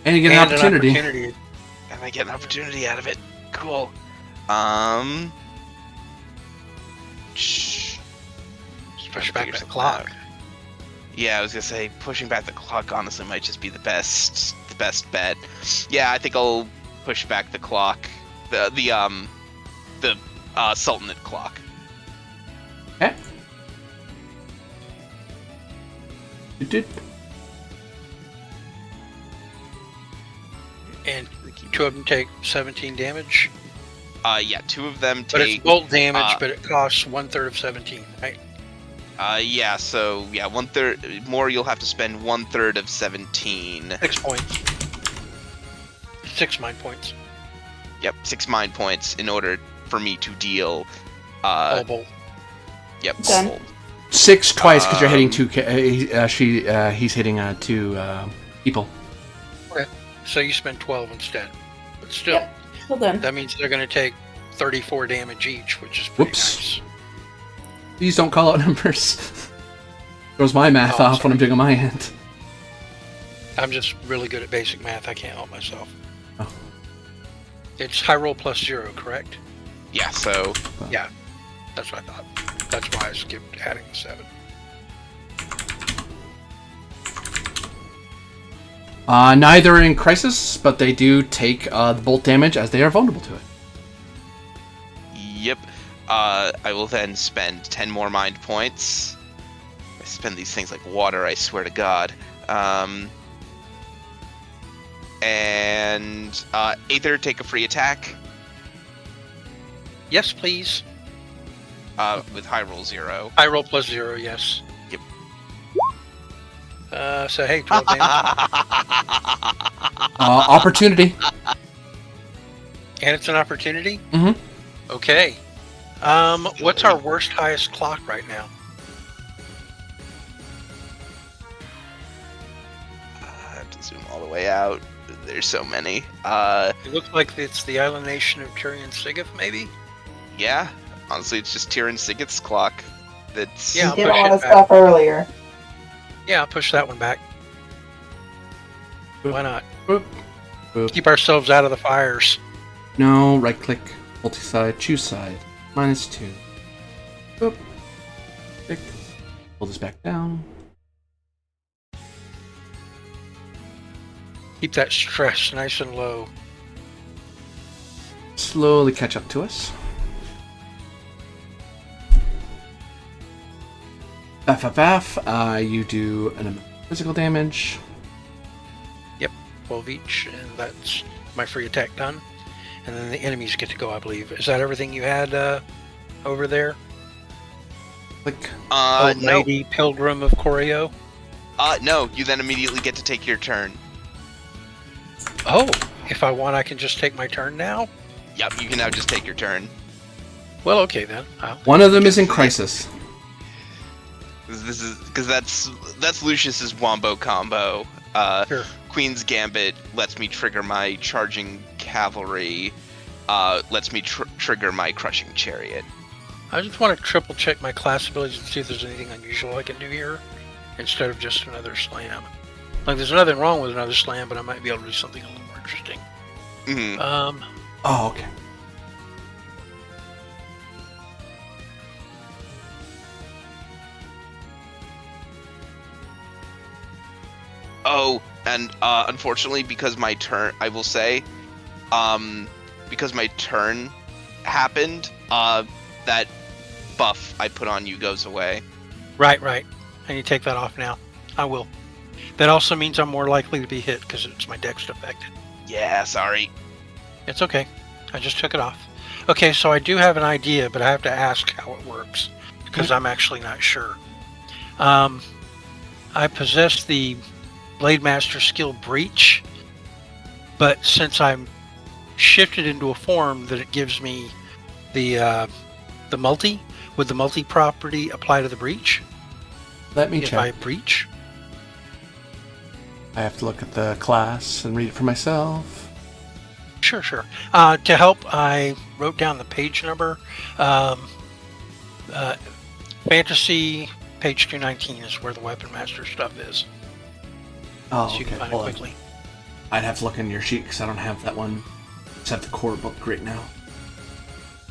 and you get an And opportunity. And I get an opportunity out of it. Cool. Just push back the clock. Yeah, I was gonna say pushing back the clock honestly might just be the best bet. Yeah, I think I'll push back the clock. The Sultanate clock. Okay. Did- And 2 of them take 17 damage. Yeah, 2 of them But it's take. bolt damage, but it costs 1/3 of 17, right? Yeah. So yeah, 1/3 more. You'll have to spend 1/3 of 17. 6 points. 6 mind points. Yep, 6 mind points in order for me to deal. All bolt. Yep. Done. Bolt. 6 twice because you're hitting Um, 2. He's hitting 2 people. So you spend 12 instead. But still, Yep. Well done. that means they're going to take 34 damage each, which is pretty Whoops. nice. Please don't call out numbers. Throws my math Oh, off when I'm sorry. doing on my end. I'm just really good at basic math. I can't help myself. Oh. It's high roll plus 0, correct? Yeah. So Yeah, that's what I thought. That's why I skipped adding the 7. Neither in Crisis, but they do take the bolt damage as they are vulnerable to it. yep. I will then spend 10 more mind points. I spend these things like water. I swear to God. And Aether, take a free attack. Yes, please. With high roll 0. High roll plus 0, yes. Yep. So hey, 12 damage. Opportunity. And it's an opportunity? Mhm. Okay. What's our worst highest clock right now? I have to zoom all the way out. There's so many. It looks like it's the island nation of Tyrion Sigeth, maybe? Yeah. Honestly, it's just Tyrion Sigeth's clock. That's Yeah, You I'll did push all it the back. stuff earlier. Yeah, I'll push that one back. Boop. Why not? Boop. Boop. Keep ourselves out of the fires. No, right click, multi-side, choose side, -2. Boop. Click. Pull this back down. Keep that stress nice and low. Slowly catch up to us. Baff. You do an amount of physical damage. 12 each, and that's my free attack done. And then the enemies get to go, I believe. Is that everything you had over there? Click. Oh, no. Lady Pilgrim of Corio? No, you then immediately get to take your turn. Oh, if I want, I can just take my turn now? Yep, you can now just take your turn. Well, okay then. One of them is in Crisis. This is because that's Lucius's wombo combo. Sure. Queen's Gambit lets me trigger my charging cavalry. Lets me trigger my crushing chariot. I just want to triple check my class abilities and see if there's anything unusual I can do here instead of just another slam. Like, there's nothing wrong with another slam, but I might be able to do something a little more interesting. Mhm. Oh, okay. Oh, and unfortunately, because my turn, I will say, because my turn happened, that buff I put on you goes away. Right. And you take that off now. I will. That also means I'm more likely to be hit because it's my dex affected. Yeah, sorry. It's okay. I just took it off. Okay, so I do have an idea, but I have to ask how it works because I'm actually not sure. I possess the Blade Master skill Breach, but since I'm shifted into a form that it gives me the multi, would the multi property apply to the breach Let me if check. I breach? I have to look at the class and read it for myself. Sure. To help, I wrote down the page number. Fantasy page 219 is where the Weapon Master stuff is. Oh, So you okay. can find Hold it on. quickly. I'd have to look in your sheet because I don't have that one. Just have the core book right now.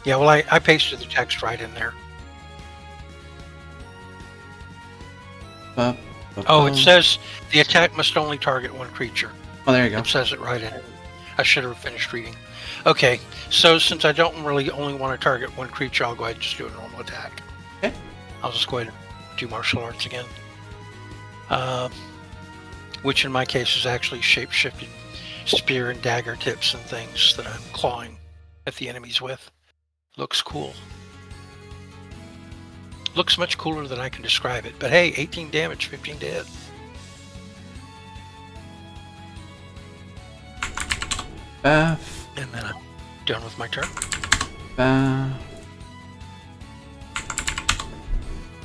Yeah, well, I pasted the text right in there. Oh, it says the attack must only target one creature. Oh, there you go. It says it right in it. I should have finished reading. Okay, so since I don't really only want to target one creature, I'll go ahead and just do a normal attack. Okay. I'll just go ahead and do martial arts again. which in my case is actually shape-shifted spear and dagger tips and things that I'm clawing at the enemies with. Looks cool. Looks much cooler than I can describe it. But hey, 18 damage, 15 dead. Bath. And then I'm done with my turn.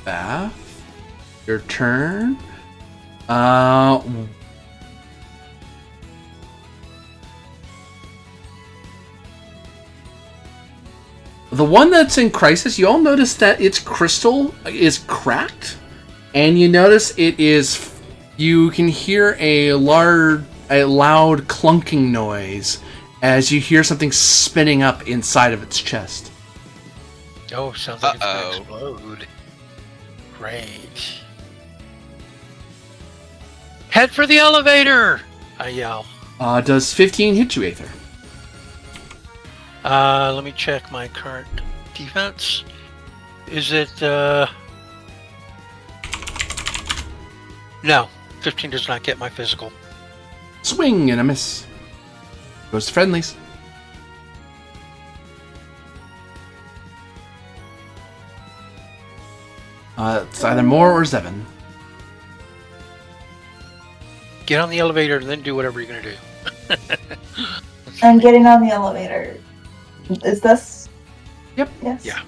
Bath. Your turn. The one that's in crisis, you all notice that its crystal is cracked, and you notice it is. You can hear a loud clunking noise as you hear something spinning up inside of its chest. Oh, sounds like it's gonna explode. Great. Head for the elevator! I yell. Does 15 hit you, Aether? Let me check my current defense. Is it, No, 15 does not get my physical. Swing and a miss. Goes to friendlies. It's either more or Zevin. Get on the elevator and then do whatever you're gonna do. I'm getting on the elevator. Is this? Yep. Yes. Yeah.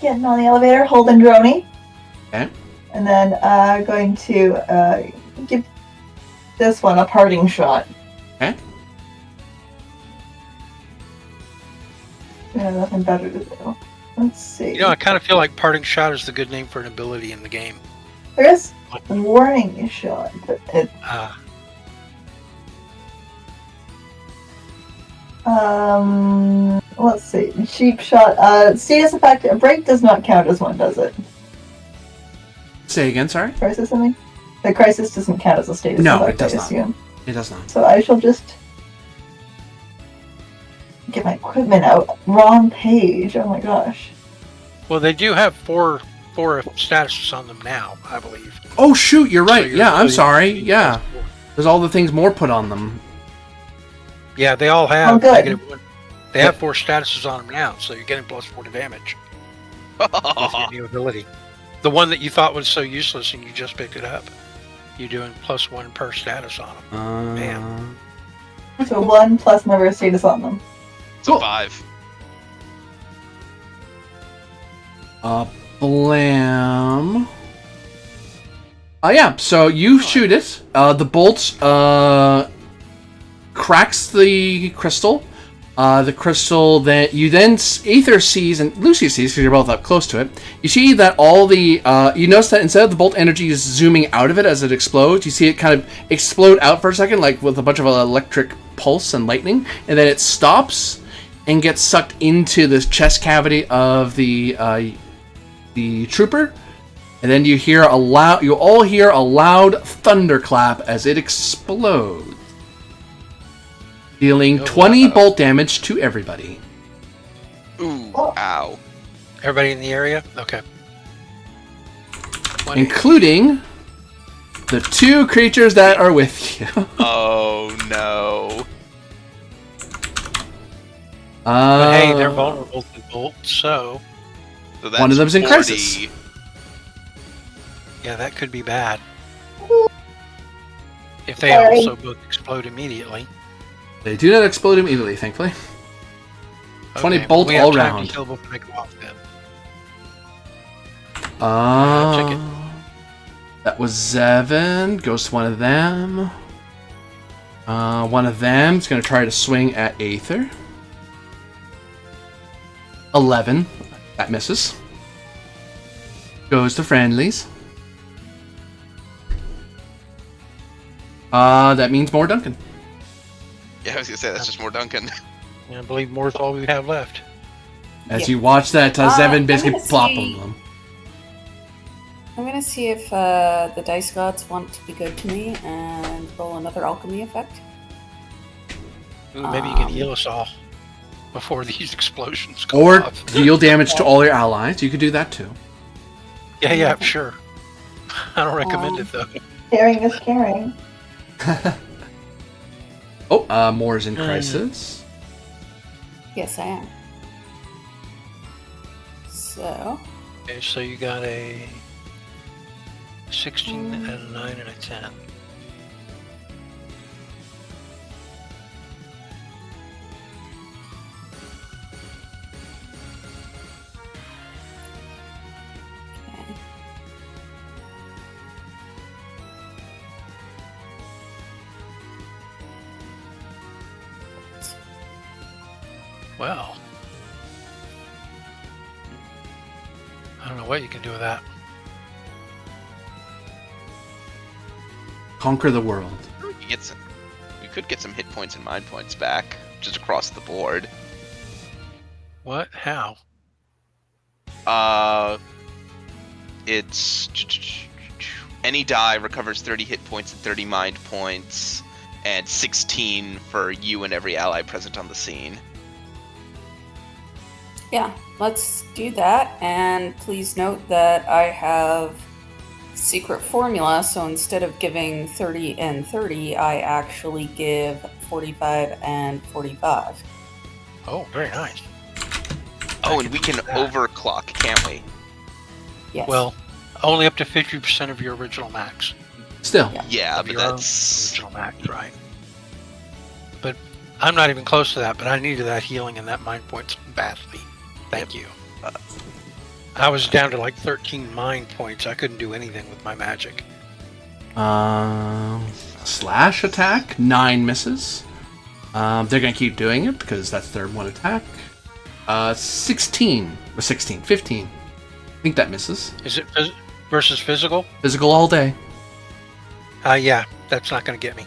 Getting on the elevator, holding Droney. Okay. And then going to give this one a parting shot. Okay. Yeah, nothing better to do. Let's see. You know, I kind of feel like parting shot is the good name for an ability in the game. There is a warning shot, but it. Let's see. Cheap shot. Status effect. A break does not count as one, does it? Say again, sorry? Crisis, something? The crisis doesn't count as a status No, effect, it does I not. assume. It does not. So I shall just get my equipment out. Wrong page. Oh my gosh. Well, they do have four statuses on them now, I believe. Oh shoot, you're right. So Yeah, I'm sorry. Yeah. There's all the things more put on them. Yeah, they all have good. -1. They have 4 statuses on them now, so you're getting +4 to damage with your new ability. The one that you thought was so useless and you just picked it up. You're doing +1 per status on them. Man. So 1 plus never status on them. So 5. Blam. Yeah, so you shoot it. The bolt cracks the crystal. The crystal that you then Aether sees and Lucy sees, because you're both up close to it. You see that all the you notice that instead of the bolt energy is zooming out of it as it explodes, you see it kind of explode out for a second, like with a bunch of electric pulse and lightning, and then it stops and gets sucked into this chest cavity of the trooper. And then you all hear a loud thunderclap as it explodes, dealing 20 bolt damage to everybody. Ooh, Oh. ow. Everybody in the area? Okay. 20. Including the 2 creatures that are with you. Oh no. But hey, they're vulnerable to bolt, so So that's One of them's in 40. crisis. yeah, that could be bad. If they Sorry. also both explode immediately. They do not explode immediately, thankfully. 20 Okay, bolt we have all time round. to kill before they go off then. Check it. That was Zevin. Goes to one of them. One of them is going to try to swing at Aether. 11. That misses. Goes to friendlies. That means more Duncan. Yeah, I was gonna say that's just more Duncan. And I believe more is all we have left. As Yeah. you watch that Zevin I'm basically gonna plop see- on them. I'm gonna see if the dice gods want to be good to me and roll another alchemy effect. Ooh, maybe you can heal us all before these explosions go Or off. deal damage to all your allies. You could do that too. Yeah, sure. I don't recommend it though. Sharing is caring. Oh, Moore's in crisis. Yes, I am. So, Okay, so you got a 16 and a 9 and a 10. okay. Well, I don't know what you can do with that. Conquer the world. We could get some hit points and mind points back, just across the board. What? How? It's any die recovers 30 hit points and 30 mind points, and 16 for you and every ally present on the scene. Yeah, let's do that. And please note that I have secret formula, so instead of giving 30 and 30, I actually give 45 and 45. Oh, very nice. Oh, and we can overclock, can't we? Yes. Well, only up to 50% of your original max. Still. Yeah. Yeah, Of but your own that's... original max, right? But I'm not even close to that, but I needed that healing and that mind points badly. Thank you. I was down to like 13 mind points. I couldn't do anything with my magic. Slash attack. 9 misses. They're going to keep doing it because that's their one attack. 16. 15. I think that misses. Is it versus physical? Physical all day. Yeah, that's not going to get me.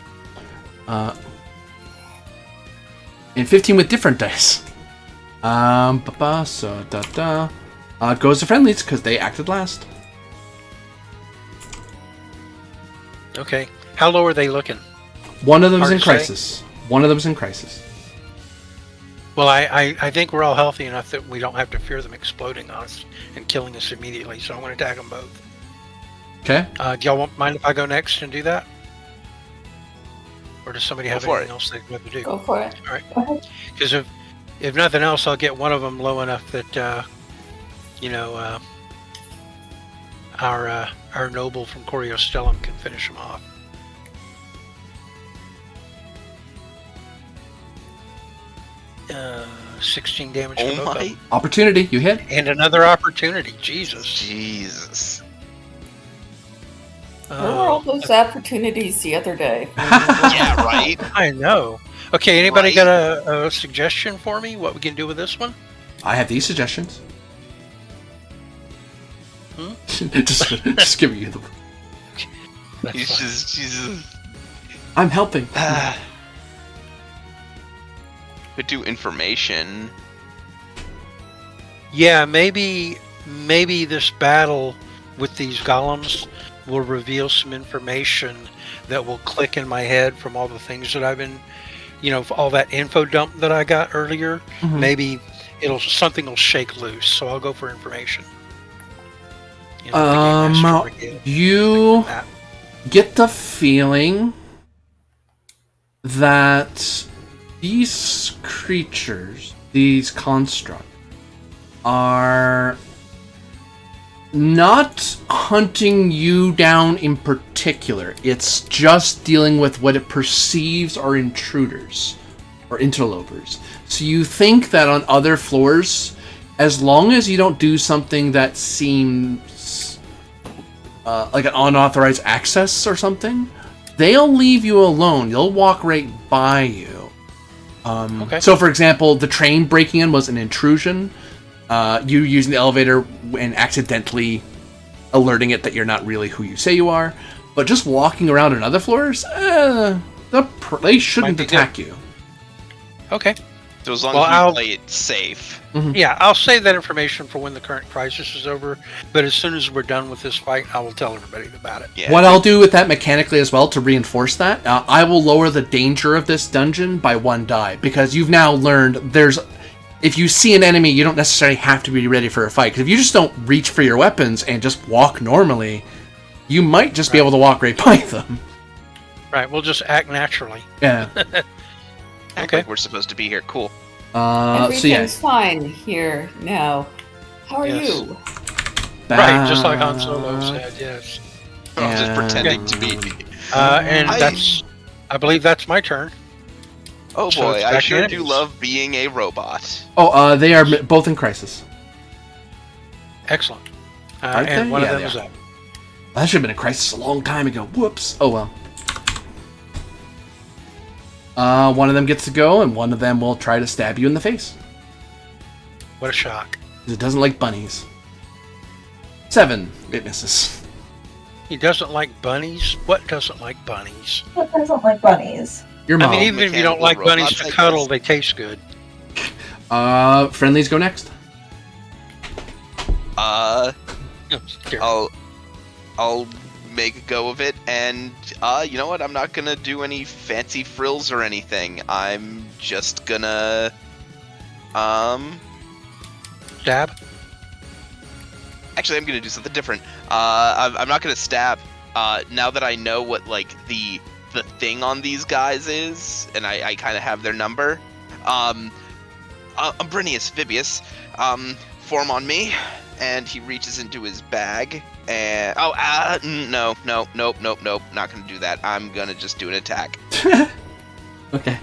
And 15 with different dice. Goes to friendlies because they acted last. Okay. How low are they looking? One of them's Hard in to say. crisis. One of them's in crisis. Well, I think we're all healthy enough that we don't have to fear them exploding on us and killing us immediately, so I'm going to attack them both. Okay. Do y'all mind if I go next and do that? Or does somebody have for anything it. else they'd like to do? Go for it. All right. Go ahead. Because if nothing else, I'll get one of them low enough that, our noble from Coriostellum can finish him off. Uh, 16 damage Oh for both of my... them. Opportunity. You hit. And another opportunity. Jesus. Jesus. Where were all those opportunities the other day? Yeah, right? I know. Okay, anybody Right? got a suggestion for me? What we can do with this one? I have these suggestions. Hmm? just giving you the. That's He's fine. just... Jesus. I'm helping. Could do information. Yeah, maybe this battle with these golems will reveal some information that will click in my head from all the things that I've been, all that info dump that I got earlier. Mhm. Maybe something will shake loose. So I'll go for information. The Game Master Brigade, You that. get the feeling that these creatures, these constructs, are not hunting you down in particular. It's just dealing with what it perceives are intruders or interlopers. So you think that on other floors, as long as you don't do something that seems like an unauthorized access or something, they'll leave you alone. They'll walk right by you. Okay. So, for example, the train breaking in was an intrusion. You using the elevator and accidentally alerting it that you're not really who you say you are. But just walking around on other floors, they shouldn't Might be attack you. Okay. So as long Well, as we I'll- play it safe. Yeah, I'll save that information for when the current crisis is over. But as soon as we're done with this fight, I will tell everybody about it. Yeah. What I'll do with that mechanically as well to reinforce that, I will lower the danger of this dungeon by 1 die, because you've now learned if you see an enemy, you don't necessarily have to be ready for a fight. Because if you just don't reach for your weapons and just walk normally, you might just be able to walk right by them. Right, we'll just act naturally. Yeah. Act Okay. like we're supposed to be here. Cool. So yeah. Everything's fine here now. How are Yes. you? Right, just like Han Solo said, yes. I'm just And- pretending to be. And I- I believe that's my turn. Oh So boy, it's I back sure to do enemies. love being a robot. Oh, they are both in crisis. Excellent. Aren't And they? one Yeah, of them they is are. up. That should have been a crisis a long time ago. Whoops. Oh well. One of them gets to go, and one of them will try to stab you in the face. What a shock. 'Cause it doesn't like bunnies. 7. It misses. He doesn't like bunnies? What doesn't like bunnies? What doesn't like bunnies? Your I mom. mean, even if you don't mechanical like bunnies robots, to I cuddle, guess. they taste good. Friendlies go next. I'll make a go of it, and you know what? I'm not gonna do any fancy frills or anything. I'm just gonna Stab? Actually, I'm gonna do something different. I'm not gonna stab. Now that I know what like the thing on these guys is, and I kind of have their number. Umbrinius Vibius, form on me, and he reaches into his bag. And nope, not gonna do that. I'm gonna just do an attack. Okay.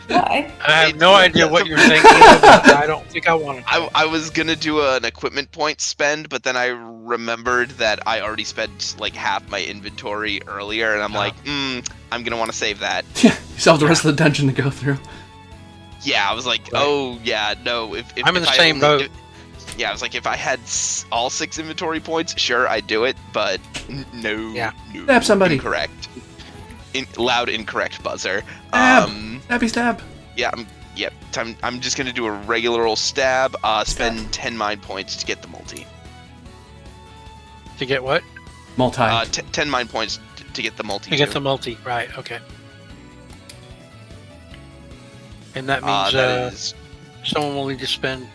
Why? I have It's- no idea yeah, what the- you're thinking of, but I don't think I want to. I was gonna do an equipment point spend, but then I remembered that I already spent like half my inventory earlier, and I'm like, I'm gonna want to save that. You still have the rest of the dungeon to go through. Yeah, I was like, Right. oh yeah, no. If I'm in if the I same only- boat. Yeah, I was like, if I had all 6 inventory points, sure, I'd do it, but no. Yeah. No, Stab somebody. Incorrect. Loud incorrect buzzer. Stab. Stabby stab. Yeah, I'm just gonna do a regular old stab. Spend 10 mind points to get the multi. To get what? Multi. 10 mind points to get the multi. To get too. the multi. Right, okay. And that means that is someone will need to spend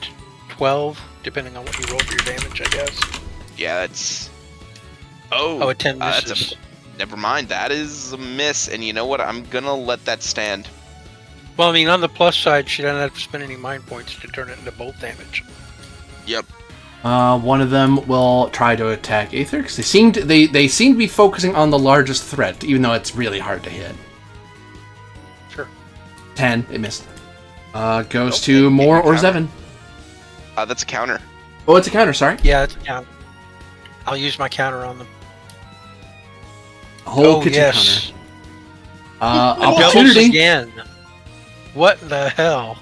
12, depending on what you roll for your damage, I guess. yeah, that's. Oh, a 10 that's misses. never mind. That is a miss, and you know what? I'm gonna let that stand. Well, I mean, on the plus side, she doesn't have to spend any mind points to turn it into bolt damage. Yep. One of them will try to attack Aether because they seem to be focusing on the largest threat, even though it's really hard to hit. Sure. 10. It missed. Goes Nope, to it Moore or counter. Zevin. That's a counter. Oh, it's a counter. Sorry. Yeah, it's a counter. I'll use my counter on them. A whole kitchen yes. counter. Doubles Opportunity. again. What the hell?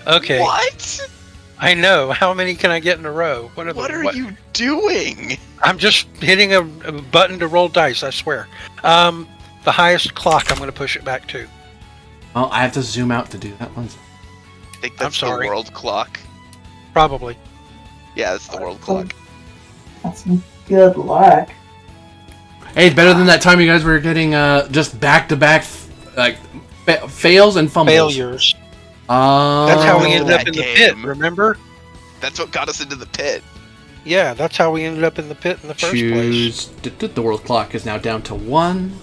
Okay. What? I know. How many can I get in a row? What What are you doing? I'm just hitting a button to roll dice, I swear. The highest clock, I'm going to push it back to. Well, I have to zoom out to do that one. I think I'm that's the sorry. world clock. Probably. Yeah, that's the world clock. That's good luck. Hey, it's better than that time you guys were getting just back-to-back like fails and fumbles. Failures. That's That's how we Oh, ended up that in the game. pit, remember? That's what got us into the pit. Yeah, that's how we ended up in the pit in the first place. Choose. The world clock is now down to 1.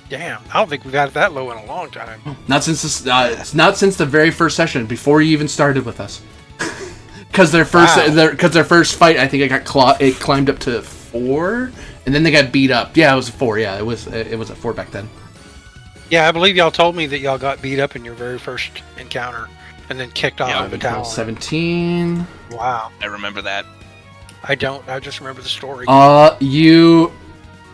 Damn, I don't think we've had that low in a long time. Not since this. It's not since the very first session before you even started with us. Because their first, Wow. their first fight, I think it climbed up to 4, and then they got beat up. Yeah, it was 4. Yeah, it was at 4 back then. Yeah, I believe y'all told me that y'all got beat up in your very first encounter and then kicked off Yeah, of the tower. 17. Wow. I remember that. I don't. I just remember the story.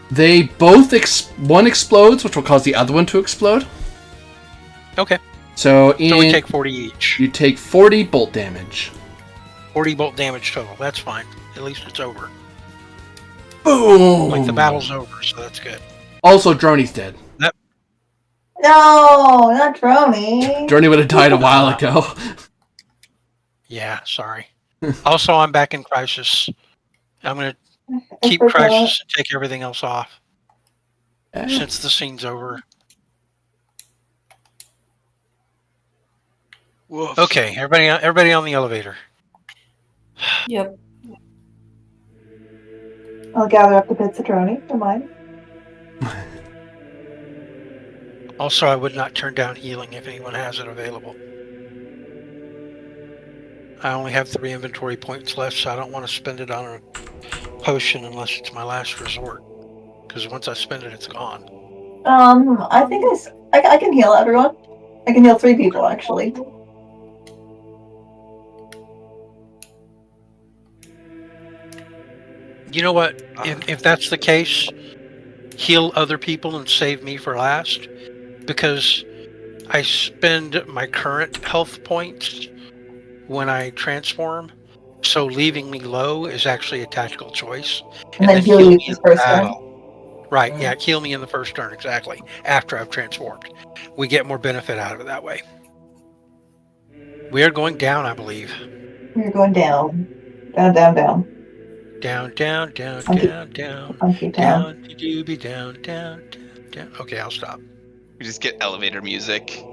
They both one explodes, which will cause the other one to explode. Okay. So So we take 40 each. you take 40 bolt damage. 40 bolt damage total. That's fine. At least it's over. Boom! Like the battle's over, so that's good. Also, Droney's dead. No, not Droney. Droney would have died a while ago. Yeah, sorry. Also, I'm back in Crisis. I'm going to I keep forgot. Crisis and take everything else off Eh. since the scene's over. Woof. Okay, everybody on the elevator. Yep. I'll gather up the bits of Trony for mine. Also, I would not turn down healing if anyone has it available. I only have 3 inventory points left, so I don't want to spend it on a potion unless it's my last resort. Because once I spend it, it's gone. I think I can heal everyone. I can heal 3 people, actually. You know what? If that's the case, heal other people and save me for last. Because I spend my current health points when I transform. So leaving me low is actually a tactical choice. And then heal you me in this first turn. battle. Right, yeah, heal me in the first turn, exactly. After I've transformed. We get more benefit out of it that way. We are going down, I believe. We're going down. Down, down, down. Down, down, down, Funky- down, down. Funky town. Down, doobie, down, down, down, down. Okay, I'll stop. We just get elevator music.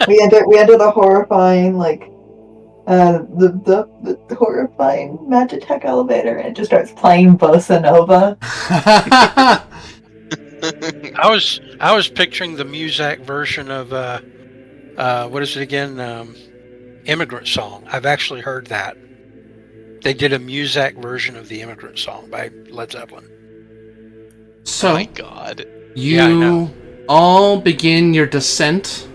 We enter the horrifying, like, the horrifying Magitech elevator, and it just starts playing Bossa Nova. I was picturing the Muzak version of what is it again? Immigrant Song. I've actually heard that. They did a Muzak version of the Immigrant Song by Led Zeppelin. So, oh my god. you Yeah, I know. all begin your descent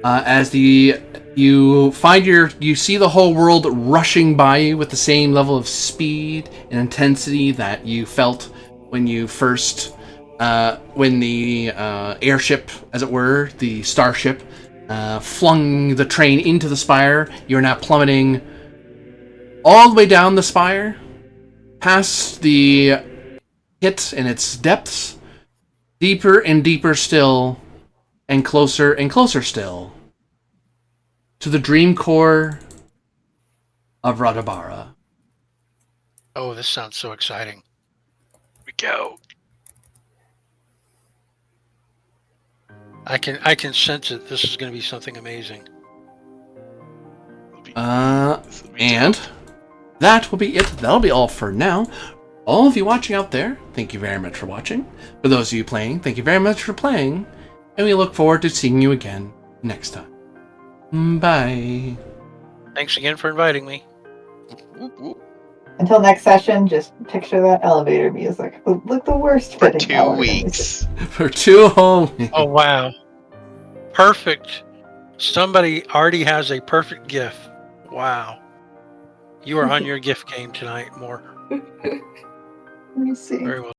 as you see the whole world rushing by you with the same level of speed and intensity that you felt when you first when the airship, as it were, the starship, flung the train into the spire. You're now plummeting all the way down the spire, past the pit in its depths, deeper and deeper still, and closer still, to the dream core of Radabara. Oh, this sounds so exciting. Here we go. I can sense it. This is going to be something amazing. This will be And dope. that will be it. That'll be all for now. All of you watching out there, thank you very much for watching. For those of you playing, thank you very much for playing. And we look forward to seeing you again next time. Bye. Thanks again for inviting me. Whoop, whoop. Until next session, just picture that elevator music. Look, the worst For fitting 2 elevator weeks. For 2 whole weeks. Oh, wow. Perfect. Somebody already has a perfect GIF. Wow. You are on your GIF game tonight, more. Music. Let me see. Very well.